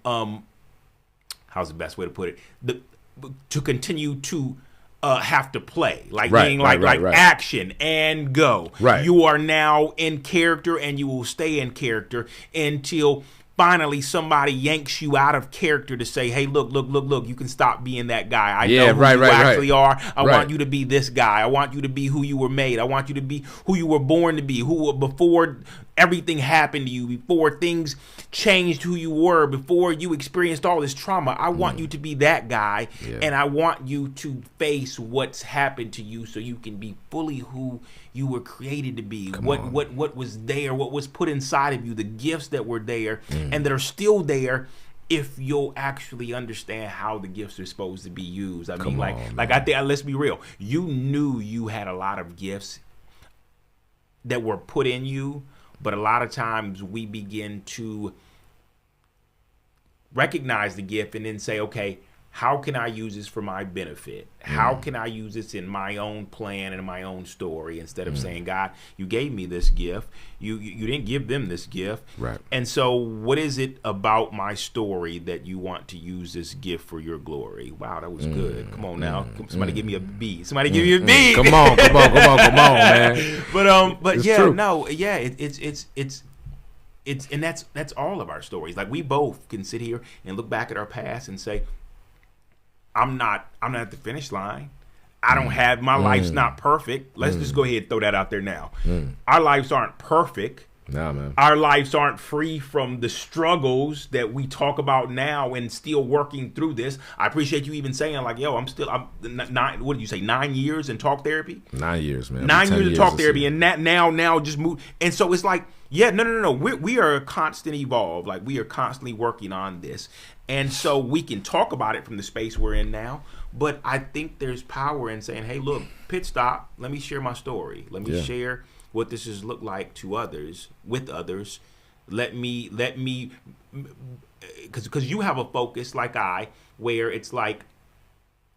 [SPEAKER 1] the best way to put it, to continue to have to play, like being action and go. Right. You are now in character, and you will stay in character until finally somebody yanks you out of character to say, hey, look, you can stop being that guy. I know who you actually are. I want you to be this guy. I want you to be who you were made. I want you to be who you were born to be, who before everything happened to you, before things changed who you were, before you experienced all this trauma. I want you to be that guy, and I want you to face what's happened to you so you can be fully who you were created to be. What was there, what was put inside of you, the gifts that were there and that are still there, if you'll actually understand how the gifts are supposed to be used. I mean, I think, let's be real. You knew you had a lot of gifts that were put in you, but a lot of times we begin to recognize the gift and then say, okay, how can I use this for my benefit? How can I use this in my own plan and my own story, instead of saying, God, you gave me this gift. You didn't give them this gift. Right. And so what is it about my story that you want to use this gift for your glory? Wow, that was good. Come on now. Somebody give me a B. Somebody give me a B.
[SPEAKER 2] Come on, man.
[SPEAKER 1] But
[SPEAKER 2] it's
[SPEAKER 1] yeah,
[SPEAKER 2] true.
[SPEAKER 1] no, yeah, it's and that's all of our stories. Like, we both can sit here and look back at our past and say, I'm not at the finish line. I don't have, my life's not perfect. Let's just go ahead and throw that out there now. Our lives aren't perfect.
[SPEAKER 2] Nah, man.
[SPEAKER 1] Our lives aren't free from the struggles that we talk about now and still working through this. I appreciate you even saying like, yo, I'm 9, what did you say, 9 years in talk therapy?
[SPEAKER 2] 9 years, man.
[SPEAKER 1] 9 years in talk therapy, and that now just move. And so it's like, yeah, no. We are a constant evolve. Like, we are constantly working on this. And so we can talk about it from the space we're in now. But I think there's power in saying, hey, look, pit stop. Let me share my story. Let me share what this has looked like to others, with others. Let me, because you have a focus like where it's like,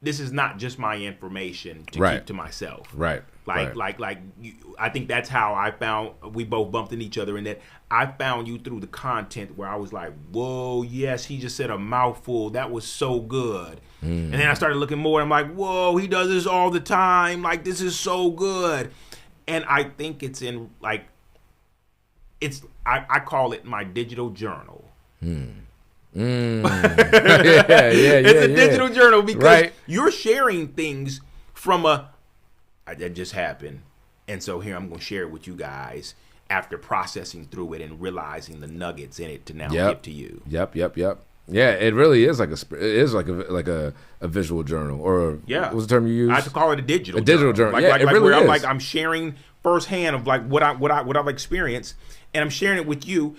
[SPEAKER 1] this is not just my information to keep to myself.
[SPEAKER 2] Right.
[SPEAKER 1] I think that's how I found, we both bumped into each other, in that I found you through the content where I was like, whoa, yes, he just said a mouthful. That was so good. And then I started looking more, and I'm like, whoa, he does this all the time. Like, this is so good. And I think it's in, like, I call it my digital journal. It's a digital journal, because you're sharing things from that just happened. And so here I'm going to share it with you guys after processing through it and realizing the nuggets in it to now give to you.
[SPEAKER 2] Yep. Yeah, it really is like a visual journal, or what was the term you used?
[SPEAKER 1] I have to call it a digital
[SPEAKER 2] journal.
[SPEAKER 1] Like,
[SPEAKER 2] it really is.
[SPEAKER 1] I'm sharing firsthand of like what I've experienced, and I'm sharing it with you,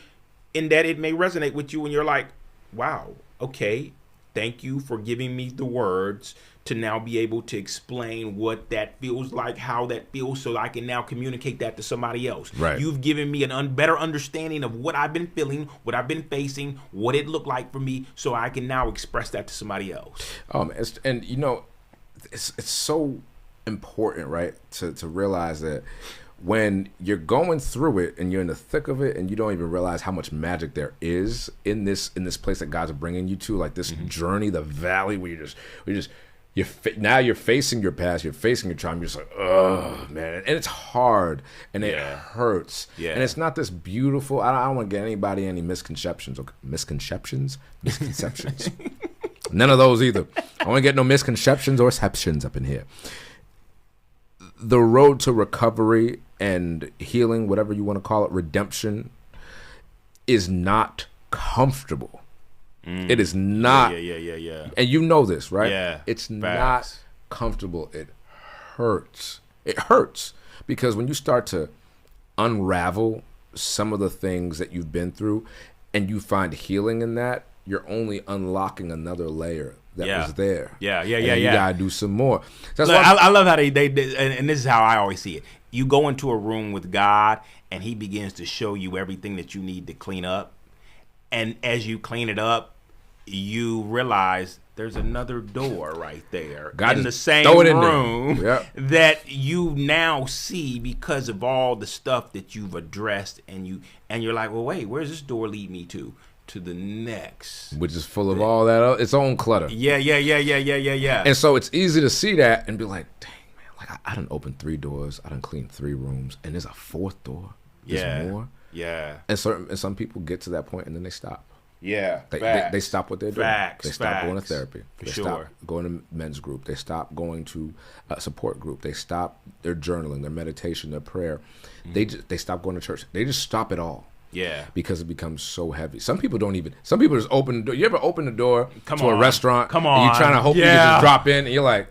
[SPEAKER 1] in that it may resonate with you, and you're like, wow, okay, thank you for giving me the words to now be able to explain what that feels like, how that feels, so I can now communicate that to somebody else.
[SPEAKER 2] Right.
[SPEAKER 1] You've given me a better understanding of what I've been feeling, what I've been facing, what it looked like for me, so I can now express that to somebody else.
[SPEAKER 2] And you know, it's so important, right, to realize that when you're going through it and you're in the thick of it and you don't even realize how much magic there is in this place that God's bringing you to, like this journey, the valley where now you're facing your past, you're facing your trauma, you're just like, oh man, and it's hard and it hurts, and it's not this beautiful. I don't want to get anybody any misconceptions. None of those either. I want to get no misconceptions or exceptions up in here. The road to recovery and healing, whatever you want to call it, redemption, is not comfortable. It is not.
[SPEAKER 1] Yeah.
[SPEAKER 2] And you know this, right?
[SPEAKER 1] Yeah.
[SPEAKER 2] It's not comfortable. It hurts. It hurts because when you start to unravel some of the things that you've been through and you find healing in that, you're only unlocking another layer that was there.
[SPEAKER 1] Yeah.
[SPEAKER 2] You gotta do some more.
[SPEAKER 1] Look, I love how they and this is how I always see it. You go into a room with God and he begins to show you everything that you need to clean up. And as you clean it up, you realize there's another door right there in the same room that you now see because of all the stuff that you've addressed, and you're like, well, wait, where's this door lead me to? To the next,
[SPEAKER 2] which is full of all that its own clutter.
[SPEAKER 1] Yeah.
[SPEAKER 2] And so it's easy to see that and be like, dang man, like I done opened 3 doors, I done cleaned 3 rooms, and there's a 4th door. There's more.
[SPEAKER 1] Yeah.
[SPEAKER 2] And some people get to that point and then they stop.
[SPEAKER 1] Yeah.
[SPEAKER 2] They stop what they're doing. They stop going to therapy.
[SPEAKER 1] For
[SPEAKER 2] they
[SPEAKER 1] sure.
[SPEAKER 2] stop going to men's group. They stop going to a support group. They stop their journaling, their meditation, their prayer. They stop going to church. They just stop it all.
[SPEAKER 1] Yeah.
[SPEAKER 2] Because it becomes so heavy. Some people just open the door. You ever open the door to a restaurant?
[SPEAKER 3] Come on.
[SPEAKER 2] And you're trying to hope you can just drop in and you're like,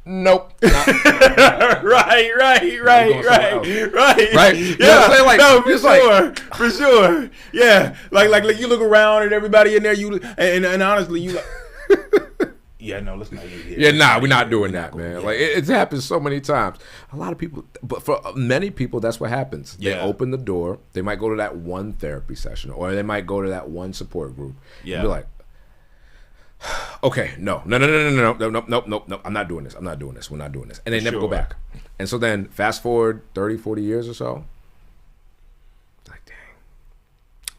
[SPEAKER 2] nope.
[SPEAKER 1] Right.
[SPEAKER 2] Yeah.
[SPEAKER 1] For sure. Yeah. Like you look around at everybody in there, and honestly, you like, yeah, no, let's not do it.
[SPEAKER 2] Yeah, nah, we're not doing that, man. Like it's happened so many times. A lot of people, but for many people, that's what happens. They open the door. They might go to that one therapy session, or they might go to that one support group. Yeah, and be like, okay, no, I'm not doing this. We're not doing this, and they never go back. And so then, fast forward 30, 40 years or so. Like, dang,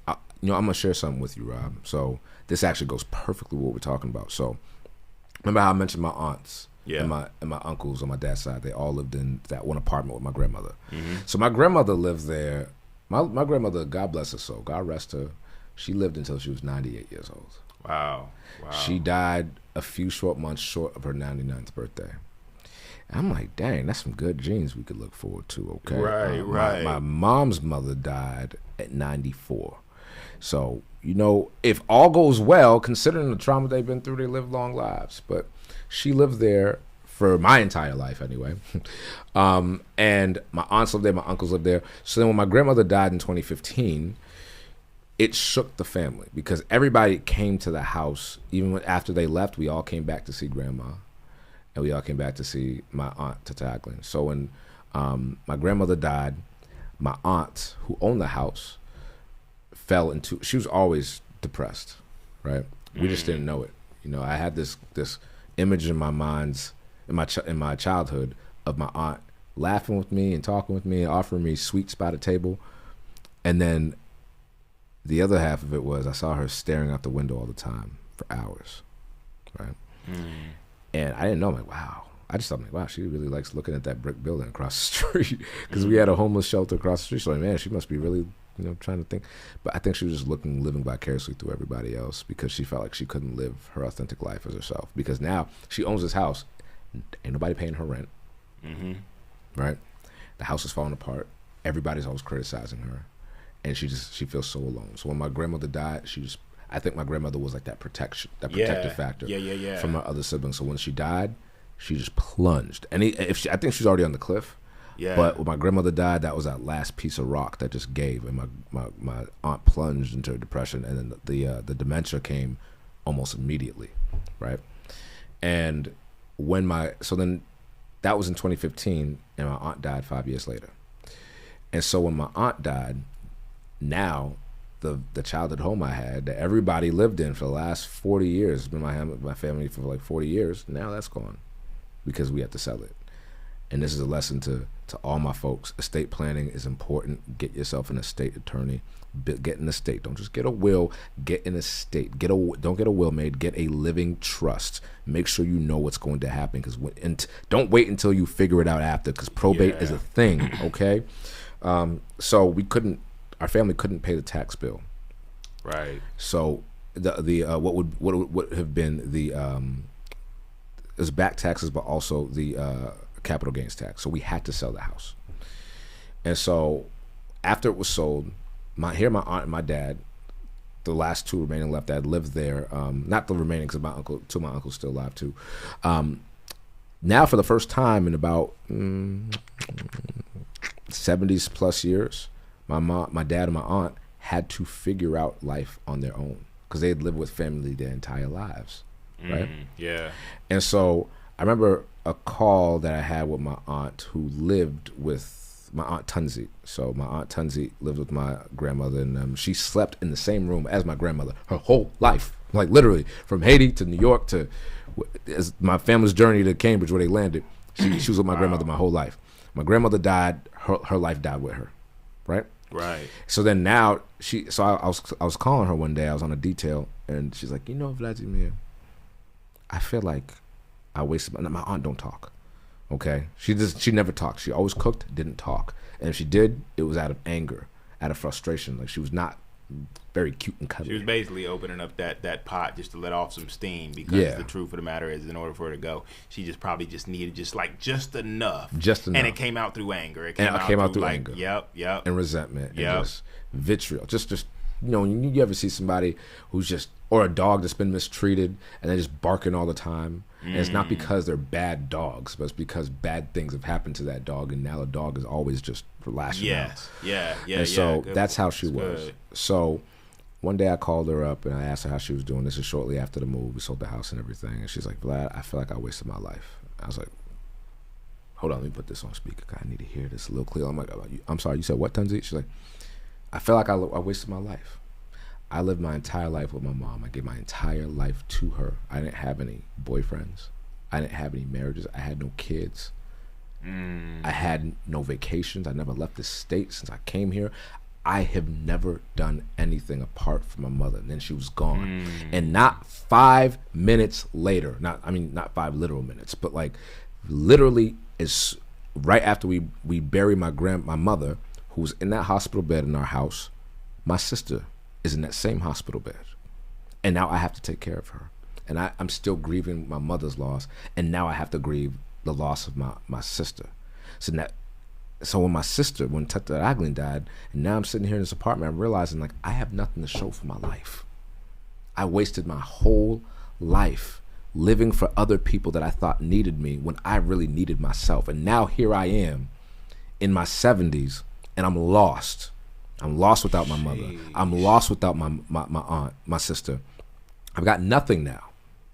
[SPEAKER 2] I'm gonna share something with you, Rob. So this actually goes perfectly with what we're talking about. So. Remember how I mentioned my aunts and my uncles on my dad's side? They all lived in that one apartment with my grandmother. So my grandmother lived there. My grandmother, God bless her soul, God rest her, she lived until she was 98 years old.
[SPEAKER 1] Wow.
[SPEAKER 2] She died a few short months short of her 99th birthday. I'm like, dang, that's some good genes we could look forward to. Okay,
[SPEAKER 1] Right.
[SPEAKER 2] My mom's mother died at 94, so if all goes well, considering the trauma they've been through, they live long lives. But she lived there for my entire life anyway. And my aunts lived there, my uncles lived there. So then when my grandmother died in 2015, it shook the family because everybody came to the house. Even after they left, we all came back to see grandma. And we all came back to see my aunt, Tataglin. So when my grandmother died, my aunt, who owned the house, she was always depressed, right? We just didn't know it. I had this image in my mind's, in my childhood of my aunt laughing with me and talking with me and offering me sweets by the table. And then the other half of it was I saw her staring out the window all the time for hours, right? And I didn't know. I'm like, wow. I just thought, like, wow, she really likes looking at that brick building across the street because we had a homeless shelter across the street. So, like, man, she must be really, trying to think. But I think she was just living vicariously through everybody else because she felt like she couldn't live her authentic life as herself. Because now she owns this house. Ain't nobody paying her rent, right? The house is falling apart. Everybody's always criticizing her. And she feels so alone. So when my grandmother died, I think my grandmother was like that protective factor from her other siblings. So when she died, she just plunged. And I think she's already on the cliff. Yeah. But when my grandmother died, that was that last piece of rock that just gave, and my aunt plunged into a depression, and then the dementia came almost immediately, right? And then that was in 2015, and my aunt died 5 years later. And so when my aunt died, now the childhood home I had that everybody lived in for the last 40 years, it's been my family for like 40 years, now that's gone because we had to sell it. And this is a lesson to all my folks. Estate planning is important. Get yourself an estate attorney. Get an estate. Don't just get a will. Get an estate. Don't get a will made. Get a living trust. Make sure you know what's going to happen. Don't wait until you figure it out after, because probate is a thing. Okay, so our family couldn't pay the tax bill.
[SPEAKER 1] Right.
[SPEAKER 2] So what would have been the it was back taxes, but also the capital gains tax. So we had to sell the house. And so after it was sold, my aunt and my dad, the last two remaining left that lived there, not the remaining because two of my uncles still alive too. Now for the first time in about 70s plus years, my dad and my aunt had to figure out life on their own because they had lived with family their entire lives, right?
[SPEAKER 1] Yeah.
[SPEAKER 2] And so I remember a call that I had with my aunt who lived with my aunt Tunzi. So my aunt Tunzi lived with my grandmother, and she slept in the same room as my grandmother her whole life, like literally from Haiti to New York to as my family's journey to Cambridge where they landed. She was with my grandmother my whole life. My grandmother died. Her life died with her, right?
[SPEAKER 1] Right.
[SPEAKER 2] So then now I was calling her one day. I was on a detail, and she's like, Vladimir, I feel like I wasted my aunt don't talk. Okay? She never talked. She always cooked, didn't talk. And if she did, it was out of anger, out of frustration. Like she was not very cute and cuddly.
[SPEAKER 1] She was basically opening up that pot just to let off some steam because the truth of the matter is in order for her to go, she just needed just enough. Just enough. And it came out through anger. It came out through anger. Yep.
[SPEAKER 2] And resentment. Yep. And just vitriol. Just you ever see somebody who's just, or a dog that's been mistreated and they're just barking all the time. And it's not because they're bad dogs, but it's because bad things have happened to that dog, and now the dog is always just lashing out. Yeah. And so that's how she was. Good. So one day I called her up and I asked her how she was doing. This is shortly after the move. We sold the house and everything. And she's like, Vlad, I feel like I wasted my life. I was like, hold on, let me put this on speaker. I need to hear this a little clear. I'm like, I'm sorry, you said what, Tunzi? She's like, I feel like I wasted my life. I lived my entire life with my mom. I gave my entire life to her. I didn't have any boyfriends. I didn't have any marriages. I had no kids. I had no vacations. I never left the state since I came here. I have never done anything apart from my mother. And then she was gone. And not 5 minutes later, not 5 literal minutes, but like literally is right after we buried my mother, who was in that hospital bed in our house, my sister is in that same hospital bed. And now I have to take care of her. And I'm still grieving my mother's loss. And now I have to grieve the loss of my sister. So when my sister, when Teta Aglin died, and now I'm sitting here in this apartment, I'm realizing like I have nothing to show for my life. I wasted my whole life living for other people that I thought needed me when I really needed myself. And now here I am in my 70s, and I'm lost. I'm lost without my mother. I'm lost without my aunt, my sister. I've got nothing now,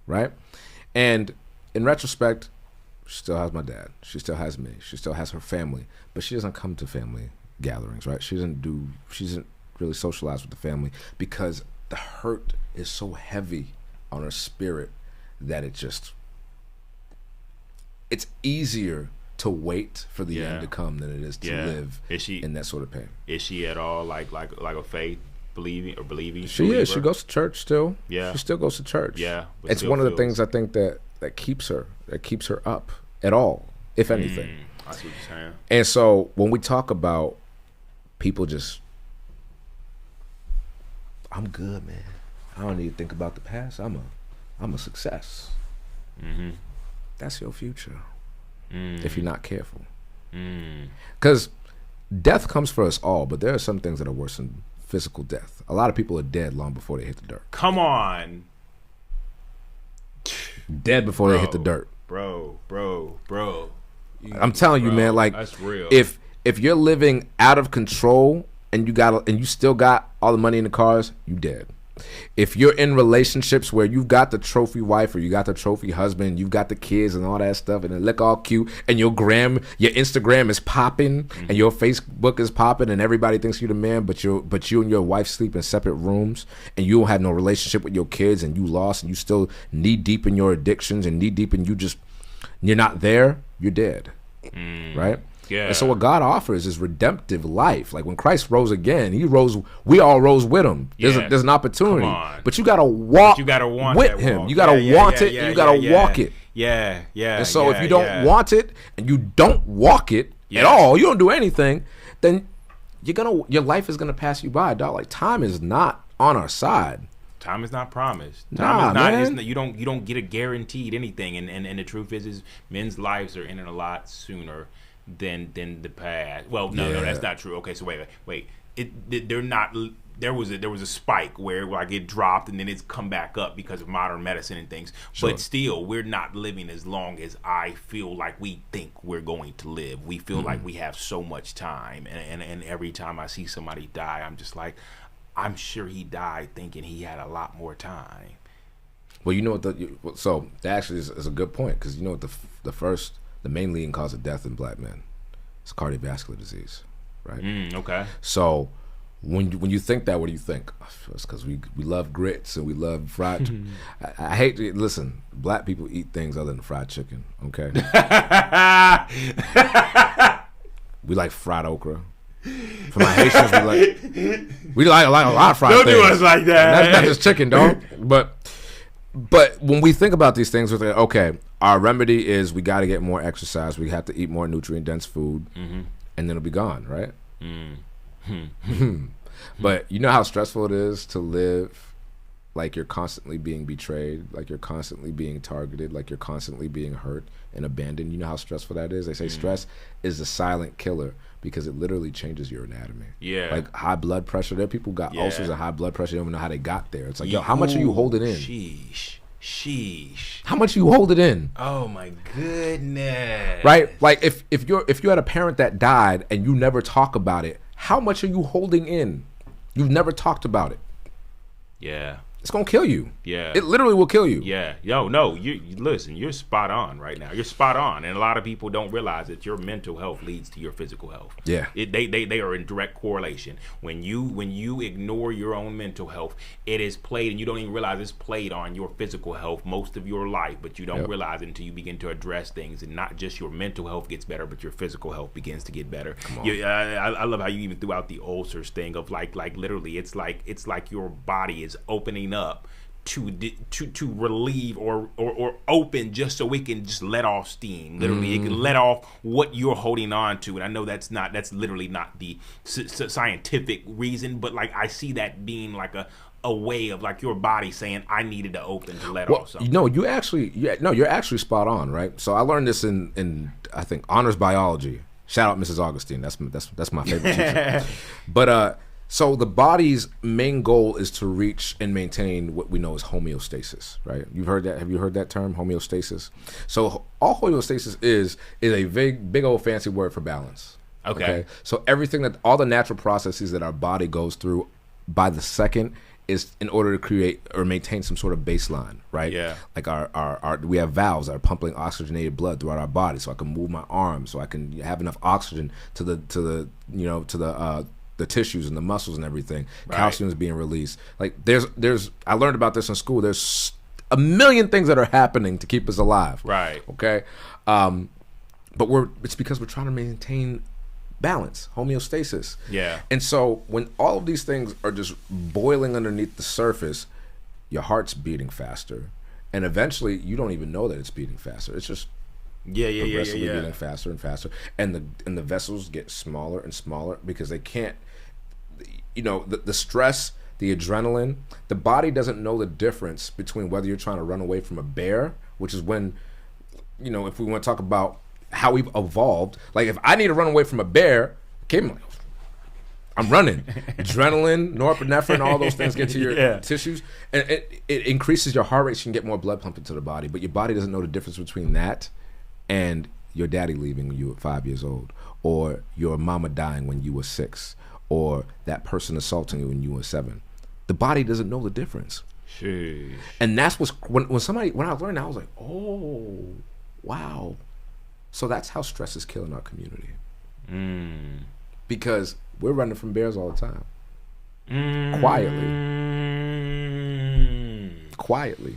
[SPEAKER 2] right? And in retrospect, she still has my dad. She still has me. She still has her family. But she doesn't come to family gatherings, right? She doesn't really socialize with the family because the hurt is so heavy on her spirit that it's easier to wait for the end to come than it is to live in that sort of pain.
[SPEAKER 1] Is she at all like a faith believing?
[SPEAKER 2] She is. She goes to church still.
[SPEAKER 1] Yeah.
[SPEAKER 2] She still goes to church.
[SPEAKER 1] Yeah.
[SPEAKER 2] It's one of the things I think that keeps her up at all, if anything.
[SPEAKER 1] I see what you're saying.
[SPEAKER 2] And so when we talk about people just, I'm good, man. I don't need to think about the past. I'm a success.
[SPEAKER 1] Mm-hmm.
[SPEAKER 2] That's your future. If you're not careful. Because death comes for us all, but there are some things that are worse than physical death. A lot of people are dead long before they hit the dirt.
[SPEAKER 1] Come on.
[SPEAKER 2] Dead before they hit the dirt.
[SPEAKER 1] Bro.
[SPEAKER 2] I'm telling you, man, like
[SPEAKER 1] that's real.
[SPEAKER 2] If you're living out of control and you still got all the money in the cars, you dead. If you're in relationships where you've got the trophy wife or you got the trophy husband, you've got the kids and all that stuff, and they look all cute, and your Instagram is popping, and your Facebook is popping, and everybody thinks you're the man, but you and your wife sleep in separate rooms, and you don't have no relationship with your kids, and you lost, and you still knee deep in your addictions, and knee deep in you're not there, you're dead, right?
[SPEAKER 1] Yeah.
[SPEAKER 2] And so what God offers is redemptive life. Like when Christ rose again, we all rose with him. There's an opportunity. But you gotta walk with him.
[SPEAKER 1] Walk.
[SPEAKER 2] You gotta want it and you gotta walk it.
[SPEAKER 1] Yeah.
[SPEAKER 2] And so if you don't want it and you don't walk it at all, you don't do anything, then your life is gonna pass you by, dog. Like time is not on our side.
[SPEAKER 1] Time is not promised.
[SPEAKER 2] Man.
[SPEAKER 1] You don't get a guaranteed anything. And the truth is men's lives are ending a lot sooner than the past. Well, no, that's not true. Okay, so wait. They're not. There was a spike where like it dropped and then it's come back up because of modern medicine and things. Sure. But still, we're not living as long as I feel like we think we're going to live. We feel like we have so much time, and every time I see somebody die, I'm just like, I'm sure he died thinking he had a lot more time.
[SPEAKER 2] Well, you know what so that actually is a good point, because you know what the main leading cause of death in black men is cardiovascular disease, right?
[SPEAKER 1] Okay.
[SPEAKER 2] So when you think that, what do you think? It's because we love grits and we love fried. I hate to listen. Black people eat things other than fried chicken. Okay. We like fried okra. For my Haitians, we like a lot of fried things.
[SPEAKER 1] Don't do us like that.
[SPEAKER 2] And that's not just chicken, dog. But when we think about these things, we're thinking, okay, our remedy is we got to get more exercise. We have to eat more nutrient-dense food, and then it'll be gone, right? But you know how stressful it is to live like you're constantly being betrayed, like you're constantly being targeted, like you're constantly being hurt and abandoned. You know how stressful that is? They say stress is the silent killer because it literally changes your anatomy. Yeah. Like high blood pressure. There are people who got ulcers and high blood pressure. They don't even know how they got there. It's like, yo, how much are you holding in? Sheesh. How much are you holding in?
[SPEAKER 1] Oh my goodness.
[SPEAKER 2] Right? Like if you had a parent that died and you never talk about it, how much are you holding in? You've never talked about it.
[SPEAKER 1] Yeah.
[SPEAKER 2] It's gonna kill you.
[SPEAKER 1] Yeah.
[SPEAKER 2] It literally will kill you.
[SPEAKER 1] Yeah. No, you listen, you're spot on right now. You're spot on. And a lot of people don't realize that your mental health leads to your physical health.
[SPEAKER 2] Yeah.
[SPEAKER 1] They are in direct correlation. When you ignore your own mental health, it is played, and you don't even realize it's played on your physical health most of your life, but you don't realize it until you begin to address things, and not just your mental health gets better, but your physical health begins to get better. I love how you even threw out the ulcers thing of like literally it's like your body is opening up to relieve or open just so it can just let off steam. Literally, it can let off what you're holding on to. And I know that's literally not the scientific reason, but like I see that being like a way of like your body saying I needed to open to let
[SPEAKER 2] Well,
[SPEAKER 1] off something.
[SPEAKER 2] no, you're actually spot on, right? So I learned this in I think honors biology. Shout out Mrs. Augustine. That's my favorite teacher. But so the body's main goal is to reach and maintain what we know as homeostasis, right? You've heard that? Have you heard that term, homeostasis? So all homeostasis is a big old fancy word for balance.
[SPEAKER 1] Okay.
[SPEAKER 2] So everything all the natural processes that our body goes through by the second is in order to create or maintain some sort of baseline, right?
[SPEAKER 1] Yeah.
[SPEAKER 2] Like our we have valves that are pumping oxygenated blood throughout our body, so I can move my arms, so I can have enough oxygen to the tissues and the muscles and everything.
[SPEAKER 1] Right.
[SPEAKER 2] Calcium is being released. Like there's I learned about this in school. There's a million things that are happening to keep us alive.
[SPEAKER 1] Right.
[SPEAKER 2] Okay. But it's because we're trying to maintain balance, homeostasis.
[SPEAKER 1] Yeah.
[SPEAKER 2] And so when all of these things are just boiling underneath the surface, your heart's beating faster, and eventually you don't even know that it's beating faster. It's just progressively getting faster and faster, and the vessels get smaller and smaller because they can't. The stress, the adrenaline, the body doesn't know the difference between whether you're trying to run away from a bear, which is when, if we want to talk about how we've evolved. Like if I need to run away from a bear, I'm running. Adrenaline, norepinephrine, all those things get to your tissues, and it increases your heart rate so you can get more blood pumping to the body. But your body doesn't know the difference between that and your daddy leaving when you were 5 years old, or your mama dying when you were 6, or that person assaulting you when you were 7. The body doesn't know the difference.
[SPEAKER 1] Sheesh.
[SPEAKER 2] And that's when I learned that, I was like, oh, wow. So that's how stress is killing our community. Because we're running from bears all the time. Quietly.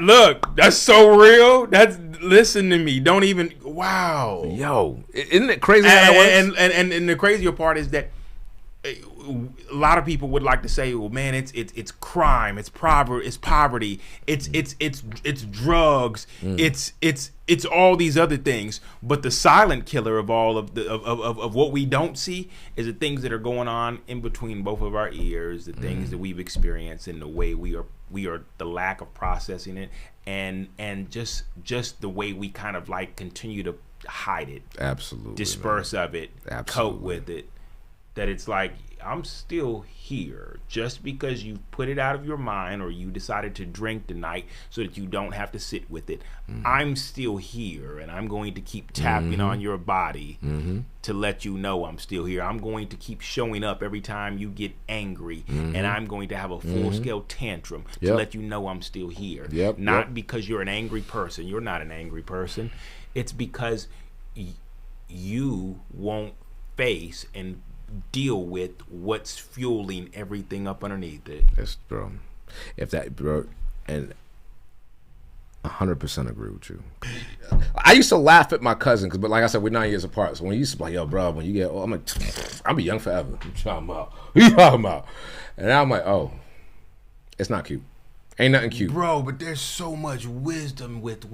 [SPEAKER 1] Look, that's so real. Listen to me. Don't even. Wow.
[SPEAKER 2] Yo, isn't it crazy how that works?
[SPEAKER 1] And the crazier part is that a lot of people would like to say, well, man, it's crime, it's poverty, it's drugs, it's all these other things. But the silent killer of all of what we don't see is the things that are going on in between both of our ears, the things that we've experienced, and the way we are the lack of processing it, and just the way we kind of like continue to hide it,
[SPEAKER 2] absolutely,
[SPEAKER 1] disperse of it,
[SPEAKER 2] absolutely,
[SPEAKER 1] cope with it. That it's like, I'm still here. Just because you put it out of your mind or you decided to drink tonight so that you don't have to sit with it, I'm still here, and I'm going to keep tapping on your body to let you know I'm still here. I'm going to keep showing up every time you get angry, and I'm going to have a full-scale tantrum to let you know I'm still here. Not because you're an angry person. You're not an angry person. It's because you won't face and deal with what's fueling everything up underneath it.
[SPEAKER 2] Yes, bro. And 100% agree with you. I used to laugh at my cousin, but like I said, we're 9 years apart. So when he used to be like, yo, bro, when you get old, I'm like, I'll be young forever. You talking about? And I'm like, oh, it's not cute. Ain't nothing cute,
[SPEAKER 1] bro. But there's so much wisdom with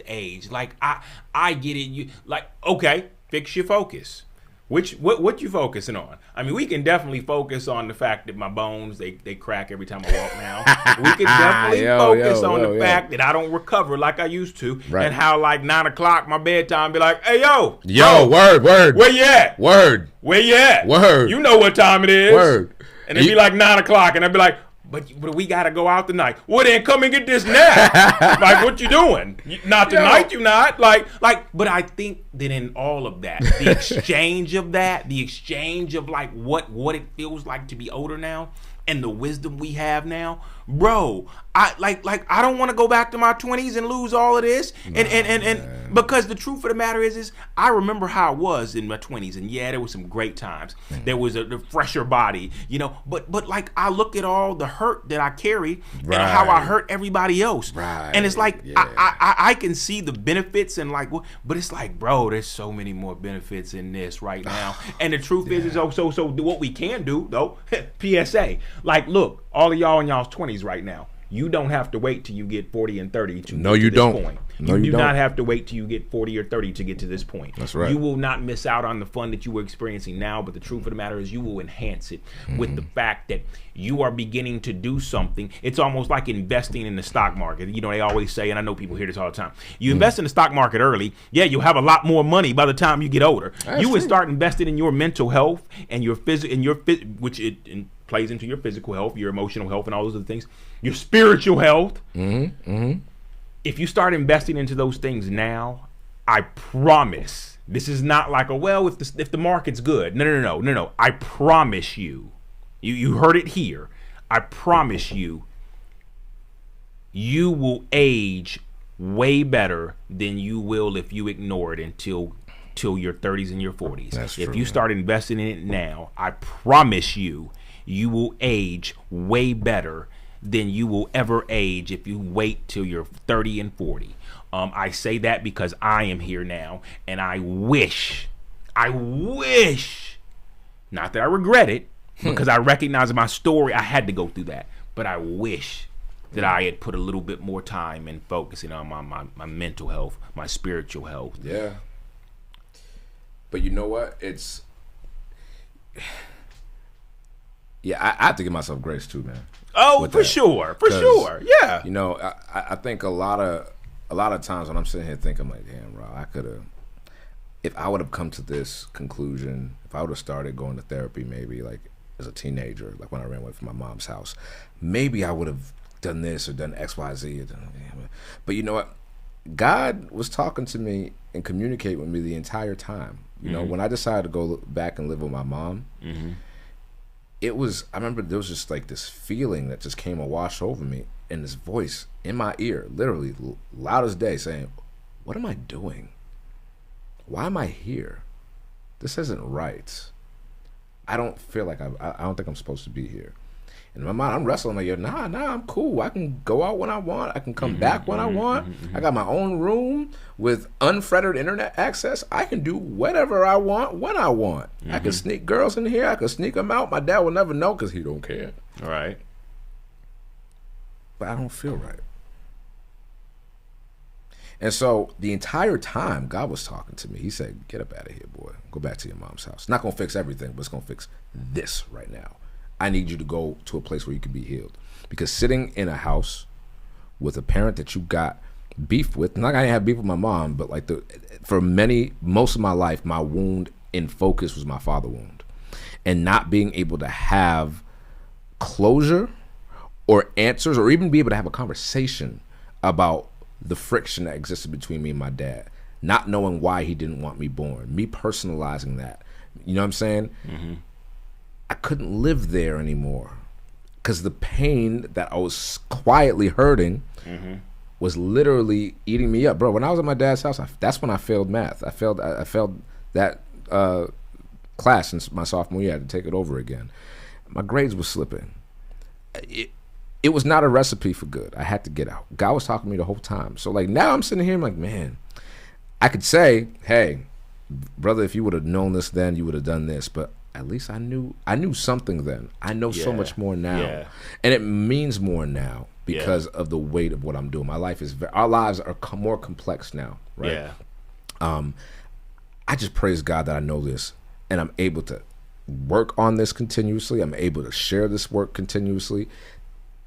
[SPEAKER 1] age. Like I get it. You like, okay, fix your focus. What you focusing on? I mean, we can definitely focus on the fact that my bones they crack every time I walk now. We can definitely focus on the fact that I don't recover like I used to, and how like 9 o'clock my bedtime be like, hey yo,
[SPEAKER 2] word,
[SPEAKER 1] where you at?
[SPEAKER 2] Word,
[SPEAKER 1] where you at?
[SPEAKER 2] Word,
[SPEAKER 1] you know what time it is?
[SPEAKER 2] Word,
[SPEAKER 1] and it'd be like 9 o'clock, and I'd be like, but we gotta go out tonight. Well, then come and get this now. Like, what you doing? Not tonight, you not. Like. But I think that in all of that, the exchange of like what it feels like to be older now, and the wisdom we have now, bro. I don't want to go back to my 20s and lose all of this, and because the truth of the matter is I remember how I was in my 20s, and yeah, there was some great times. There was a fresher body, but like I look at all the hurt that I carried and how I hurt everybody else, and it's like I can see the benefits and like, but it's like, bro, there's so many more benefits in this right now, and the truth is so what we can do though, PSA, like look, all of y'all in y'all's 20s right now. You don't have to wait till you get 40 and 30 to
[SPEAKER 2] No,
[SPEAKER 1] get
[SPEAKER 2] you
[SPEAKER 1] to
[SPEAKER 2] don't.
[SPEAKER 1] this point.
[SPEAKER 2] No,
[SPEAKER 1] you
[SPEAKER 2] you
[SPEAKER 1] do
[SPEAKER 2] don't.
[SPEAKER 1] not have to wait till you get 40 or 30 to get to this point.
[SPEAKER 2] That's right.
[SPEAKER 1] You will not miss out on the fun that you were experiencing now, but the truth of the matter is you will enhance it with the fact that you are beginning to do something. It's almost like investing in the stock market. You know, they always say, and I know people hear this all the time, you invest in the stock market early, yeah, you'll have a lot more money by the time you get older.
[SPEAKER 2] That's
[SPEAKER 1] you would
[SPEAKER 2] true.
[SPEAKER 1] start investing in your mental health and your which it plays into your physical health, your emotional health, and all those other things, your spiritual health. If you start investing into those things now, I promise, this is not like if the market's good. No. I promise you, you heard it here. I promise you, you will age way better than you will if you ignore it until your 30s and your 40s.
[SPEAKER 2] That's
[SPEAKER 1] if
[SPEAKER 2] true,
[SPEAKER 1] you
[SPEAKER 2] man.
[SPEAKER 1] start investing in it now, I promise you, you will age way better than you will ever age if you wait till you're 30 and 40. I say that because I am here now, and I wish, not that I regret it, because I recognize in my story I had to go through that, but I wish that I had put a little bit more time in focusing on my mental health, my spiritual health.
[SPEAKER 2] Yeah. But you know what? I have to give myself grace too, man.
[SPEAKER 1] Oh,
[SPEAKER 2] with
[SPEAKER 1] for
[SPEAKER 2] that.
[SPEAKER 1] sure.
[SPEAKER 2] 'Cause,
[SPEAKER 1] Yeah.
[SPEAKER 2] You know, I think a lot of times when I'm sitting here thinking, I'm like, damn, bro, I could have, if I would have come to this conclusion, if I would have started going to therapy maybe like as a teenager, like when I ran away from my mom's house, maybe I would have done this or done X, Y, Z. But you know what? God was talking to me and communicating with me the entire time. You know, when I decided to go back and live with my mom, I remember there was just like this feeling that just came and washed over me, and this voice in my ear, literally loud as day, saying, what am I doing? Why am I here? This isn't right. I don't feel like I don't think I'm supposed to be here. And in my mind, I'm wrestling like, nah, I'm cool. I can go out when I want. I can come back when I want. I got my own room with unfettered internet access. I can do whatever I want when I want. I can sneak girls in here. I can sneak them out. My dad will never know because he don't care.
[SPEAKER 1] All right.
[SPEAKER 2] But I don't feel right. And so the entire time, God was talking to me. He said, get up out of here, boy. Go back to your mom's house. Not going to fix everything, but it's going to fix this right now. I need you to go to a place where you can be healed. Because sitting in a house with a parent that you got beef with, not I didn't have beef with my mom, but like most of my life, my wound in focus was my father wound. And not being able to have closure or answers or even be able to have a conversation about the friction that existed between me and my dad, not knowing why he didn't want me born, me personalizing that. You know what I'm saying? I couldn't live there anymore because the pain that I was quietly hurting was literally eating me up, bro. When I was at my dad's house, that's when I failed math. I failed that class in my sophomore year. I had to take it over again. My grades were slipping. It was not a recipe for good. I had to get out. God was talking to me the whole time. So like now I'm sitting here, I'm like, man, I could say, hey, brother, if you would have known this then, you would have done this. But at least I knew something then. I know so much more now.
[SPEAKER 1] Yeah.
[SPEAKER 2] And it means more now because of the weight of what I'm doing. My life is, our lives are more complex now, right?
[SPEAKER 1] Yeah.
[SPEAKER 2] I just praise God that I know this and I'm able to work on this continuously. I'm able to share this work continuously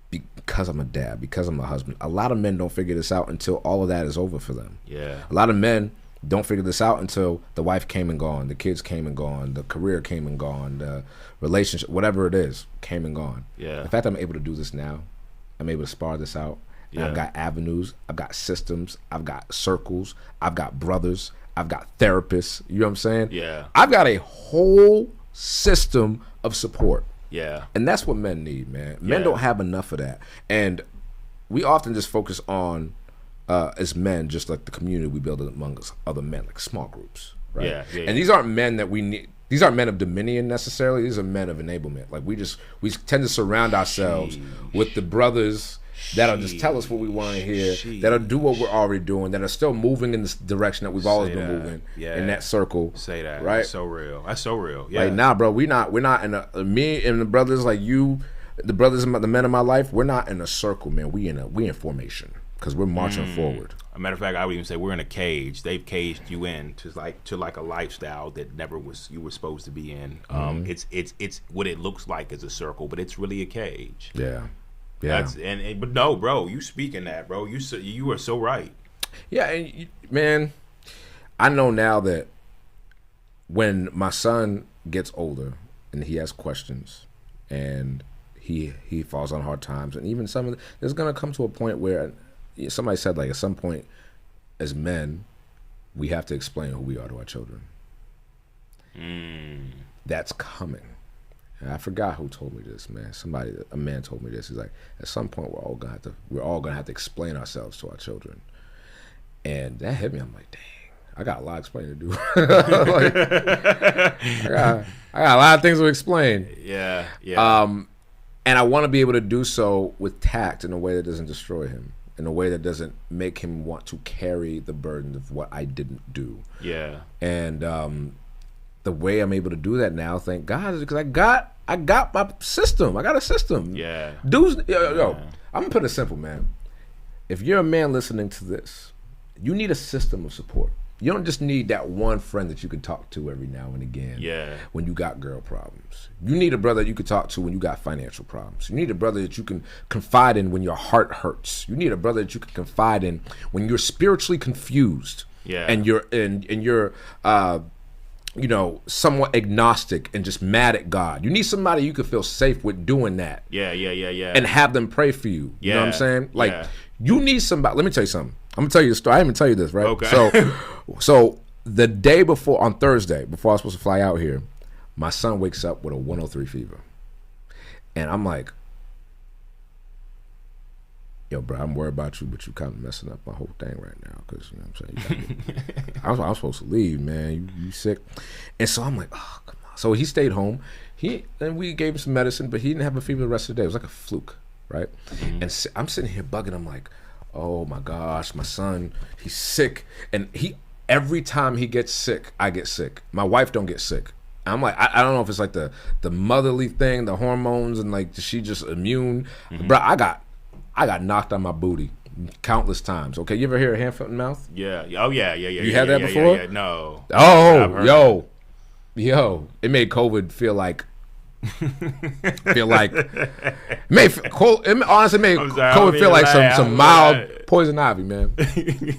[SPEAKER 2] because I'm a dad, because I'm a husband. A lot of men don't figure this out until all of that is over for them.
[SPEAKER 1] Yeah.
[SPEAKER 2] A lot of men don't figure this out until the wife came and gone, the kids came and gone, the career came and gone, the relationship, whatever it is, came and gone.
[SPEAKER 1] Yeah.
[SPEAKER 2] The fact that I'm able to do this now, I'm able to spar this out. And I've got avenues, I've got systems, I've got circles, I've got brothers, I've got therapists. You know what I'm saying?
[SPEAKER 1] Yeah.
[SPEAKER 2] I've got a whole system of support.
[SPEAKER 1] Yeah.
[SPEAKER 2] And that's what men need, man. Men
[SPEAKER 1] Yeah.
[SPEAKER 2] don't have enough of that. And we often just focus on, as men, just like the community we build among us, other men, like small groups, right?
[SPEAKER 1] Yeah.
[SPEAKER 2] And these aren't men that we need. These aren't men of dominion necessarily. These are men of enablement. Like we tend to surround ourselves with the brothers that'll just tell us what we want to hear, that'll do what we're already doing, that are still moving in this direction that we've always been moving in that circle.
[SPEAKER 1] Say that.
[SPEAKER 2] Right?
[SPEAKER 1] That's so real. That's so real. Yeah.
[SPEAKER 2] Like, nah, bro, we're not in me and the brothers like you. the brothers, the men in my life, we're not in a circle, man. We in formation because we're marching forward.
[SPEAKER 1] A matter of fact, I would even say we're in a cage. They've caged you in to like a lifestyle that you were supposed to be in. It's what it looks like as a circle, but it's really a cage.
[SPEAKER 2] Yeah.
[SPEAKER 1] But no, bro, you speaking that, bro. You are so right.
[SPEAKER 2] Yeah, and man, I know now that when my son gets older and he has questions and he falls on hard times, and even there's gonna come to a point where somebody said, like, at some point as men we have to explain who we are to our children. That's coming. And I forgot who told me this, man. A man told me this. He's like, at some point we're all gonna have to explain ourselves to our children. And that hit me. I'm like, dang, I got a lot of explaining to do. Like, I got a lot of things to explain.
[SPEAKER 1] Yeah.
[SPEAKER 2] And I want to be able to do so with tact in a way that doesn't destroy him, in a way that doesn't make him want to carry the burden of what I didn't do.
[SPEAKER 1] Yeah.
[SPEAKER 2] And the way I'm able to do that now, thank God, is because I got my system. I got a system.
[SPEAKER 1] Yeah.
[SPEAKER 2] Dudes, yo, I'm gonna put it simple, man. If you're a man listening to this, you need a system of support. You don't just need that one friend that you can talk to every now and again.
[SPEAKER 1] Yeah.
[SPEAKER 2] When you got girl problems. You need a brother you can talk to when you got financial problems. You need a brother that you can confide in when your heart hurts. You need a brother that you can confide in when you're spiritually confused.
[SPEAKER 1] Yeah.
[SPEAKER 2] And you're somewhat agnostic and just mad at God. You need somebody you could feel safe with doing that.
[SPEAKER 1] Yeah.
[SPEAKER 2] And have them pray for you. You know what I'm saying? Like,
[SPEAKER 1] yeah.
[SPEAKER 2] You need somebody. Let me tell you something. I'm gonna tell you a story. I didn't even tell you this, right?
[SPEAKER 1] Okay.
[SPEAKER 2] So the day before, on Thursday, before I was supposed to fly out here, my son wakes up with a 103 fever. And I'm like, yo, bro, I'm worried about you, but you kind of messing up my whole thing right now. Because, you know what I'm saying? I'm supposed to leave, man. You sick. And so I'm like, oh, come on. So he stayed home. And we gave him some medicine, but he didn't have a fever the rest of the day. It was like a fluke, right? Mm-hmm. And I'm sitting here bugging. I'm like, oh my gosh, my son, he's sick. And every time he gets sick, I get sick. My wife don't get sick. I'm like, I don't know if it's like the motherly thing, the hormones, and like she just immune. Mm-hmm. Bro, I got knocked on my booty countless times. Okay, you ever hear a hand, foot, and mouth?
[SPEAKER 1] Yeah. Oh yeah.
[SPEAKER 2] You had that before?
[SPEAKER 1] Yeah. No.
[SPEAKER 2] Oh, yo, it made COVID feel like. Honestly made COVID feel like some mild poison ivy, man.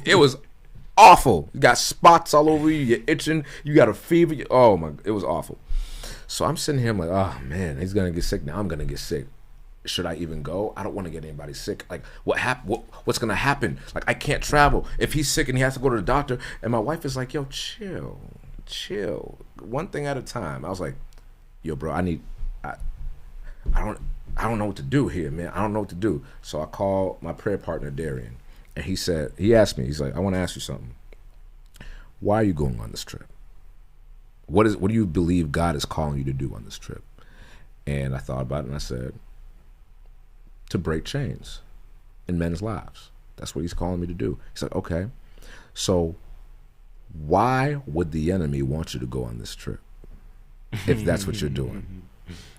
[SPEAKER 2] It was awful. You got spots all over you. You're itching. You got a fever. Oh my! It was awful. So I'm sitting here. I'm like, oh man, he's gonna get sick now. I'm gonna get sick. Should I even go? I don't want to get anybody sick. Like, what's gonna happen? Like, I can't travel if he's sick and he has to go to the doctor. And my wife is like, yo, chill, one thing at a time. I was like, yo, bro, I don't know what to do here, man. I don't know what to do. So I called my prayer partner, Darian, and he asked me, he's like, I want to ask you something. Why are you going on this trip? What do you believe God is calling you to do on this trip? And I thought about it and I said, to break chains in men's lives. That's what he's calling me to do. He's like, okay, so why would the enemy want you to go on this trip if that's what you're doing?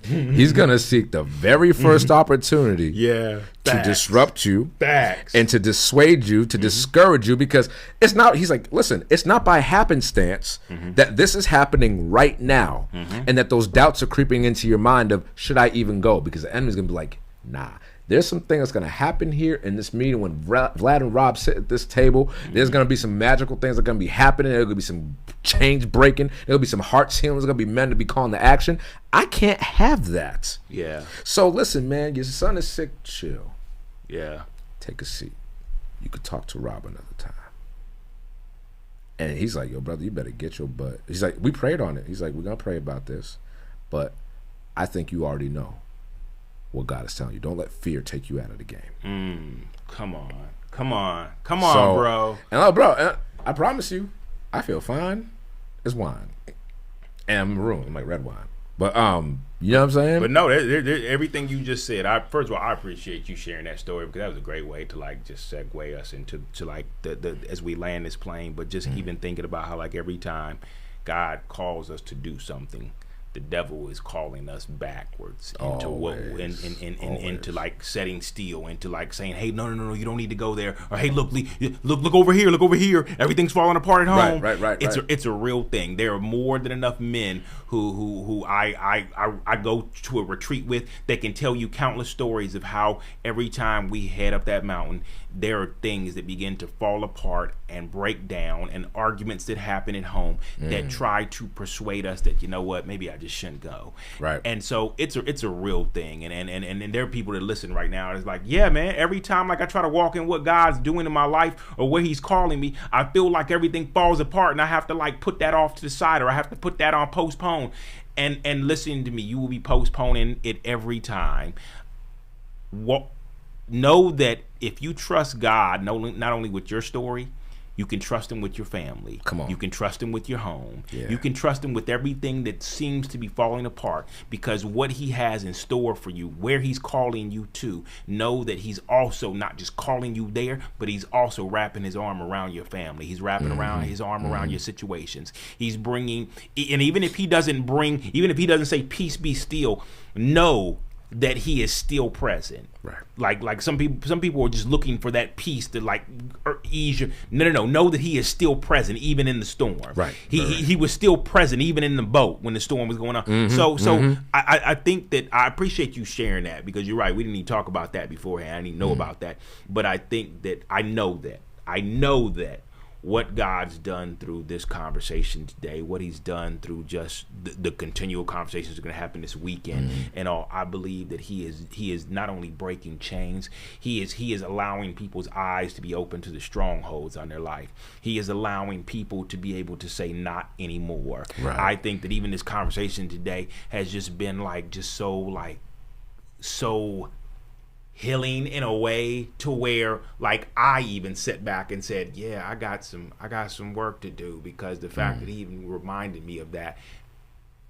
[SPEAKER 2] He's gonna seek the very first opportunity to disrupt you and to dissuade you, to discourage you, because it's not, he's like, listen, it's not by happenstance that this is happening right now and that those doubts are creeping into your mind of, should I even go? Because the enemy's gonna be like, nah, there's something that's going to happen here in this meeting when Vlad and Rob sit at this table. There's going to be some magical things that are going to be happening. There's going to be some change breaking. There'll be some hearts healing. There's going to be men to be calling the action. I can't have that.
[SPEAKER 1] Yeah.
[SPEAKER 2] So listen, man, your son is sick. Chill.
[SPEAKER 1] Yeah.
[SPEAKER 2] Take a seat. You could talk to Rob another time. And he's like, yo, brother, you better get your butt. He's like, we prayed on it. He's like, we're going to pray about this. But I think you already know what God is telling you. Don't let fear take you out of the game.
[SPEAKER 1] Come on, bro.
[SPEAKER 2] And bro, I promise you, I feel fine. It's wine, and I'm maroon. I'm like red wine. But you know what I'm saying?
[SPEAKER 1] But no, everything you just said. First of all, I appreciate you sharing that story, because that was a great way to like just segue us into like the as we land this plane. But just even thinking about how like every time God calls us to do something, the devil is calling us backwards into into like setting still, into like saying, hey, no, you don't need to go there, or hey, look over here, everything's falling apart at home.
[SPEAKER 2] Right.
[SPEAKER 1] It's a real thing. There are more than enough men who I go to a retreat with that can tell you countless stories of how every time we head up that mountain, there are things that begin to fall apart and break down, and arguments that happen at home that try to persuade us that, you know what, maybe I just shouldn't go.
[SPEAKER 2] Right.
[SPEAKER 1] And so it's a real thing. And there are people that listen right now. It's like, yeah, man, every time like I try to walk in what God's doing in my life or where he's calling me, I feel like everything falls apart and I have to like put that off to the side, or I have to put that on postpone. And listen to me, you will be postponing it every time. Know that if you trust God, not only with your story, you can trust him with your family.
[SPEAKER 2] Come on.
[SPEAKER 1] You can trust him with your home.
[SPEAKER 2] Yeah.
[SPEAKER 1] You can trust him with everything that seems to be falling apart, because what he has in store for you, where he's calling you to, know that he's also not just calling you there, but he's also wrapping his arm around your family. He's wrapping around his arm around your situations. He's bringing, and even if he doesn't say peace be still, know that he is still present.
[SPEAKER 2] Right.
[SPEAKER 1] Like some people are just looking for that peace to like ease your. No. Know that he is still present even in the storm.
[SPEAKER 2] Right.
[SPEAKER 1] He was still present even in the boat when the storm was going on. So I think that I appreciate you sharing that, because you're right. We didn't even talk about that beforehand. I didn't even know about that. But I think that I know that what God's done through this conversation today, what he's done through just the continual conversations that are going to happen this weekend and all, I believe that he is not only breaking chains, he is allowing people's eyes to be open to the strongholds on their life. He is allowing people to be able to say not anymore.
[SPEAKER 2] Right.
[SPEAKER 1] I think that even this conversation today has just been so healing in a way to where like I even sat back and said, yeah, I got some work to do, because the fact that he even reminded me of that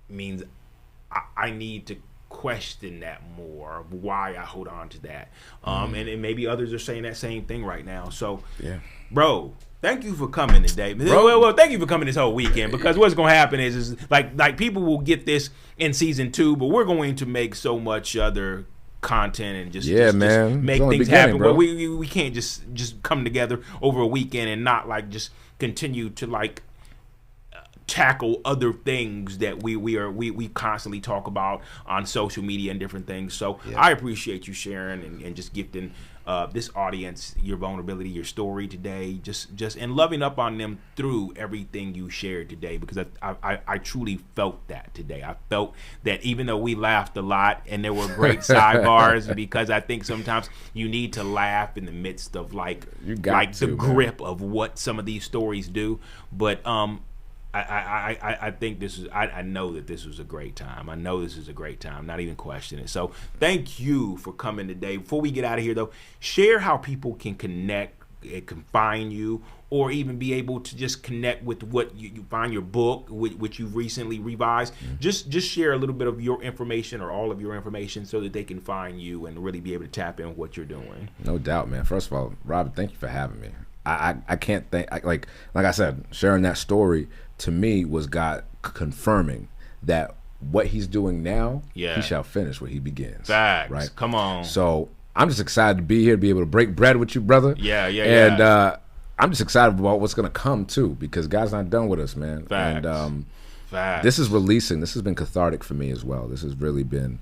[SPEAKER 1] means I need to question that more, of why I hold on to that. And maybe others are saying that same thing right now. So
[SPEAKER 2] yeah,
[SPEAKER 1] bro, thank you for coming today. Well, thank you for coming this whole weekend, because what's going to happen is like people will get this in season 2, but we're going to make so much other content and just make things happen. But we can't just come together over a weekend and not like just continue to like tackle other things that we constantly talk about on social media and different things. So I appreciate you sharing and just gifting this audience your vulnerability, your story today, just and loving up on them through everything you shared today, because I truly felt that today. I felt that even though we laughed a lot and there were great sidebars, because I think sometimes you need to laugh in the midst of the grip of what some of these stories do. But I think I know that this was a great time. I know this is a great time, not even questioning it. So thank you for coming today. Before we get out of here though, share how people can connect, can find you, or even be able to just connect with what you find your book, which you've recently revised. Just share a little bit of your information or all of your information so that they can find you and really be able to tap in what you're doing.
[SPEAKER 2] No doubt, man. First of all, Robert, thank you for having me. I can't think, like I said, sharing that story to me was God confirming that what he's doing now, he shall finish what he begins.
[SPEAKER 1] Facts.
[SPEAKER 2] Right?
[SPEAKER 1] Come on.
[SPEAKER 2] So I'm just excited to be here, to be able to break bread with you, brother.
[SPEAKER 1] Yeah.
[SPEAKER 2] And I'm just excited about what's going to come, too, because God's not done with us, man.
[SPEAKER 1] Facts.
[SPEAKER 2] And
[SPEAKER 1] Facts.
[SPEAKER 2] This is releasing. This has been cathartic for me as well. This has really been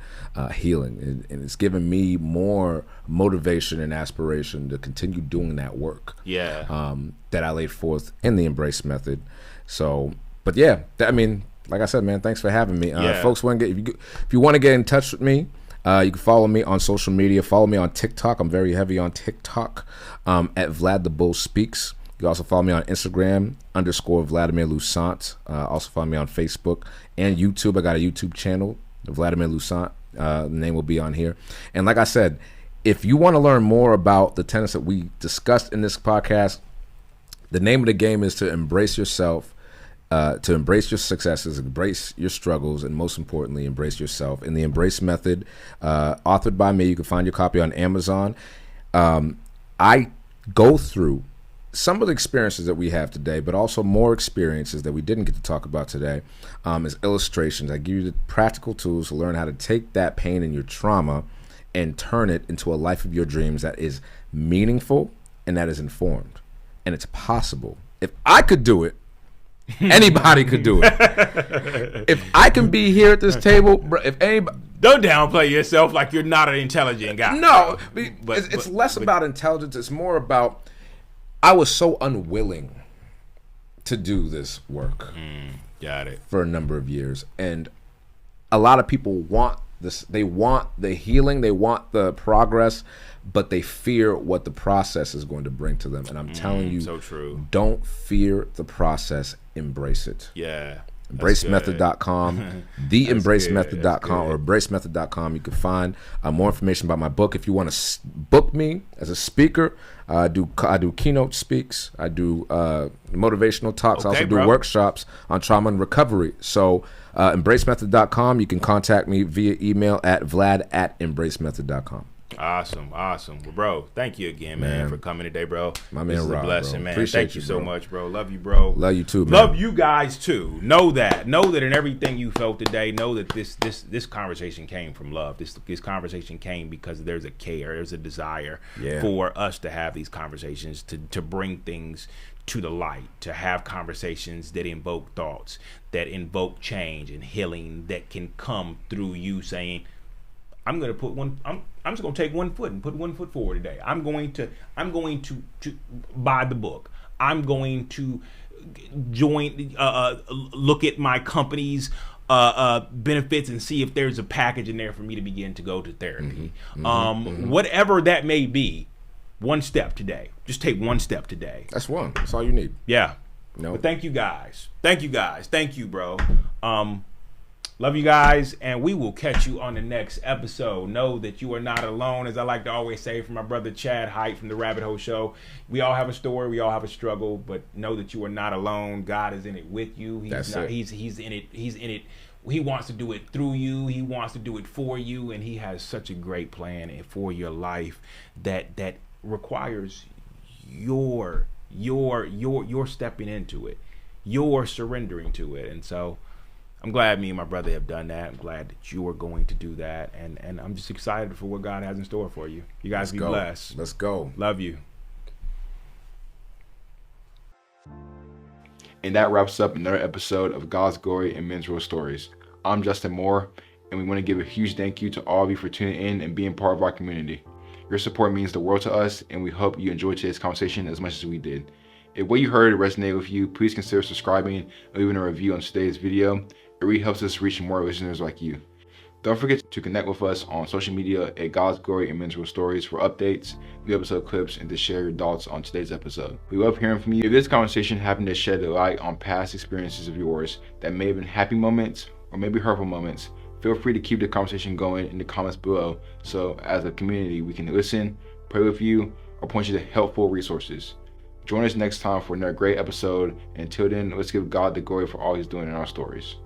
[SPEAKER 2] healing. And it's given me more motivation and aspiration to continue doing that work that I laid forth in the Embrace Method. So, but yeah, I mean, like I said, man, thanks for having me. Folks, if you want to get in touch with me, you can follow me on social media. Follow me on TikTok. I'm very heavy on TikTok at Vlad the Bull Speaks. You can also follow me on Instagram _Vladimir Louissaint. Also follow me on Facebook and YouTube. I got a YouTube channel, Vladimir Louissaint. The name will be on here. And like I said, if you want to learn more about the tenets that we discussed in this podcast, the name of the game is to embrace yourself, to embrace your successes, embrace your struggles, and most importantly, embrace yourself. In the Embrace Method, authored by me, you can find your copy on Amazon. I go through some of the experiences that we have today, but also more experiences that we didn't get to talk about today, is illustrations. I give you the practical tools to learn how to take that pain and your trauma and turn it into a life of your dreams that is meaningful and that is informed. And it's possible. If I could do it, anybody could do it. If I can be here at this table, if anybody...
[SPEAKER 1] Don't downplay yourself like you're not an intelligent guy.
[SPEAKER 2] No, it's less about intelligence. It's more about, I was so unwilling to do this work.
[SPEAKER 1] Got it.
[SPEAKER 2] For a number of years. And a lot of people want this. They want the healing. They want the progress, but they fear what the process is going to bring to them. And I'm telling you,
[SPEAKER 1] so true.
[SPEAKER 2] Don't fear the process. Embrace it.
[SPEAKER 1] Yeah.
[SPEAKER 2] EmbraceMethod.com, theembracemethod.com, or EmbraceMethod.com. You can find more information about my book. If you want to book me as a speaker, I do keynote speaks. I do motivational talks. I also do workshops on trauma and recovery. So EmbraceMethod.com. You can contact me via email at vlad@embracemethod.com.
[SPEAKER 1] Awesome. Well, bro, thank you again, man, for coming today, bro.
[SPEAKER 2] My man,
[SPEAKER 1] this is
[SPEAKER 2] Rob,
[SPEAKER 1] a blessing,
[SPEAKER 2] bro.
[SPEAKER 1] man.
[SPEAKER 2] Appreciate
[SPEAKER 1] Thank you so
[SPEAKER 2] bro.
[SPEAKER 1] much, bro. Love you, bro.
[SPEAKER 2] Love you too, man.
[SPEAKER 1] Love you guys too. Know that in everything you felt today, know that this conversation came from love. This conversation came because there's a care, there's a desire for us to have these conversations, to bring things to the light, to have conversations that invoke thoughts, that invoke change and healing that can come through you saying, I'm just gonna take 1 foot and put 1 foot forward today. I'm going to buy the book. I'm going to join, look at my company's benefits and see if there's a package in there for me to begin to go to therapy. Whatever that may be, 1 step today. Just take 1 step today.
[SPEAKER 2] That's one. That's all you need.
[SPEAKER 1] Yeah.
[SPEAKER 2] No.
[SPEAKER 1] But thank you guys. Thank you, bro. Love you guys, and we will catch you on the next episode. Know that you are not alone, as I like to always say from my brother Chad Height from the Rabbit Hole Show. We all have a story, we all have a struggle, but know that you are not alone. God is in it with you. He's in it. He wants to do it through you. He wants to do it for you, and he has such a great plan for your life that requires your stepping into it, your surrendering to it. And so I'm glad me and my brother have done that. I'm glad that you are going to do that. And I'm just excited for what God has in store for you. You guys be blessed.
[SPEAKER 2] Let's go.
[SPEAKER 1] Love you.
[SPEAKER 4] And that wraps up another episode of God's Glory and Men's Real Stories. I'm Justin Moore, and we want to give a huge thank you to all of you for tuning in and being part of our community. Your support means the world to us, and we hope you enjoyed today's conversation as much as we did. If what you heard resonated with you, please consider subscribing or leaving a review on today's video. It really helps us reach more listeners like you. Don't forget to connect with us on social media at God's Glory and Men's Real Stories for updates, new episode clips, and to share your thoughts on today's episode. We love hearing from you. If this conversation happened to shed a light on past experiences of yours that may have been happy moments or maybe hurtful moments, feel free to keep the conversation going in the comments below, so as a community we can listen, pray with you, or point you to helpful resources. Join us next time for another great episode. Until then, let's give God the glory for all He's doing in our stories.